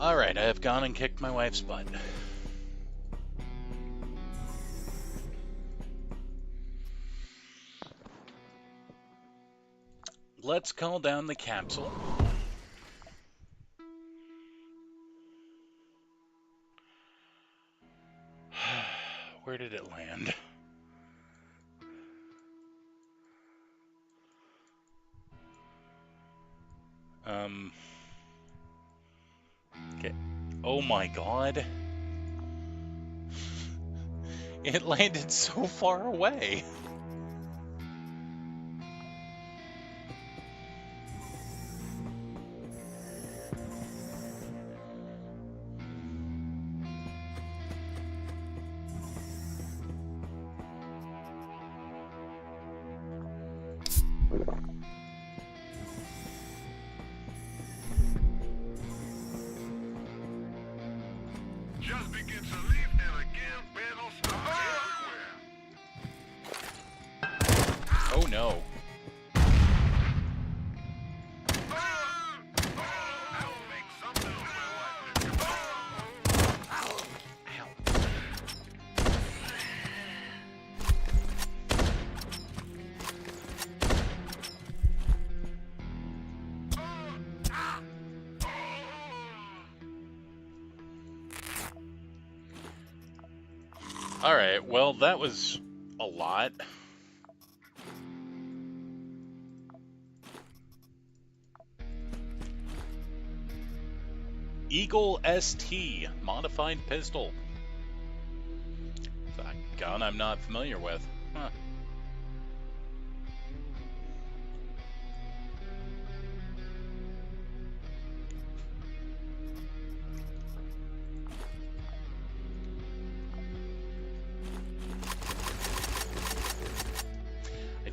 Alright, I have gone and kicked my wife's butt. Let's call down the capsule. Where did it land? Okay. Oh my god. It landed so far away. Just begin to leave, and again, battles start everywhere. Oh no. I will make something of my life. Ow. Alright, well, that was a lot. Eagle ST, modified pistol. It's a gun I'm not familiar with. Huh.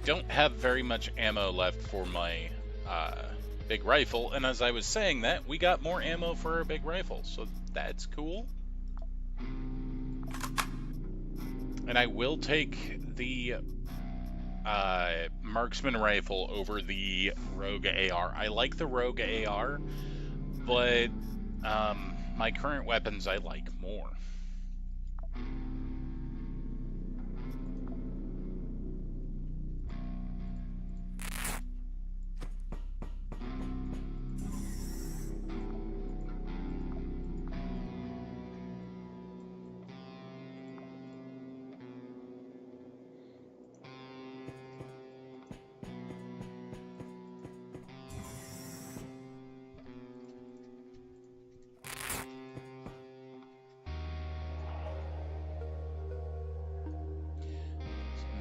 Don't have very much ammo left for my big rifle, and as I was saying that, we got more ammo for our big rifle, so that's cool. And I will take the marksman rifle over the rogue AR. I like the rogue AR, but my current weapons I like more.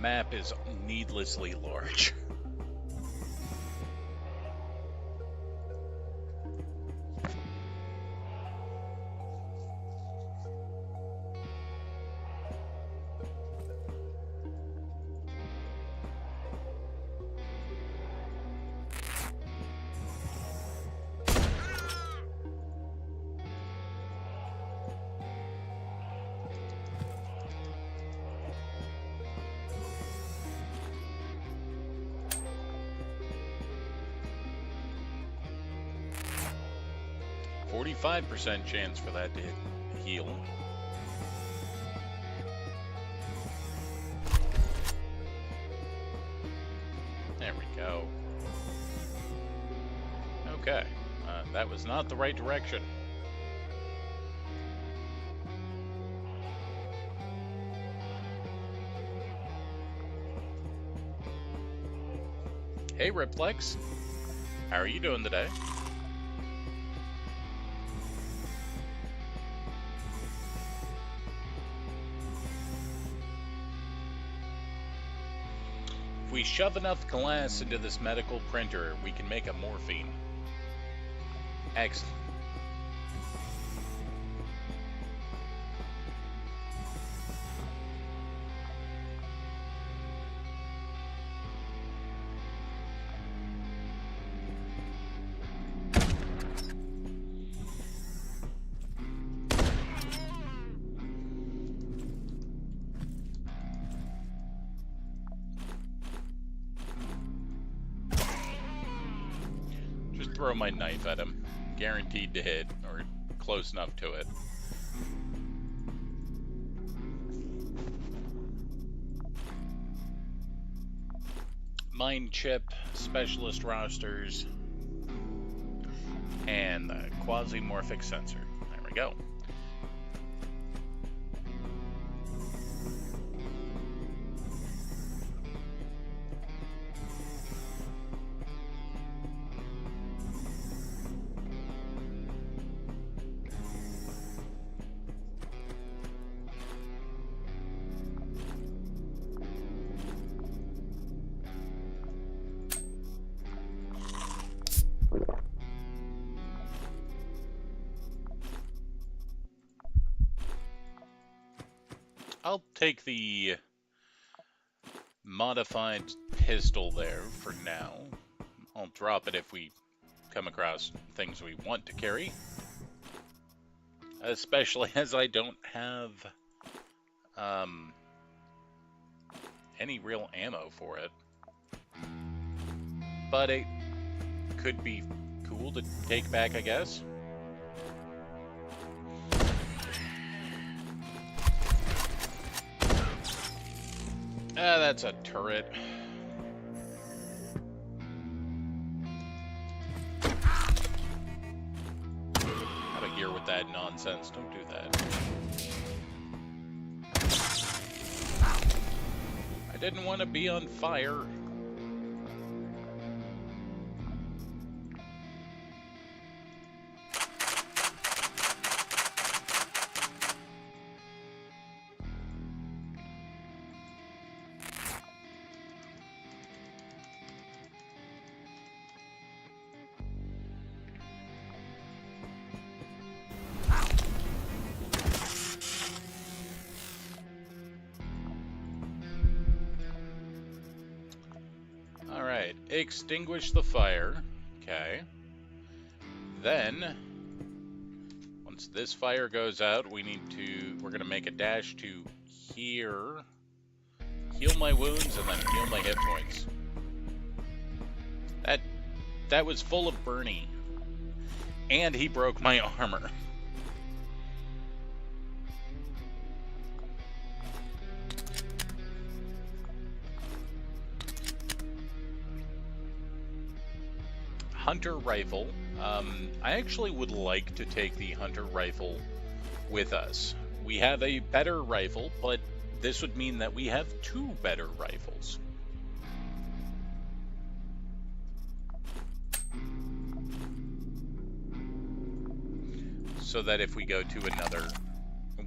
map is needlessly large. %, chance for that to heal. There we go. Okay, that was not the right direction. Hey Riplex, how are you doing today? If we shove enough glass into this medical printer, we can make a morphine. Excellent. Throw my knife at him. Guaranteed to hit, or close enough to it. Mind chip, specialist rosters, and the quasimorphic sensor. There we go. I'll take the modified pistol there for now. I'll drop it if we come across things we want to carry. Especially as I don't have any real ammo for it. But it could be cool to take back, I guess. That's a turret. Out of here with that nonsense. Don't do that. I didn't want to be on fire. Extinguish the fire. Okay. Then, once this fire goes out, we're gonna make a dash to here, heal my wounds, and then heal my hit points. That was full of Bernie. And he broke my armor. Hunter rifle. I actually would like to take the hunter rifle with us. We have a better rifle, but this would mean that we have two better rifles. So that if we go to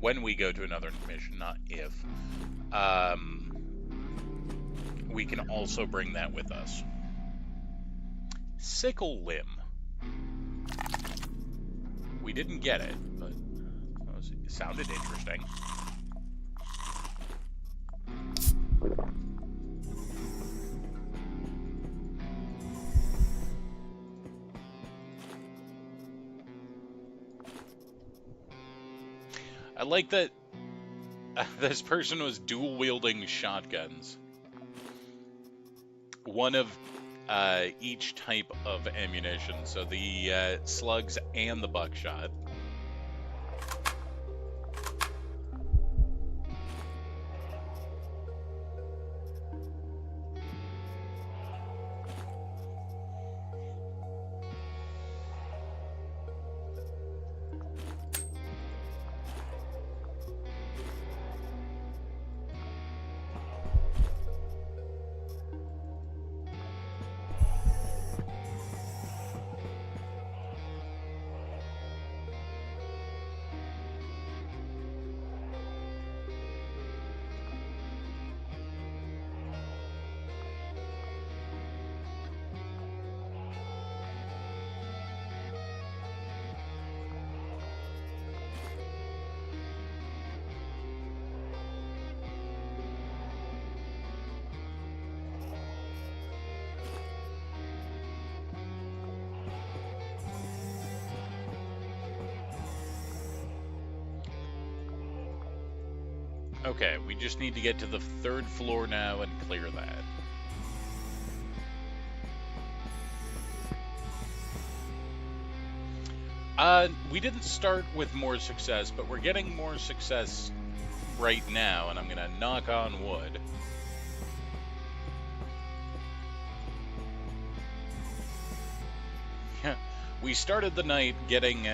when we go to another mission, not if, we can also bring that with us. Sickle limb. We didn't get it, but it sounded interesting. I like that this person was dual-wielding shotguns. One of each type of ammunition, so the slugs and the buckshot. Okay, we just need to get to the 3rd floor now and clear that. We didn't start with more success, but we're getting more success right now, and I'm gonna knock on wood. We started the night getting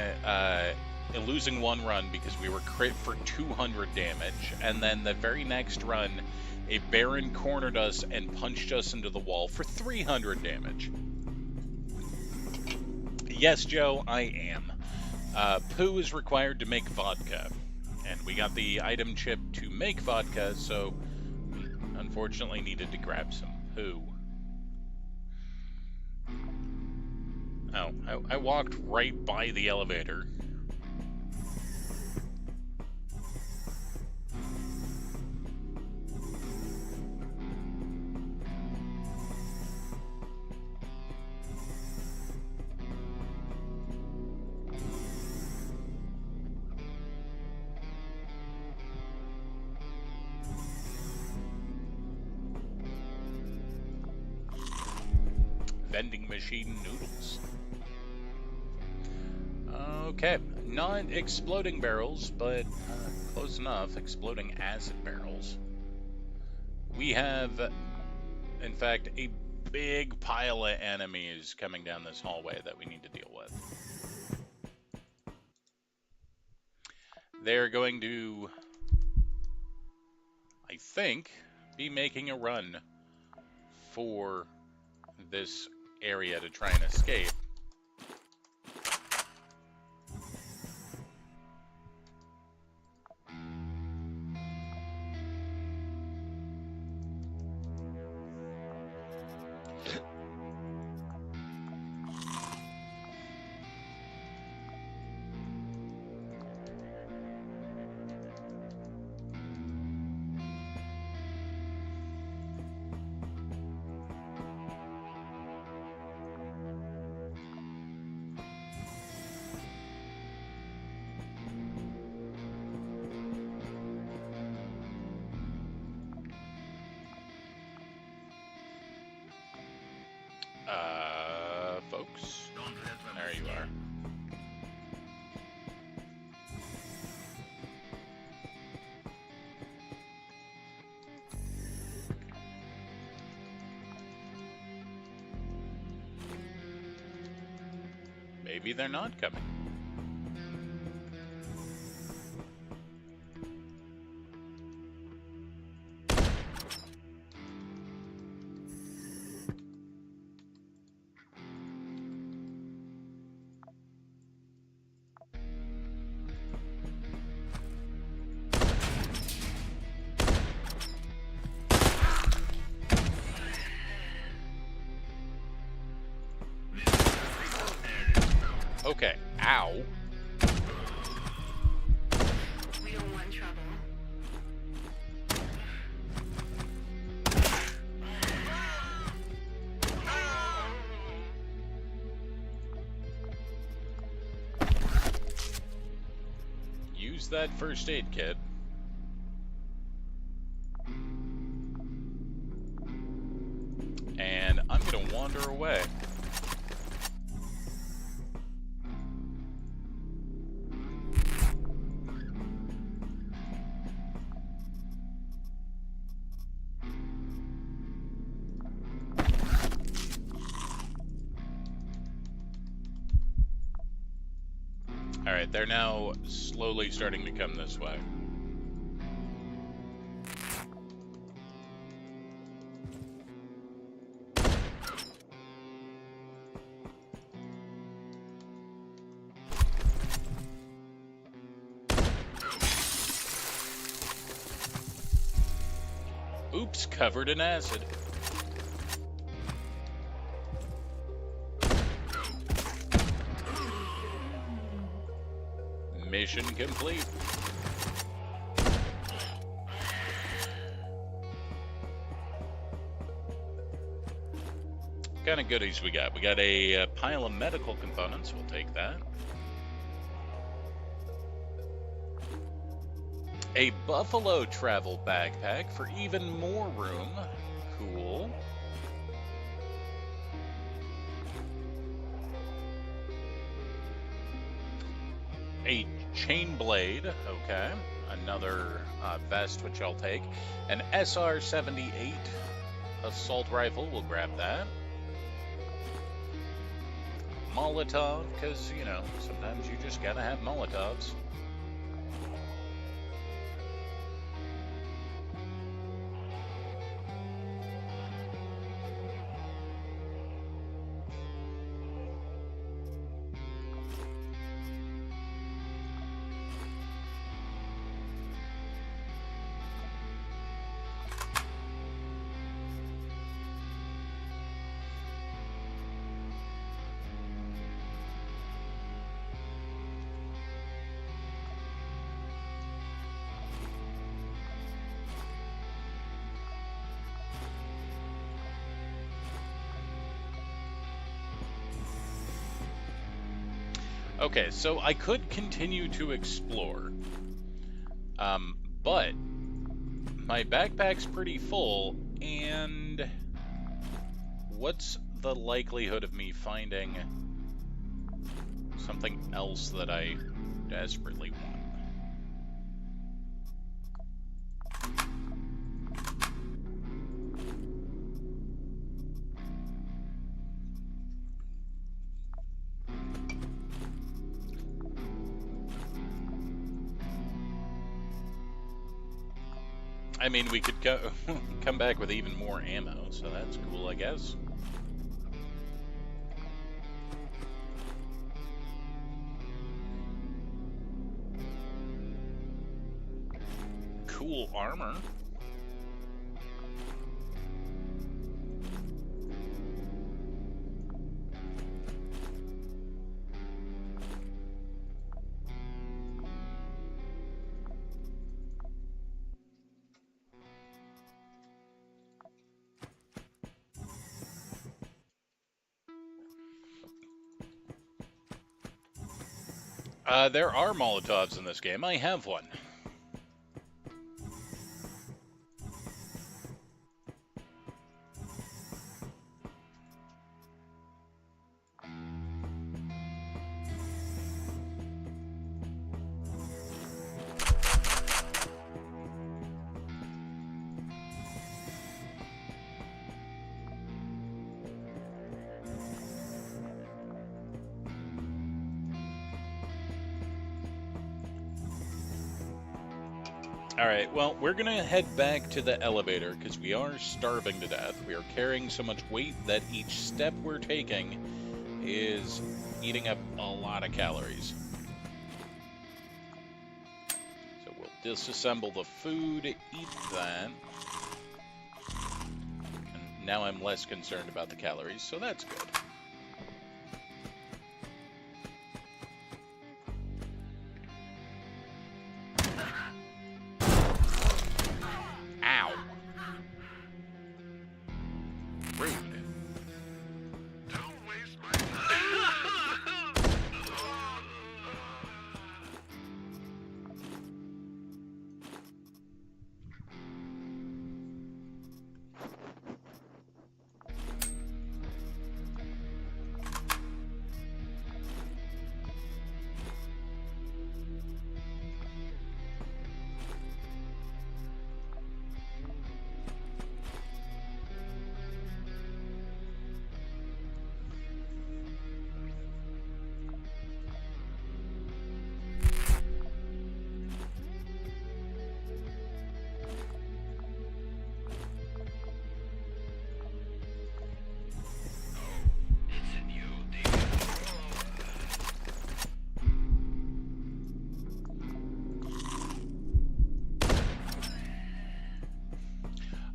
losing one run because we were crit for 200 damage, and then the very next run, a Baron cornered us and punched us into the wall for 300 damage. Yes, Joe, I am. Poo is required to make vodka, and we got the item chip to make vodka, so we unfortunately needed to grab some poo. Oh, I walked right by the elevator. Vending machine noodles. Okay, not exploding barrels, but close enough. Exploding acid barrels. We have, in fact, a big pile of enemies coming down this hallway that we need to deal with. They're going to, I think, be making a run for this area to try and escape. Folks, there you are. Maybe they're not coming. Ow. We don't want trouble. Use that first aid kit. And I'm gonna wander away. Alright, they're now slowly starting to come this way. Oops, covered in acid. Mission complete. What kind of goodies we got? We got a pile of medical components. We'll take that. A buffalo travel backpack for even more room. Cool. A chain blade. Okay. Another vest, which I'll take. An SR-78 assault rifle. We'll grab that. Molotov, because, you know, sometimes you just gotta have Molotovs. Okay, so I could continue to explore, but my backpack's pretty full, and what's the likelihood of me finding something else that I desperately want? I mean, we could go come back with even more ammo, so that's cool, I guess. Cool armor. There are Molotovs in this game. I have one. Alright, well, we're gonna head back to the elevator because we are starving to death. We are carrying so much weight that each step we're taking is eating up a lot of calories. So we'll disassemble the food, eat that. And now I'm less concerned about the calories, so that's good.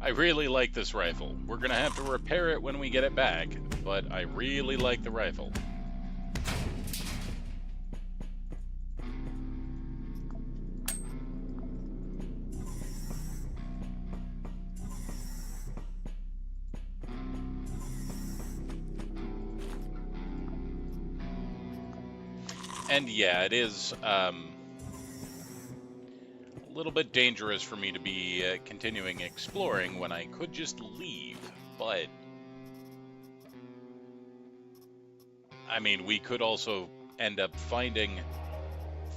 I really like this rifle. We're gonna have to repair it when we get it back, but I really like the rifle. And yeah, it is a little bit dangerous for me to be continuing exploring when I could just leave, but I mean, we could also end up finding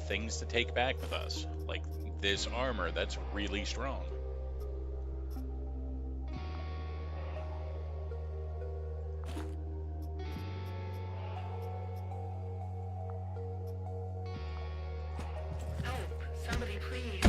things to take back with us, like this armor that's really strong. Somebody please.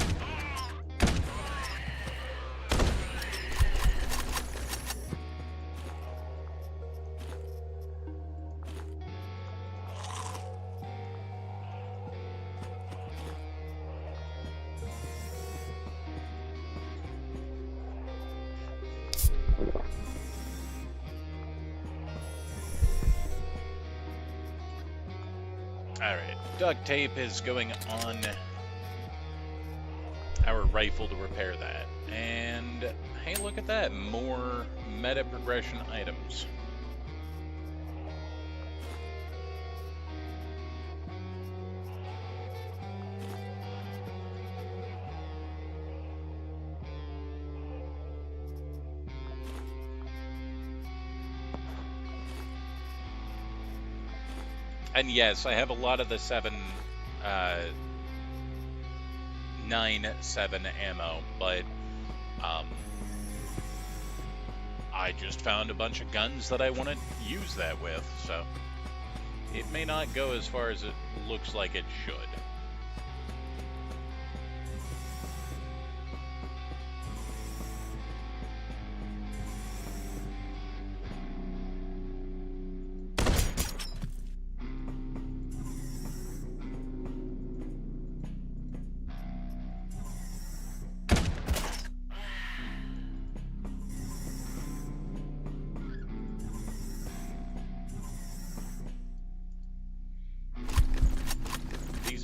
Alright, duct tape is going on our rifle to repair that. And hey, look at that, more meta progression items. And yes, I have a lot of the 9.7 ammo, but I just found a bunch of guns that I want to use that with, so it may not go as far as it looks like it should.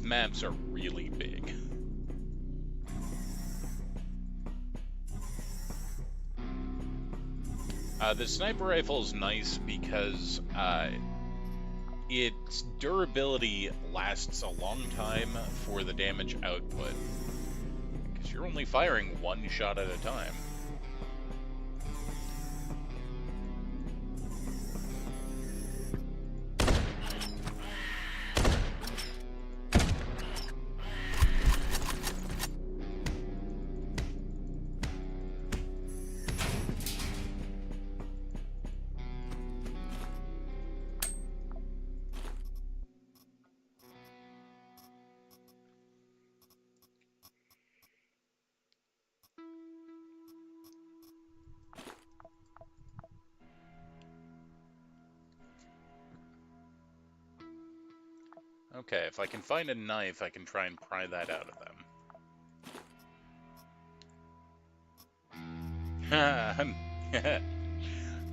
Maps are really big. The sniper rifle is nice because its durability lasts a long time for the damage output, because you're only firing one shot at a time. Okay, if I can find a knife, I can try and pry that out of them.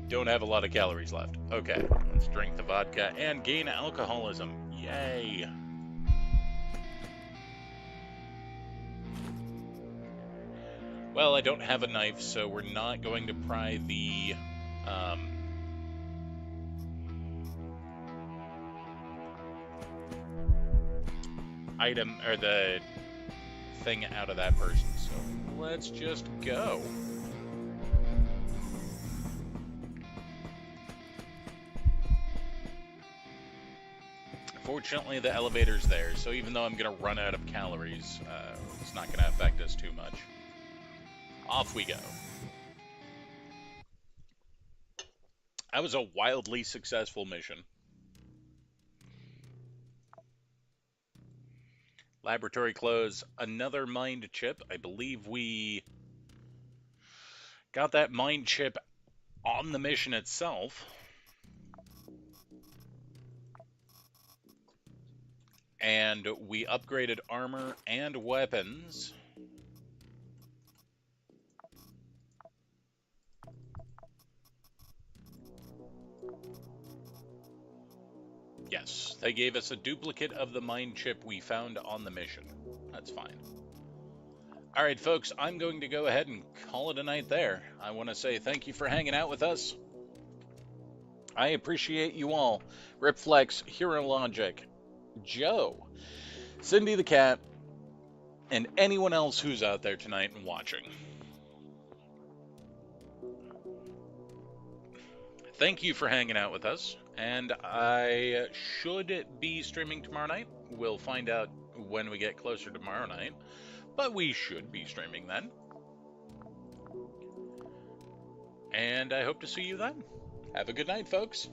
Don't have a lot of calories left. Okay, let's drink the vodka and gain alcoholism. Yay! Well, I don't have a knife, so we're not going to pry the item or the thing out of that person. So let's just go. Fortunately, the elevator's there, so even though I'm gonna run out of calories, it's not gonna affect us too much. Off we go. That was a wildly successful mission. Laboratory close, another mind chip. I believe we got that mind chip on the mission itself. And we upgraded armor and weapons. Yes, they gave us a duplicate of the mind chip we found on the mission. That's fine. All right, folks, I'm going to go ahead and call it a night there. I want to say thank you for hanging out with us. I appreciate you all. Ripflex, Hero Logic, Joe, Cindy the Cat, and anyone else who's out there tonight and watching. Thank you for hanging out with us, and I should be streaming tomorrow night. We'll find out when we get closer tomorrow night, but we should be streaming then. And I hope to see you then. Have a good night, folks.